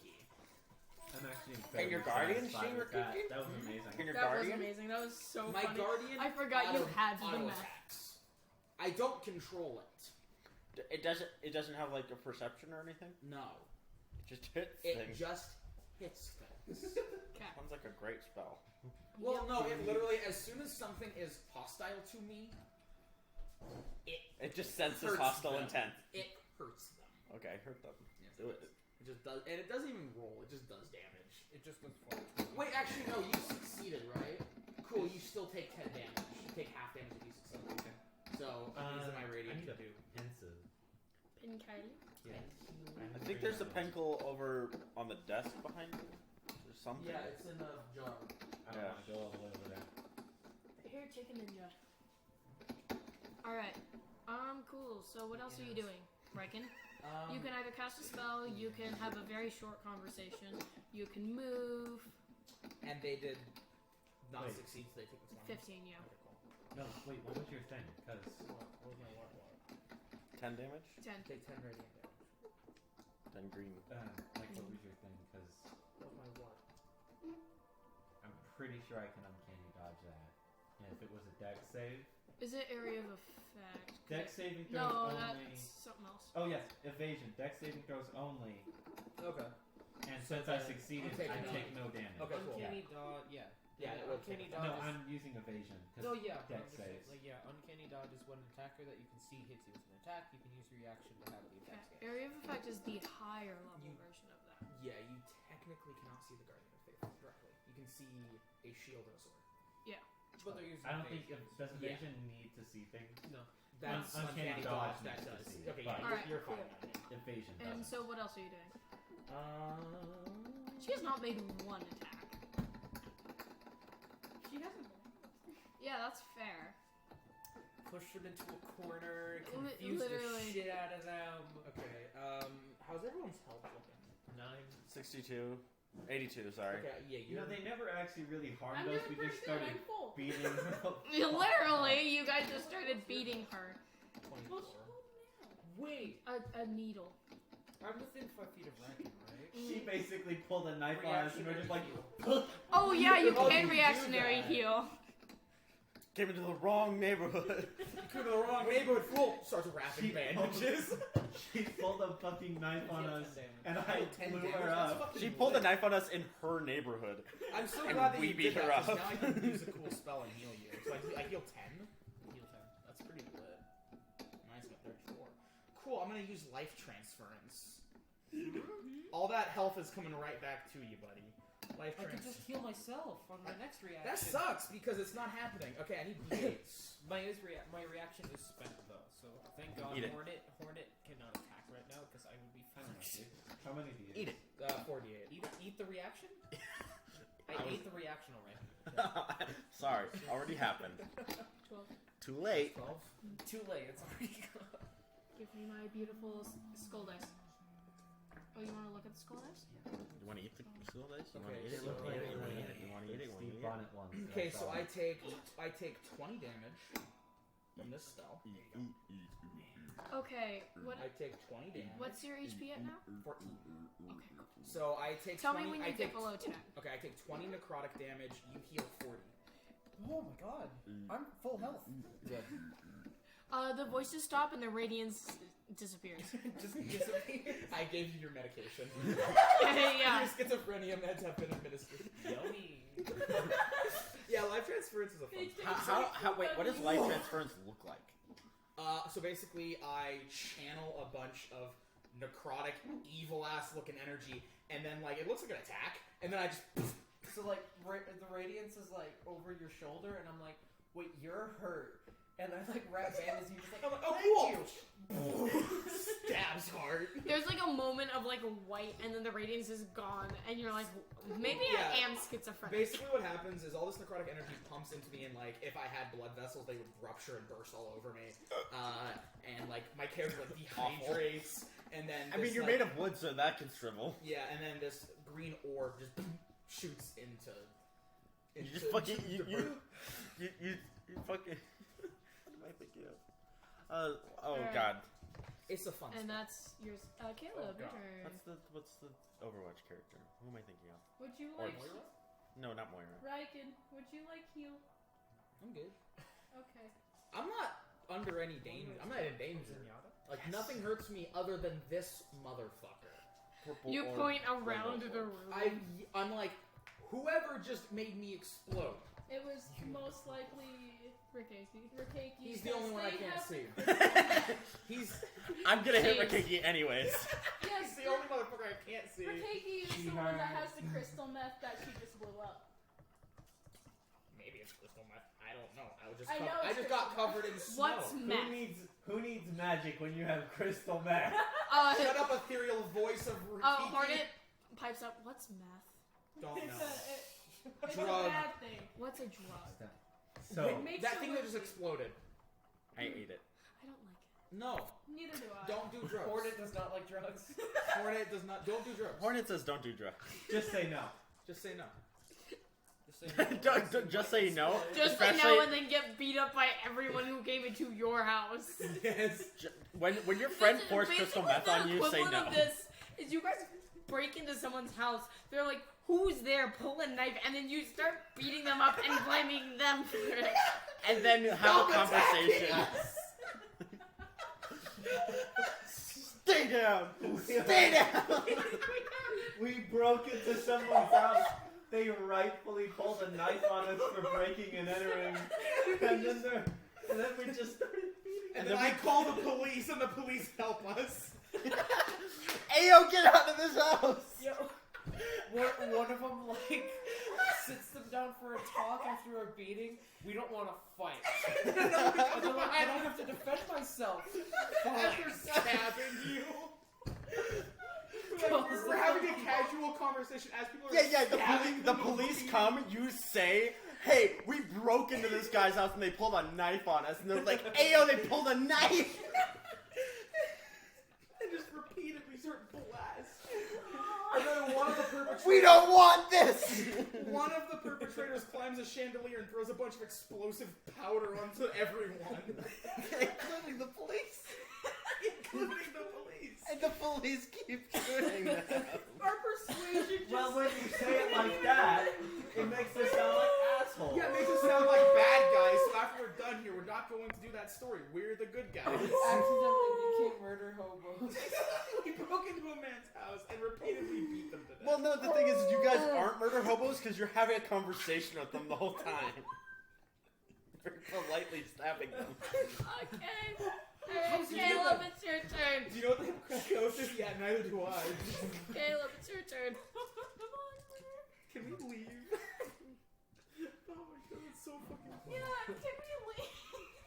S3: I'm actually
S1: And your
S3: very
S1: guardian
S3: satisfied
S1: seeing
S3: with that.
S1: Rikiki?
S3: That was amazing.
S1: And your
S4: That was
S1: guardian?
S4: amazing. That was so
S2: My
S4: funny.
S2: guardian.
S4: I forgot you had the
S2: auto
S4: map.
S2: attacks. I don't control it.
S1: It doesn't have like a perception or anything.
S2: No,
S1: It just hits
S2: it
S1: things.
S2: just hits things.
S4: Okay.
S1: Sounds like a great spell.
S2: Well, no, it literally, as soon as something is hostile to me,
S1: It just senses
S2: Hurts
S1: hostile
S2: them.
S1: intent.
S2: it hurts them.
S1: Okay, hurt them.
S2: Yes,
S1: Do it.
S2: It just does, and it doesn't even roll. It just does damage.
S5: It just looks fun.
S2: Wait, actually, no, you succeeded, right? Cool. You still take 10 damage. You take half damage if you succeed. Okay. So these are my
S3: I
S2: radiant
S3: need
S2: to
S3: a
S2: do.
S3: pensive.
S4: Pin Kylie.
S3: Yes.
S1: I think there's a pencil over on the desk behind you. There's something.
S2: Yeah, it's in a jar.
S3: I don't
S1: Yeah.
S3: want to go all the way over there.
S4: Here, chicken ninja. Alright. Cool. So what else are you doing, Riken? You can either cast a spell, you can have a very short conversation, you can move.
S2: And they did not
S3: Wait.
S2: succeed, so they took the
S4: 15, yeah.
S2: Okay, cool.
S3: No, wait, what was your thing? Because
S5: What was my what?
S1: 10 damage.
S4: 10.
S5: Take 10 radiant damage.
S1: Then green.
S3: like, what was your thing? Because
S5: What was my what?
S3: I'm pretty sure I can uncanny dodge that. And if it was a dex save,
S4: Is it area of effect?
S3: dex saving throws
S4: No,
S3: only.
S4: that's something else.
S3: Oh yes, evasion. Dex saving throws only.
S2: Okay.
S3: And since I succeeded,
S2: take
S3: I
S2: none.
S3: take no damage.
S2: Okay, cool.
S5: Uncanny dodge, yeah.
S2: Yeah, it will
S5: uncanny
S2: take-
S5: dodge.
S3: No,
S5: is,
S3: I'm using evasion. 'cause
S5: Oh yeah,
S3: dex
S5: 100%.
S3: saves.
S5: Like yeah, uncanny dodge is when an attacker that you can see hits you with an attack. You can use your reaction to have the
S4: Okay.
S5: attack.
S4: Area of effect is the higher level
S2: You-
S4: version of that.
S2: Yeah, you technically cannot see the Guardian of Faith directly. You can see a shield and a sword.
S5: But they're using
S3: I don't think
S5: evasion,
S3: does
S5: so-
S3: evasion need to see things.
S5: No.
S2: That's
S3: Uncanny
S2: uncanny
S3: dodge
S2: dodge. That
S3: needs to
S2: does.
S3: see,
S2: Okay,
S3: but-
S2: yeah,
S4: Alright,
S2: you're
S4: cool.
S2: fine. on that.
S3: Evasion
S4: And
S3: doesn't.
S4: so what else are you doing?
S2: Um,
S4: She has not made one attack.
S6: She hasn't.
S4: Yeah, that's fair.
S5: Push them into a corner,
S4: Li-
S5: confuse
S4: literally.
S5: the shit out of them.
S2: Okay. How's everyone's health looking?
S1: 62. 82, sorry.
S2: Okay. Yeah,
S3: You know, they never actually really harmed
S6: I'm
S3: us.
S6: doing
S3: We
S6: pretty
S3: just
S6: good.
S3: started
S6: I'm full.
S3: beating her up.
S4: Literally, you guys just started beating her.
S2: 24.
S5: Wait,
S4: A needle.
S5: I'm within 5 feet of Racken, right?
S3: She basically pulled a knife on us, and we're just like,
S4: Oh yeah, you
S2: Oh,
S4: can
S2: you do
S4: reactionary
S2: that.
S4: heal.
S1: Came into the wrong neighborhood.
S2: You came to the wrong neighborhood. Fool starts wrapping
S3: She-
S2: bandages.
S3: she pulled a fucking knife on us,
S5: 10 damage.
S3: and I
S2: 10
S3: blew
S2: damage,
S3: her
S2: that's
S3: up.
S2: fucking
S1: She pulled a
S2: lit.
S1: knife on us in her neighborhood.
S2: I'm so
S1: and
S2: glad that
S1: we
S2: you
S1: beat
S2: did
S1: her
S2: that, 'cause
S1: up.
S2: now I can use a cool spell and heal you. So I heal 10.
S5: Heal 10.
S2: That's pretty lit. Nice, got 34. Cool, I'm gonna use life transference. All that health is coming right back to you, buddy. Life
S5: I can
S2: transference.
S5: just heal myself on my next reaction.
S2: That sucks because it's not happening. Okay, I need d8s.
S5: My reaction is spent though, so thank God
S1: Eat it.
S5: Hornet cannot attack right now because I would be
S3: I don't know,
S5: fucked.
S3: dude. How many do you
S1: Eat it.
S2: 48.
S5: Eat the reaction? I
S1: I was-
S5: ate the reaction already.
S1: Sorry, already happened.
S4: 12.
S1: Too late.
S2: 12.
S5: Too late, it's already gone.
S4: Give me my beautiful skull dice. Oh, you want to look at the skull dice?
S1: You want to eat the skull dice? You want
S2: Okay,
S1: to eat it?
S2: so-
S1: You want to eat it? You want to eat it? You want to eat it? You want to
S3: Steve
S1: eat it?
S3: Bonnet ones.
S2: Okay,
S3: that's
S2: so
S3: all.
S2: I take 20 damage from this spell.
S4: Okay, what?
S2: I take 20 damage.
S4: What's your HP at now?
S2: 14.
S4: Okay, cool.
S2: So I take
S4: Tell
S2: 20.
S4: me when
S2: I
S4: you
S2: take
S4: get below 10.
S2: Okay, I take 20 necrotic damage. You heal 40.
S5: Oh my god. I'm full health.
S2: Good.
S4: The voices stop and the radiance disappears.
S2: Just disappear. I gave you your medication.
S4: Yeah.
S2: Your schizophrenia meds have been administered.
S5: Yummy.
S2: Yeah, life transference is a fun.
S1: Wait, what does life transference look like?
S2: So basically, I channel a bunch of necrotic, evil-ass looking energy, and then like it looks like an attack, and then I just.
S5: So like the radiance is like over your shoulder, and I'm like, wait, you're hurt. And I like wrap bandages, you just like,
S2: I'm like, oh,
S5: thank
S2: cool.
S5: you.
S2: Stabs hard.
S4: There's like a moment of like white, and then the radiance is gone, and you're like, maybe I
S2: Yeah.
S4: am schizophrenic.
S2: Basically, what happens is all this necrotic energy pumps into me, and like if I had blood vessels, they would rupture and burst all over me. And like my character like dehydrates, and then
S1: I mean,
S2: this,
S1: you're
S2: like,
S1: made of wood, so that can shrivel.
S2: Yeah, and then this green orb just shoots into.
S1: You just fucking you fucking. What am I thinking of? Oh
S4: Alright.
S1: god.
S2: It's a fun.
S4: And
S2: spell.
S4: that's yours. Caleb, your
S2: God.
S4: turn.
S1: What's the Overwatch character? Who am I thinking of?
S6: Would you
S1: Or
S6: like
S1: no, not Moira.
S6: Ryken? Would you like heal?
S2: I'm good.
S6: Okay.
S2: I'm not under any danger. I'm not in danger. Like nothing hurts me other than this motherfucker.
S1: Purple
S4: You
S1: orb,
S4: point
S1: rainbow
S4: around the
S1: orb.
S4: room.
S2: I'm like, whoever just made me explode.
S6: It was most likely
S4: Rikeki.
S6: Rikeki.
S2: He's the only one I can't see. He's
S1: I'm gonna hit
S4: James.
S1: Rikiki anyways.
S6: Yes,
S2: the only motherfucker I can't see.
S6: Rikeki is the one that has the crystal meth that she just blew up.
S2: Maybe it's crystal meth. I don't know.
S6: I know
S2: I
S6: it's
S2: just got
S6: crystal
S2: covered in snow.
S4: What's
S3: Who
S4: meth?
S3: needs magic when you have crystal meth?
S2: Shut up, ethereal voice of Rikiki.
S4: Hornet pipes up. What's meth?
S2: Don't
S6: It's
S2: know.
S6: it's
S2: Drug.
S6: a bad thing.
S4: What's a drug?
S3: So
S6: It makes
S2: That
S6: you
S2: thing that
S6: look-
S2: just exploded.
S1: I ate it.
S4: I don't like it.
S2: No,
S6: Neither do I.
S2: don't do drugs.
S5: Hornet does not like drugs.
S2: Hornet does not. Don't do drugs.
S1: Hornet says don't do drugs.
S3: just say no.
S2: Just say no.
S5: Just say no.
S1: Just say no.
S4: Just say no
S1: Especially-
S4: and then get beat up by everyone who came into your house.
S2: Yes.
S1: When your friend
S4: This is
S1: pours crystal
S4: basically
S1: meth on
S4: the
S1: you, say
S4: equivalent
S1: no.
S4: of this is you guys break into someone's house. They're like, "Who's there?" Pull a knife, and then you start beating them up and blaming them for it.
S1: And then have a conversation. Stay down. Stay down.
S3: We broke into someone's house. They rightfully pulled a knife on us for breaking and entering, and then we just started beating.
S2: And then I call the police, and the police help us.
S1: Ayo, get out of this house.
S5: Yo, one of them like sits them down for a talk after a beating. We don't want to fight. And they're like, I don't have to defend myself.
S2: After stabbing you. We're having a casual conversation as people are
S1: Yeah.
S2: stabbing
S1: The police come. You say, "Hey, we broke into this guy's house and they pulled a knife on us." And they're like, "Ayo, they pulled a knife."
S2: and just repeatedly start blasting. And then one of the perpetrators.
S1: We don't want this.
S2: One of the perpetrators climbs a chandelier and throws a bunch of explosive powder onto everyone,
S1: Including the police.
S2: including the police.
S1: And the police keep shooting them.
S6: Our persuasion just.
S3: Well, when you say it like that, it makes us sound like assholes.
S2: Yeah, it makes us sound like bad guys. So after we're done here, we're not going to do that story. We're the good guys.
S5: Accidentally became murder hobos.
S2: We broke into a man's house and repeatedly beat them to death.
S1: Well, no, the thing is, you guys aren't murder hobos because you're having a conversation with them the whole time. Very politely stabbing them.
S4: Okay. Alright, Caleb, it's your turn.
S2: Do you know what the Hippocratic is? Yeah, neither do I.
S4: Caleb, it's your turn.
S2: Can we leave? Oh my god, it's so fucking funny.
S6: Yeah, can we leave?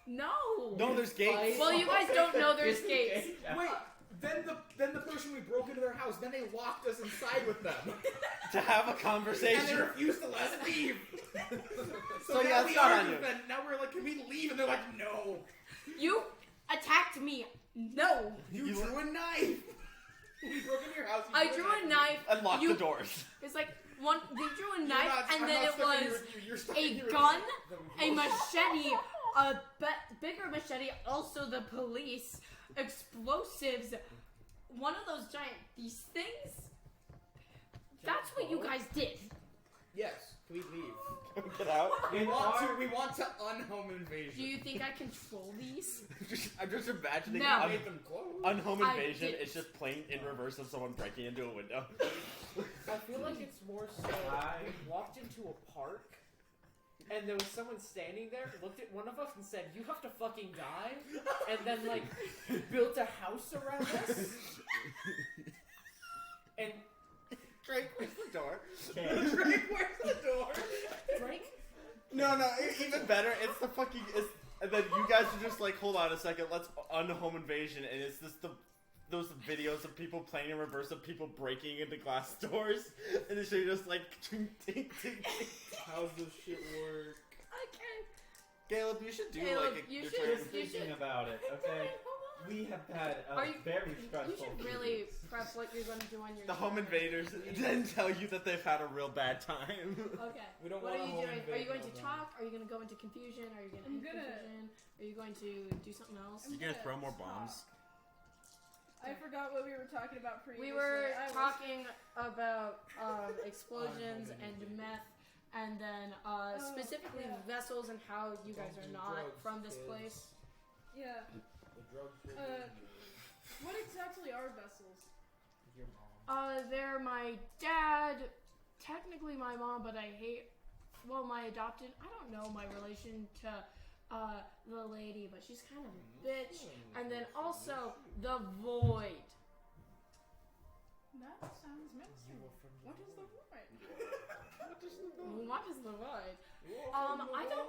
S4: No.
S1: No, there's gates.
S4: Well, you guys don't know there's gates.
S2: Wait, then the person we broke into their house, then they locked us inside with them.
S1: To have a
S2: And they
S1: conversation.
S2: refused to let us leave.
S1: So
S2: now
S1: yeah,
S2: we
S1: it's not
S2: are
S1: on you.
S2: Now we're like, can we leave? And they're like, no.
S4: You attacked me. No.
S2: You drew a knife. We broke into your house. You
S4: I drew a knife.
S1: And locked
S4: You-
S1: the doors.
S4: It's like one. They drew a
S2: You're
S4: knife,
S2: not-
S4: and
S2: I'm
S4: then
S2: not
S4: it
S2: stuck in here
S4: was
S2: with you. You're stuck
S4: a
S2: in here with
S4: gun,
S2: the-
S4: a machete, a bigger machete, also the police, explosives, one of those these things. That's what you guys did.
S2: Yes. Can we leave?
S1: Get out.
S2: We want to unhome invasion.
S4: Do you think I control these?
S1: I'm just imagining
S4: No.
S2: Made them close.
S1: unhome
S4: I
S1: invasion.
S4: didn't.
S1: It's just playing in reverse of someone breaking into a window.
S5: I feel like it's more so we walked into a park and there was someone standing there, looked at one of us and said, "You have to fucking die," and then like built a house around us. And
S1: Drake, where's the door?
S3: Okay.
S2: Drake, where's the door?
S5: Drake,
S1: No, even better. It's the fucking. And then you guys are just like, hold on a second, let's unhome invasion, and it's just those videos of people playing in reverse of people breaking into glass doors, and it's just like, ting, ting, ting, ting.
S2: How's this shit work?
S4: Okay.
S1: Caleb, you should do
S4: Caleb,
S1: like
S4: you
S1: your
S4: should-
S1: turn.
S3: Just thinking about it, okay? We have had a
S4: Are you-
S3: very
S4: You
S3: stressful
S4: should
S3: few
S4: really
S3: weeks.
S4: prep what you're going to do on your
S1: The home
S4: turn.
S1: invaders then tell you that they've had a real bad time.
S4: Okay.
S2: We don't
S4: What are
S2: want a
S4: you
S2: home
S4: doing? Are you going to
S2: invasion,
S4: talk? Are you going to go into confusion? Are you going to
S6: I'm
S4: end
S6: gonna-
S4: confusion? Are you going to do something else?
S6: I'm
S1: You gonna
S6: gonna
S1: throw more
S6: talk.
S1: bombs?
S6: I forgot what we were talking about previously.
S4: We were
S6: I was-
S4: talking about explosions and meth, and then specifically
S6: yeah.
S4: vessels and how you guys
S2: Bombs
S4: are
S2: and
S4: not
S2: drugs,
S4: from this
S2: kids.
S4: place.
S6: Yeah.
S2: The drugs will
S6: What exactly are vessels?
S2: your mom.
S4: They're my dad, technically my mom, but I hate. Well, my adopted. I don't know my relation to the lady, but she's kind of a bitch. And then also the void.
S6: That sounds menacing. What is the void?
S4: What is the void? I don't.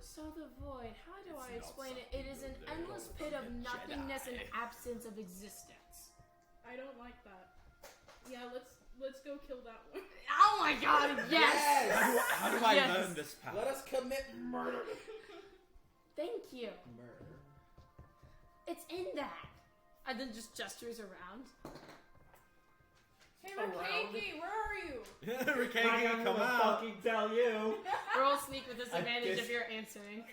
S4: So the void, how do I explain it? It is an endless pit of nothingness and absence of existence.
S6: I don't like that. Yeah, let's go kill that one.
S4: Oh my god, yes!
S1: How do I
S4: Yes.
S1: learn this power?
S2: Let us commit murder.
S4: Thank you.
S2: Murder.
S4: It's in that. And then just gestures around.
S6: Hey, Rakeki, where are you?
S1: Rikaki,
S3: I'm
S1: come
S3: gonna
S1: out.
S3: fucking tell you.
S4: Roll sneak with disadvantage
S3: guess-
S4: if you're answering.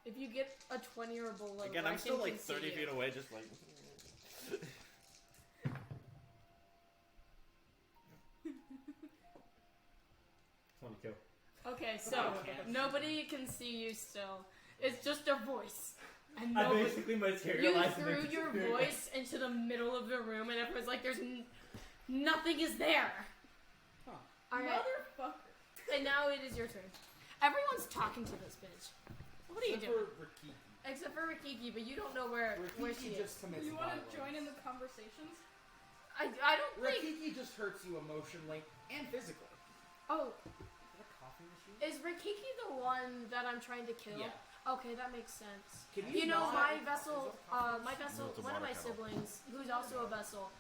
S4: If you get a 20 or below,
S1: Again,
S4: I
S1: I'm still
S4: can
S1: like
S4: see
S1: 30
S4: you.
S1: feet away, just like.
S3: $22.
S4: Okay, so nobody can see you still. It's just a voice. And
S3: I
S4: nobody,
S3: basically
S4: you
S3: materialized in
S4: threw
S3: the
S4: your
S3: experience.
S4: voice into the middle of the room, and everyone's like, "There's nothing is there."
S2: Huh.
S4: All right,
S6: Motherfucker.
S4: and now it is your turn. Everyone's talking to this bitch. What are you
S2: Except
S4: doing?
S2: for Rikiki.
S4: Except for Rikiki, but you don't know where she
S2: Rikiki
S4: is.
S2: just commits
S6: You want to
S2: violence.
S6: join in the conversations?
S4: I don't think.
S2: Rikiki just hurts you emotionally and physically.
S4: Oh,
S2: Is that a coffee machine?
S4: is Rikiki the one that I'm trying to kill?
S2: Yeah.
S4: Okay, that makes sense.
S2: Can
S4: You know,
S2: not-
S4: my vessel,
S1: No, it's a
S4: one of my
S1: water kettle.
S4: siblings, who's also a vessel,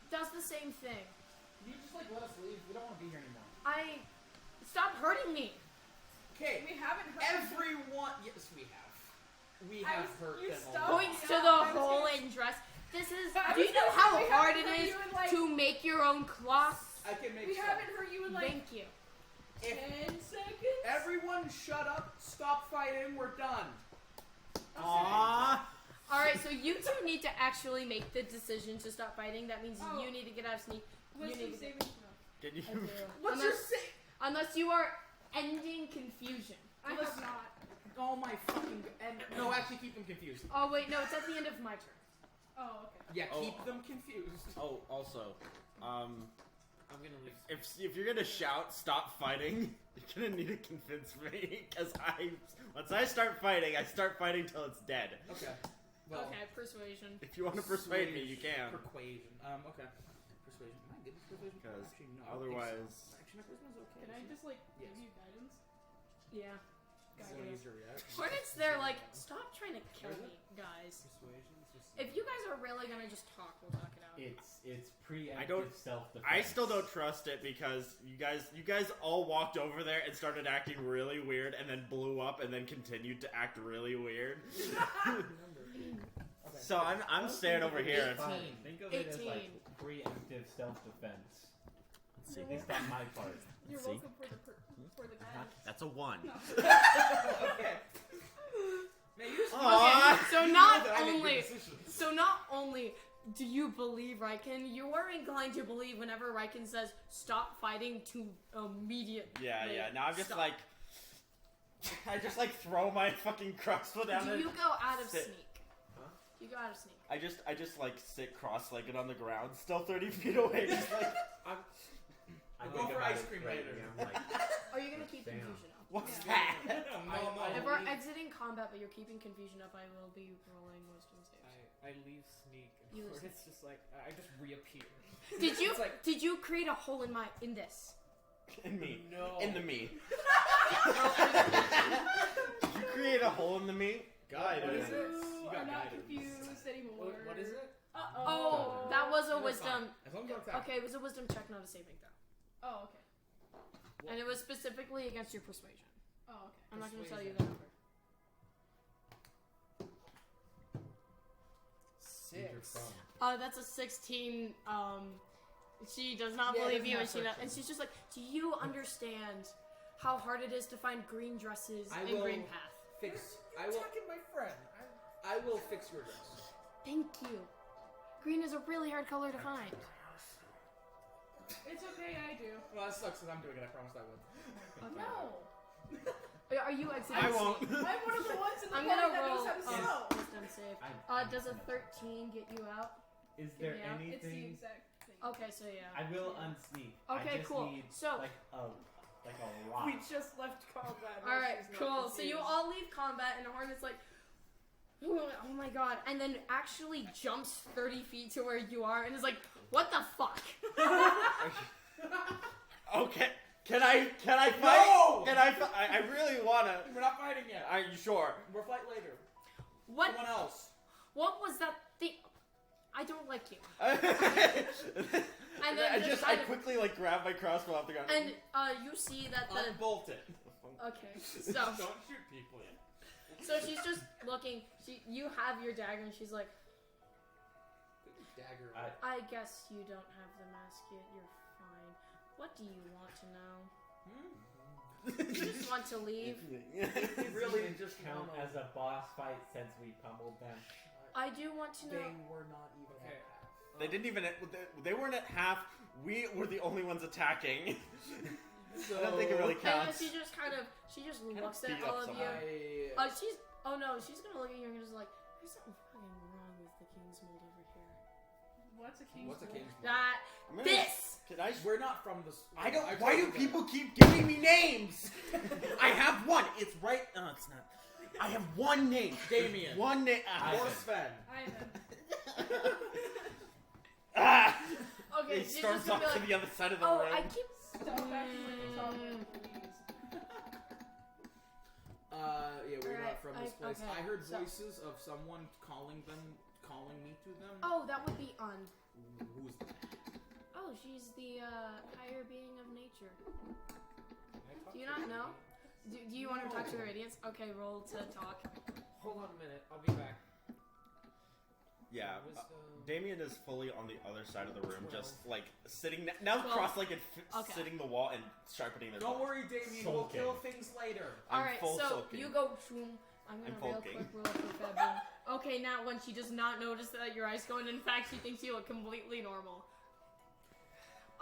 S4: does the same thing.
S2: Can you just like let us leave? We don't want to be here anymore.
S4: Stop hurting me.
S2: Okay.
S6: We haven't heard.
S2: Everyone. Yes, we have. We have hurt
S6: you
S2: them.
S6: stopped.
S2: all.
S4: Points to
S6: yeah,
S4: the
S6: I was
S4: hole
S6: gonna-
S4: and dress. This is.
S6: I
S4: Do
S6: was
S4: you know
S6: gonna say,
S4: how
S6: we
S4: hard
S6: haven't
S4: it
S6: heard
S4: is
S6: you in, like-
S4: to make your own cloth?
S2: I can make
S6: We
S2: some.
S6: haven't heard you in like
S4: Thank you.
S2: If
S6: 10 seconds.
S2: everyone shut up, stop fighting, we're done.
S1: Aww.
S4: All right, so you two need to actually make the decision to stop fighting. That means
S6: Oh.
S4: you need to get out of sneak.
S6: What's
S4: you need
S6: your
S4: to
S6: saving
S4: get.
S6: throw?
S1: Can you?
S4: I do.
S2: What's your
S4: unless,
S2: say?
S4: unless you are ending confusion.
S6: I have not.
S2: Oh my fucking. And no, actually, keep them confused.
S4: Oh wait, no, it's at the end of my turn.
S6: Oh, okay.
S2: Yeah,
S1: Oh.
S2: keep them confused.
S1: Oh, also,
S5: I'm gonna leave.
S1: if you're gonna shout, stop fighting, you're gonna need to convince me, because once I start fighting till it's dead.
S2: Okay. Well,
S4: Okay, persuasion.
S1: If you want to persuade me, you can.
S2: Persuasion. Okay. Persuasion. Am I good with persuasion?
S1: Because
S2: Actually, no. I don't think
S1: otherwise,
S2: so. Actually, my charisma's okay.
S6: Can I just like
S2: Yes.
S6: give you guidance?
S4: Yeah.
S6: Guide us.
S4: Hornets, they're like, stop trying to kill me, guys.
S7: Persuasion.
S4: If you guys are really gonna just talk, we'll talk it out.
S3: It's preemptive
S1: I don't-
S3: self-defense.
S1: I still don't trust it because you guys all walked over there and started acting really weird, and then blew up, and then continued to act really weird. So I'm staying over here.
S3: Fine. Think of it as
S4: 18.
S3: like preemptive self-defense.
S1: Let's see.
S3: At least on my part.
S6: You're
S1: See?
S6: welcome for the guide.
S1: That's a 1.
S2: Okay. Man, you just
S1: Aw.
S4: Okay, so not only do you believe Riken, you are inclined to believe whenever Riken says stop fighting to immediately.
S1: Yeah. Now I'm just
S4: stop.
S1: like, I just like throw my fucking crossbow down.
S4: Do
S1: and
S4: you go out of
S1: sit.
S4: sneak?
S3: Huh?
S4: Do you go out of sneak?
S1: I just like sit cross-legged on the ground, still 30 feet away, just like.
S3: I
S2: Go
S3: think
S2: for
S3: about
S2: ice
S3: it
S2: cream
S3: right
S2: later.
S3: now, like,
S4: Are you gonna keep
S3: Damn.
S4: confusion up?
S1: What's
S6: Yeah.
S1: that?
S4: If we're exiting combat but you're keeping confusion up, I will be rolling wisdom saves.
S5: I leave sneak, and
S4: You
S5: it's just like I just reappear.
S4: Did you
S5: It's like-
S4: did you create a hole in this?
S1: In me.
S5: No.
S1: In the me. Did you create a hole in the me?
S2: Guide
S5: What
S2: us.
S5: is it?
S6: You
S2: got
S6: are not
S2: guidance.
S6: confused anymore.
S5: What is it?
S4: Oh, that was a
S2: That's
S4: wisdom.
S2: fine. As long as you don't attack.
S4: Okay, it was a wisdom check, not a saving throw.
S6: Oh, okay.
S4: And it was specifically against your persuasion.
S6: Oh, okay.
S4: I'm not going to tell you
S5: Persuasion.
S4: that number.
S5: 6.
S4: That's a 16. She does not
S2: Yeah, it
S4: believe
S2: doesn't
S4: you,
S2: have
S4: and she's just like, do you understand how hard it is to find green dresses
S2: I
S4: in
S2: will-
S4: Green Path?
S2: Fix.
S5: I
S2: I will.
S5: attacking my friend.
S2: I will fix your dress.
S4: Thank you. Green is a really hard color to find.
S6: It's okay, I do.
S2: Well, that sucks because I'm doing it. I promised I would.
S4: Okay.
S6: No.
S4: Are you exiting?
S1: I won't.
S6: I'm one of the ones in the
S4: I'm
S6: party
S4: gonna
S6: that
S4: roll
S6: knows how to
S4: a
S6: sew.
S4: wisdom save.
S3: I-
S4: Does a 13 get you out?
S3: is there
S4: Yeah,
S6: It's the
S3: anything?
S6: exact thing.
S4: Okay, so yeah.
S3: I will unsneak.
S4: Okay,
S3: I just
S4: cool.
S3: Need,
S4: So-
S3: like a rock.
S5: We just left combat.
S4: All right, cool. So you all leave combat, and Hornet's like, oh my god, and then actually jumps 30 feet to where you are, and is like, what the fuck?
S1: Okay. Can I fight?
S2: No!
S1: Can I really wanna.
S2: We're not fighting yet.
S1: Are you sure?
S2: We'll fight later.
S4: What?
S2: Someone else.
S4: What was that thing? I don't like you.
S1: And
S4: then just
S1: I
S4: kind of-
S1: quickly like grab my crossbow off the ground.
S4: And you see that the
S2: Unbolt it.
S4: okay, so
S2: Don't shoot people yet.
S4: so she's just looking. You have your dagger, and she's like,
S2: Dagger.
S4: I guess you don't have the mask yet. You're fine. What do you want to know? You just want to leave?
S2: It really just
S3: count
S2: wanna-
S3: as a boss fight since we pummeled them.
S4: I do want to know.
S2: They were not even
S5: Okay.
S2: at half.
S1: They didn't even. They weren't at half. We were the only ones attacking.
S2: So,
S1: I don't think it really
S4: And then
S1: counts.
S4: she just looks at
S1: beat
S4: all
S1: up
S4: of
S1: someone.
S4: you.
S2: I,
S4: She's gonna look at you and just like, there's something fucking wrong with the king's mold over here.
S6: What's a king's
S2: what's a
S6: mold?
S2: king's mold?
S4: That
S1: I'm gonna-
S4: this.
S1: Can I?
S2: We're not from this.
S1: I don't.
S2: I
S1: Why do
S2: told you
S1: people keep giving me names? I have one. It's right. No, it's not. I have one name.
S2: Damien.
S1: One name.
S2: that. Or Sven.
S6: Ivan.
S1: Ah!
S4: Okay,
S1: He
S4: she's
S1: storms
S4: just gonna
S1: off
S4: be
S1: to
S4: like,
S1: the other side of the
S4: oh,
S1: room.
S4: I keep.
S6: Stop acting like a child, please.
S2: Yeah, we're
S4: Alright,
S2: not from this place.
S4: okay,
S2: I heard
S4: so-
S2: voices of someone calling me to them.
S4: Oh, that would be Un.
S2: Who's that?
S4: Oh, she's the higher being of nature. Do you not know? Do you want to talk to the radiance? Okay, roll to talk.
S5: Hold on a minute. I'll be back.
S1: Yeah.
S5: Wisdom.
S1: Damien is fully on the other side of the room, just like sitting now
S4: Well,
S1: cross-legged,
S4: okay.
S1: sitting the wall and sharpening their.
S2: Don't
S1: bow.
S2: worry, Damien. We'll
S3: Sulking.
S2: kill things later.
S1: I'm
S4: All right,
S1: full
S4: so
S1: sulking.
S4: you go. Shroom. I'm gonna
S1: I'm
S4: real
S1: folking.
S4: quick roll for February. Okay, now when she does not notice that your eyes go, and in fact she thinks you look completely normal.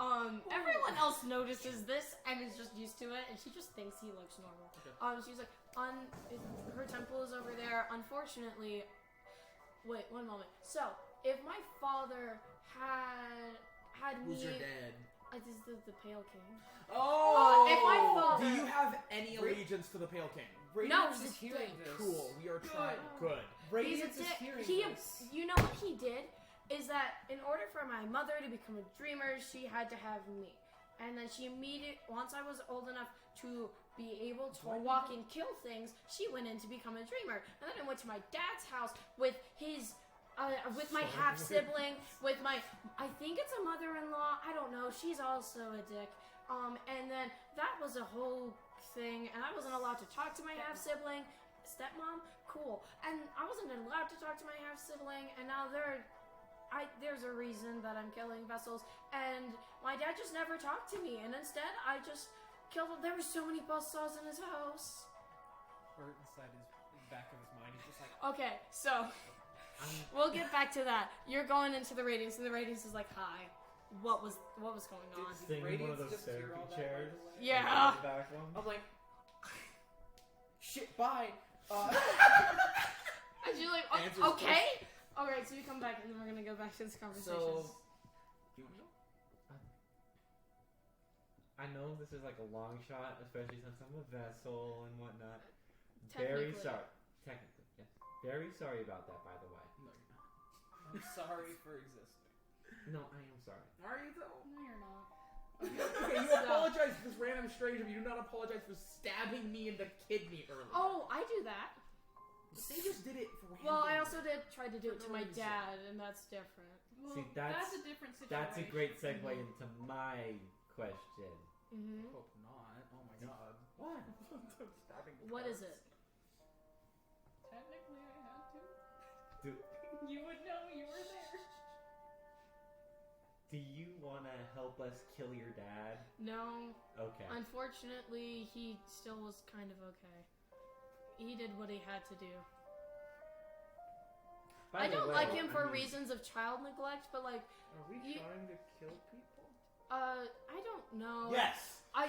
S4: Everyone else notices this and is just used to it, and she just thinks he looks normal.
S2: Okay.
S4: She's like, her temple is over there. Unfortunately, wait one moment. So, if my father had
S2: Who's
S4: me,
S2: your dad?
S4: This is the Pale King.
S2: Oh!
S4: if my father-
S2: Do you have any allegiance to the Pale King?
S5: Radiance
S4: he's
S5: is hearing
S4: dead.
S5: this.
S2: Cool. We are trying.
S6: Good.
S2: Good.
S5: Radiance
S4: He's
S5: is
S4: a dick.
S5: hearing
S4: He,
S5: this.
S4: you know what he did is that in order for my mother to become a dreamer, she had to have me, and then she once I was old enough to be able to walk and kill things, she went in to become a dreamer. And then I went to my dad's house with his, with my half sibling, with my, I think it's a mother-in-law. I don't know. She's also a dick. And then that was a whole thing, and I wasn't allowed to talk to my half sibling. Stepmom, cool. And I wasn't allowed to talk to my half sibling, and now there's a reason that I'm killing vessels, and my dad just never talked to me, and instead I just killed him. There were so many buzzsaws in his house.
S5: Or inside his back of his mind, he's just like,
S4: Okay, so we'll get back to that. You're going into the ratings, and the ratings is like, hi. What was going on?
S3: Sitting in one of those
S5: Radiance just hear
S3: therapy
S5: all that,
S3: chairs.
S5: by the way?
S4: Yeah.
S3: The back one.
S5: I'm like, shit, bye.
S4: And you're like,
S2: Answers
S4: okay. All right, so you come back, and then we're gonna go back to this conversation.
S2: So,
S3: I know this is like a long shot, especially since I'm a vessel and whatnot. Very
S4: Technically.
S3: sorry. Technically, yes. Very sorry about that, by the way.
S2: no, you're not.
S5: I'm sorry for existing.
S3: No, I am sorry.
S2: Are you though?
S6: No, you're not.
S2: Okay, you apologize to this random stranger, but you do not apologize for stabbing me in the kidney earlier.
S4: Oh, I do that.
S2: They just did it for random.
S4: Well, I also did try to do it to
S2: For no
S4: my
S2: reason.
S4: dad, and that's different.
S6: Well,
S3: See, that's
S6: a different situation.
S3: That's a great segue into my question.
S4: Mm-hmm.
S2: Hope not. Oh my god.
S3: What?
S2: Stabbing
S4: What is
S2: cards.
S4: it?
S6: Technically, I had to.
S3: Do
S6: You would know. You were there.
S3: Do you want to help us kill your dad?
S4: No.
S3: Okay.
S4: Unfortunately, he still was kind of okay. He did what he had to do.
S3: By
S4: I
S3: the
S4: don't
S3: way,
S4: like him
S3: I
S4: for
S3: mean,
S4: reasons of child neglect, but like,
S2: Are we
S4: You-
S2: trying to kill people?
S4: I don't know.
S1: Yes.
S4: I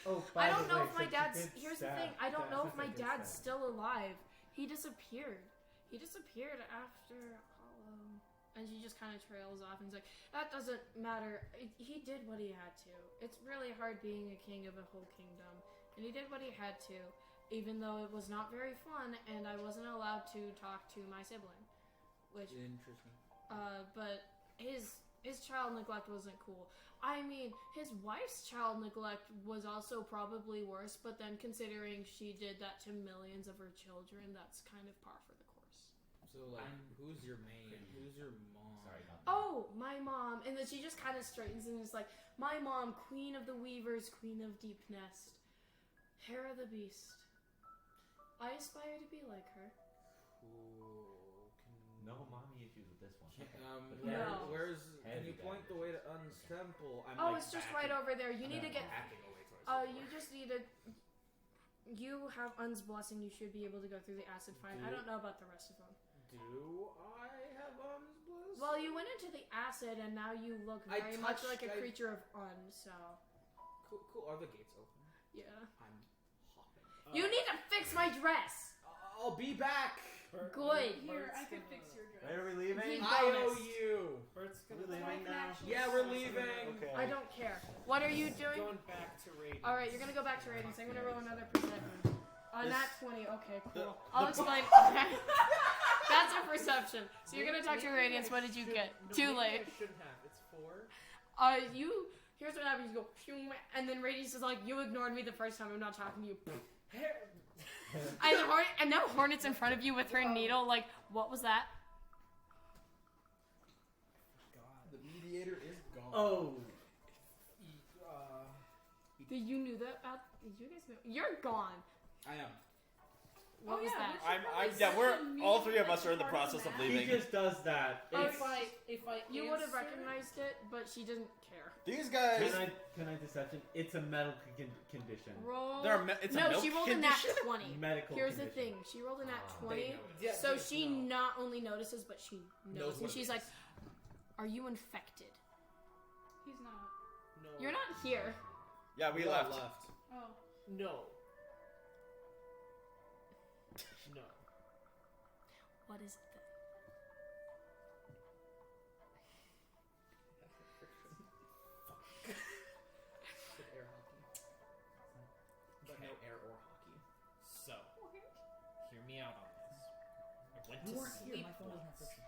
S3: Oh,
S4: I
S3: by
S4: don't
S3: the
S4: know
S3: way,
S4: if my
S3: since you
S4: dad's.
S3: did
S4: Here's the
S3: stab-
S4: thing. I don't
S3: that-
S4: know if
S3: since
S4: my
S3: I did
S4: dad's
S3: stab.
S4: still alive. He disappeared. He disappeared after Hollow, and she just kind of trails off and is like, that doesn't matter. He did what he had to. It's really hard being a king of a whole kingdom, and he did what he had to, even though it was not very fun, and I wasn't allowed to talk to my sibling, which
S2: Interesting.
S4: but his child neglect wasn't cool. I mean, his wife's child neglect was also probably worse, but then considering she did that to millions of her children, that's kind of par for the course.
S2: So, like, who's your main? Who's your mom?
S3: Sorry about that.
S4: Oh, my mom. And then she just kind of straightens and is like, my mom, queen of the weavers, queen of deep nest, Hera the beast. I aspire to be like her.
S2: Cool.
S3: No mommy issues with this one.
S4: No.
S2: Where's? Can
S3: Heavy
S2: you point the way to Un's temple? I'm
S4: Oh,
S2: like
S4: it's just
S2: backing-
S4: right over there. You need to
S2: I'm
S4: get...
S2: backing away towards the
S4: You
S2: door.
S4: just need to... You have Un's blessing. You should be able to go through the acid fine. I don't know about the rest of them.
S2: Do I have Un's blessing?
S4: Well, you went into the acid, and now you look
S2: I
S4: very much
S2: touched-
S4: like a
S2: I-
S4: creature of Un, so...
S2: Cool, cool. Are the gates open?
S4: Yeah.
S2: I'm hopping.
S4: You need to fix my dress!
S2: I'll be back.
S4: Good.
S6: Here, I could fix your dress.
S3: Where are we leaving?
S4: He-
S2: I owe
S4: promised.
S2: you.
S3: Bert's
S6: So
S3: gonna
S6: I can actually
S2: Yeah, we're
S6: sew
S2: leaving.
S6: something.
S3: Okay.
S4: I don't care. What are you doing?
S5: Going back to raiding.
S4: Alright, you're gonna go back to ratings. I'm gonna roll another perception. On
S1: This-
S4: that 20. Okay, cool.
S1: the-
S4: I'll explain. That's a perception. So you're gonna talk to your radiance. What did you get? Too late.
S5: I shouldn't have. It's 4.
S4: You... Here's what happens. You go... "Phew," and then Radiance is like, you ignored me the first time. I'm not talking to you. And now Hornet's in front of you with her needle. Like, what was that?
S5: God.
S2: The mediator is gone.
S3: Oh.
S4: Did you knew that? Did you guys know? You're gone.
S2: I am.
S4: What was that?
S1: All three of us are in the process of
S3: He
S1: leaving.
S3: just does that.
S4: Oh,
S3: It's-
S5: If I
S4: You would have
S5: answer-
S4: recognized it, but she didn't care.
S1: These guys,
S3: Can I deception? It's a medical condition.
S4: Roll.
S1: it's a
S4: no,
S1: milk
S4: she rolled
S1: condition?
S4: a nat 20.
S3: Medical
S4: Here's
S3: condition.
S4: the thing. She rolled a nat
S3: Ah.
S4: 20.
S5: Yeah,
S4: So
S5: they
S4: she
S5: know.
S4: not only notices, but she knows.
S2: what
S4: And
S2: it
S4: she's
S2: is.
S4: like, are you infected?
S6: He's not.
S5: No.
S4: You're not here.
S1: Yeah, we
S2: all
S1: left.
S6: Oh.
S5: No. No.
S4: What is it then?
S2: Good air hockey. But no air or hockey.
S5: So, hear me out on this. I went
S2: You
S5: to
S2: weren't here.
S5: sleep
S2: My phone doesn't have
S5: once,
S2: friction.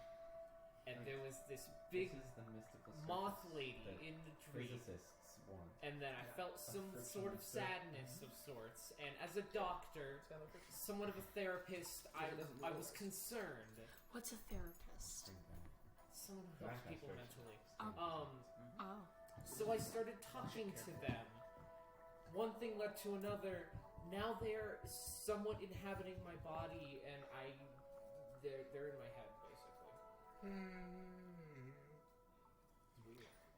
S5: and there was this big
S3: This is the mystical
S5: moth
S3: surface
S5: lady
S3: that
S5: in the tree.
S3: physicists
S5: And then I felt some sort of sadness of sorts. And as a doctor, somewhat of a therapist, I was concerned.
S4: What's a therapist?
S5: Someone who helps people mentally.
S4: Oh.
S5: So I started talking to them. One thing led to another. Now they're somewhat inhabiting my body, and they're in my head, basically.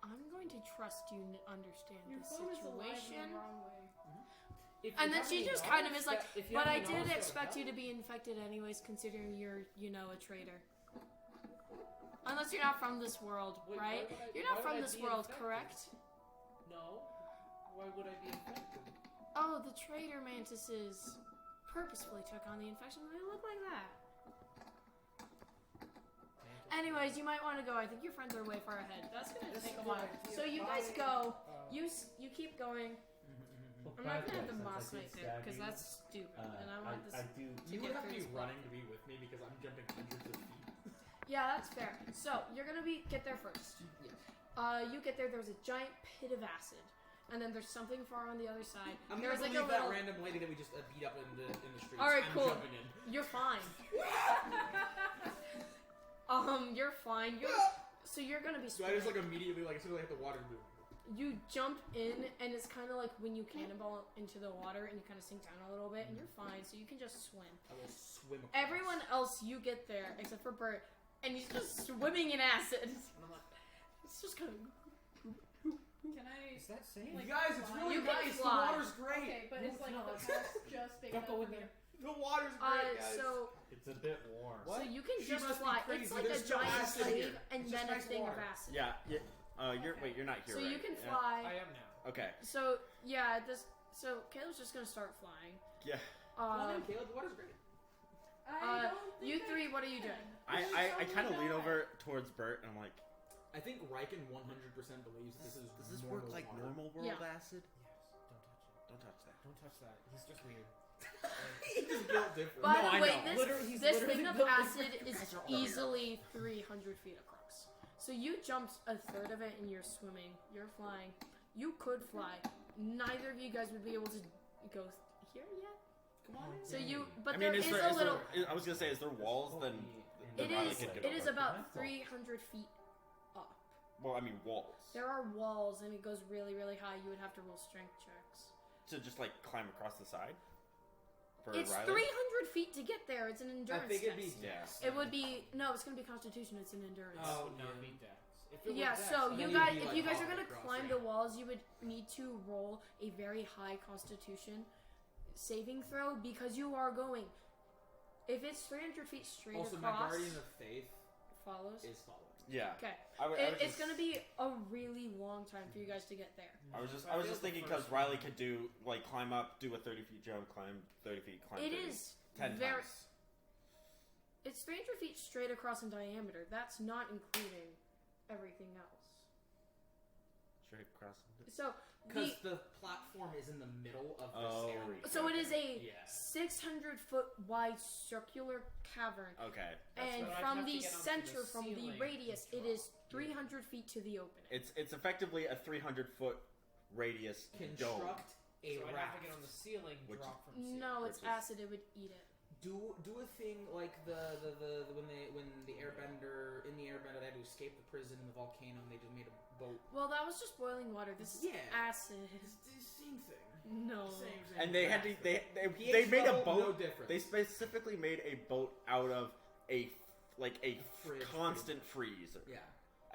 S4: I'm going to trust you to understand
S6: Your
S4: the
S6: phone is alive in
S4: situation.
S6: the wrong way.
S5: If
S4: And
S5: you
S4: then
S5: have
S4: she
S5: any
S4: just kind of
S5: knowledge
S4: is like,
S5: that- if you
S4: but
S5: have
S4: I
S5: any
S4: did
S5: knowledge that would
S4: expect you to
S5: help-
S4: be infected anyways, considering you're, a traitor. Unless you're not from this world,
S5: Wait,
S4: right?
S5: why would I-
S4: You're
S5: why
S4: not
S5: would
S4: from
S5: I
S4: this
S5: be
S4: world,
S5: infected?
S4: correct?
S5: No. Why would I be infected?
S4: Oh, the traitor mantises purposefully took on the infection. They look like that. Anyways, you might want to go. I think your friends are way far ahead. That's gonna
S5: That's
S4: take a
S5: a
S4: while.
S5: good idea.
S4: So you guys
S5: Bye.
S4: go. You keep going.
S3: Well,
S4: I'm not gonna have the
S3: since I
S4: moss
S3: did
S4: right there
S3: stab
S4: because
S3: you,
S4: that's stupid, and I want this.
S3: I do.
S4: to
S2: You
S4: get
S2: would have to
S4: through
S2: be
S4: this
S2: running
S4: block.
S2: to be with me because I'm jumping hundreds of feet.
S4: Yeah, that's fair. So you're gonna get there first.
S2: Yes.
S4: You get there. There's a giant pit of acid, and then there's something far on the other side.
S2: I'm
S4: There's
S2: gonna
S4: like
S2: believe
S4: a
S2: that
S4: little.
S2: random lady that we just beat up in the streets.
S4: All right,
S2: I'm
S4: cool.
S2: jumping in.
S4: You're fine. You're fine. So you're gonna be.
S2: So I just
S4: swimming.
S2: immediately as soon as I hit the water, move.
S4: You jump in, and it's kind of like when you cannonball into the water, and you kind of sink down a little bit, and you're fine. So you can just swim.
S2: I will swim across.
S4: Everyone else, you get there except for Bert, and he's just swimming in acid.
S2: And I'm like,
S4: It's just kind of.
S6: Can I?
S5: Is that safe?
S2: you guys, it's really
S4: You can
S2: nice. The
S4: fly.
S2: water's great.
S6: Okay, but it's like
S5: No,
S6: the
S5: it's
S6: house just big
S5: Don't
S6: enough
S5: go in
S6: for me.
S5: there.
S2: The water's great, guys.
S4: So
S3: It's a bit warm.
S2: What?
S4: you can
S2: She
S4: just
S2: must be
S4: fly.
S2: crazy.
S4: It's like
S2: There's
S4: a
S2: no
S4: giant
S2: acid
S4: wave,
S2: here.
S4: and
S2: It's
S4: then
S2: just
S4: a
S2: nice
S4: thing
S2: water.
S4: of acid.
S1: Yeah. You're not here.
S4: So you
S1: right?
S4: can
S1: Yeah.
S4: fly.
S5: I am now.
S1: Okay.
S4: So yeah, So Caleb's just gonna start flying.
S1: Yeah.
S2: Come on
S4: Uh,
S2: in, Caleb. The water's great.
S6: I don't think
S4: you
S6: I
S4: three, what are you
S6: can.
S4: doing?
S1: I kind of
S6: totally
S1: lean
S6: die.
S1: over towards Bert and I'm like,
S2: I think Riken 100% believes this is
S1: does this
S2: normal
S1: work like
S2: water.
S1: normal world
S4: Yeah.
S1: acid?
S5: Yes.
S1: Don't touch that.
S5: Don't touch that. He's just weird.
S2: He's just built different.
S4: By
S1: No,
S4: the
S1: I
S4: way,
S1: know.
S5: He's
S4: this
S5: literally
S4: thing of
S5: built
S4: acid
S5: different.
S4: is
S1: Guys are all weird.
S4: easily 300 feet across. So you jumped a third of it and you're swimming. You're flying. You could fly. Neither of you guys would be able to go here yet.
S2: Come on in.
S4: So you, but
S1: I
S4: there
S1: mean,
S4: is a little.
S1: I was gonna say, is there walls? Then
S4: It
S1: Riley
S4: is.
S1: could get
S4: It is
S1: over.
S4: about 300 feet up.
S1: Well, I mean walls.
S4: There are walls, and it goes really, really high. You would have to roll strength checks.
S1: To just like climb across the side. For
S4: It's
S1: Riley?
S4: 300 feet to get there. It's an
S2: I
S4: endurance
S2: think it'd be
S4: test.
S1: Yeah.
S4: It would be no. It's gonna be Constitution. It's an endurance.
S2: Oh,
S5: no,
S2: yeah.
S5: be Dex. If it were
S4: Yeah,
S5: Dex,
S4: so
S5: then
S4: you
S2: you'd
S4: guys,
S2: be,
S4: if
S2: like,
S4: you guys are
S2: halfway
S4: gonna
S2: across,
S4: climb
S2: yeah.
S4: the walls, you would need to roll a very high Constitution saving throw because you are going. If it's 300 feet straight
S2: Also, my
S4: across,
S2: guardian of faith
S4: follows.
S2: is following.
S1: Yeah.
S4: Okay,
S1: I was
S4: it's
S1: just-
S4: gonna be a really long time for you guys to get there.
S1: I was just
S5: I feel
S1: thinking
S5: the
S1: because
S5: first
S1: Riley
S5: one.
S1: could do like climb up, do a 30-feet jump, climb 30 feet, climb.
S4: It
S1: 30,
S4: is
S1: 10
S4: very.
S1: times.
S4: It's 300 feet straight across in diameter. That's not including everything else.
S1: Straight across.
S4: So
S2: Because the platform is in the middle of this
S1: Oh.
S2: area.
S4: so it is a
S2: Yeah.
S4: 600-foot wide circular cavern.
S1: Okay.
S4: And
S5: what I'd
S4: from
S5: have to
S4: the
S5: get onto
S4: center,
S5: the
S4: from the
S5: ceiling
S4: radius,
S5: and
S4: it is
S5: drop.
S4: 300 feet to the opening.
S1: It's effectively a 300-foot radius dome.
S2: Construct a
S5: So I'd have
S2: raft.
S5: to get on the ceiling,
S1: Which-
S5: drop from ceiling.
S4: No, it's
S1: which is-
S4: acid. It would eat it.
S2: Do a thing like the when the airbender in the airbender they had to escape the prison in the volcano and they just made a boat.
S4: Well, that was just boiling water. This is
S2: Yeah.
S4: acid.
S2: It's the same thing.
S4: No.
S2: Same.
S1: And they had to they
S2: pH
S1: made a
S2: level, no
S1: boat.
S2: difference.
S1: They specifically made a boat out of a
S2: fridge,
S1: constant freezer,
S2: Yeah.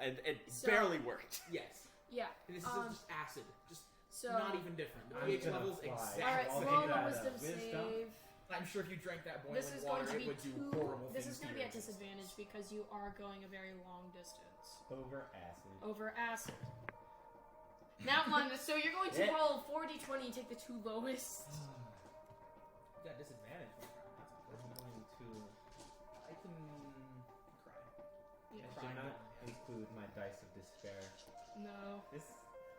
S1: and it
S4: So-
S1: barely worked.
S2: Yes.
S4: Yeah.
S2: And this is
S4: Um,
S2: just acid. Just
S4: So.
S2: not even different. The
S3: I'm
S2: pH
S3: gonna
S2: levels
S3: fly.
S2: exactly.
S4: All right.
S3: I'll
S4: Roll
S3: take
S4: a
S3: that
S4: wisdom
S3: as wisdom.
S4: save.
S2: I'm sure if you drank that boiling
S4: This is
S2: water,
S4: going to
S2: it
S4: be
S2: would do
S4: 2.
S2: horrible
S4: This
S2: things
S4: is going to
S2: to
S4: be
S2: your
S4: at disadvantage because you are going a very long distance
S3: Over acid.
S4: over acid. That one. So you're going to
S3: Yeah.
S4: roll 40-20 and take the 2 lowest.
S2: You got disadvantage.
S3: I'm going to.
S2: I can cry.
S4: Yeah.
S3: I do not include my dice of despair.
S4: No.
S3: This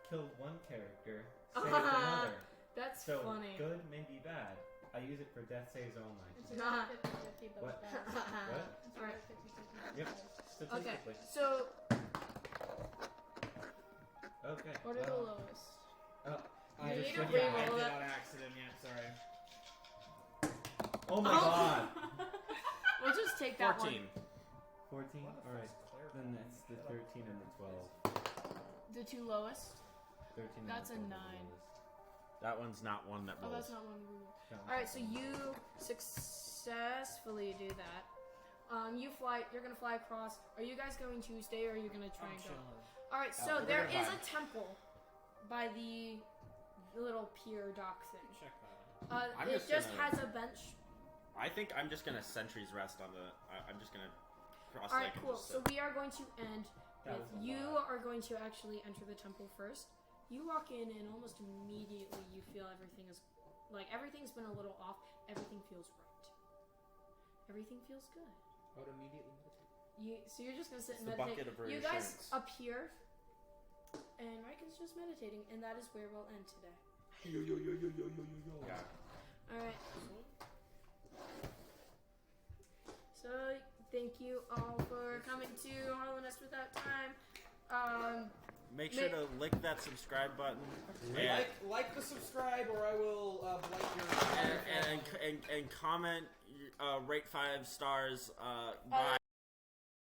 S3: killed one character, saved another.
S4: That's
S3: So
S4: funny.
S3: good may be bad. I use it for death saves only.
S6: It's
S4: Not-
S6: 50-50, but
S3: What?
S6: bad.
S3: What?
S6: It's
S4: Alright.
S6: 50-50.
S3: Yep.
S4: Okay.
S3: Statistically.
S4: So
S3: Okay.
S4: what are the
S3: well,
S4: lowest?
S3: I
S4: You
S3: just
S4: need to
S3: took
S2: Yeah,
S3: it.
S2: I
S4: re-roll
S2: did
S4: it.
S2: on accident. Yeah, sorry.
S3: Oh my god.
S4: We'll just take that
S1: 14.
S3: 14?
S2: What the
S3: Alright.
S2: fuck's Claire
S3: Then
S2: doing?
S3: it's the 13 and the 12.
S4: one. The two lowest.
S3: 13 and
S4: That's
S3: the
S4: a
S3: 12 are the
S4: 9.
S3: lowest.
S1: That one's not one that
S4: Oh,
S1: rolls.
S4: that's not one we roll.
S3: That one's
S4: All right,
S3: not
S4: so
S3: one.
S4: you successfully do that. You fly. You're gonna fly across. Are you guys going to stay, or are you gonna try
S2: I'm
S4: and go?
S2: chilling.
S4: All right, so
S2: we're
S4: there
S2: gonna
S4: is a
S2: vibe.
S4: temple by the little pier dock thing.
S2: Check that out.
S1: I'm
S4: It
S1: just
S4: just
S1: gonna-
S4: has a bench.
S1: I think I'm just gonna sentries rest on the. I'm just gonna cross.
S4: All right,
S1: leg and
S4: cool.
S1: just
S4: So
S1: sit.
S4: we are going to end
S3: That
S4: with
S3: was a
S4: you
S3: lot.
S4: are going to actually enter the temple first. You walk in, and almost immediately you feel everything is like everything's been a little off. Everything feels right. Everything feels good.
S2: I would immediately meditate.
S4: So you're just gonna sit
S1: It's
S4: and
S1: the
S4: meditate.
S1: bucket of
S4: You guys
S1: reassurance.
S4: appear, and Riken's just meditating, and that is where we'll end today.
S1: Yeah.
S4: All right. So thank you all for coming to Hollow Nest Without Time.
S1: Make sure to lick that subscribe button and
S2: Like the subscribe, or I will blight your.
S1: and comment. Rate 5 stars. Bye.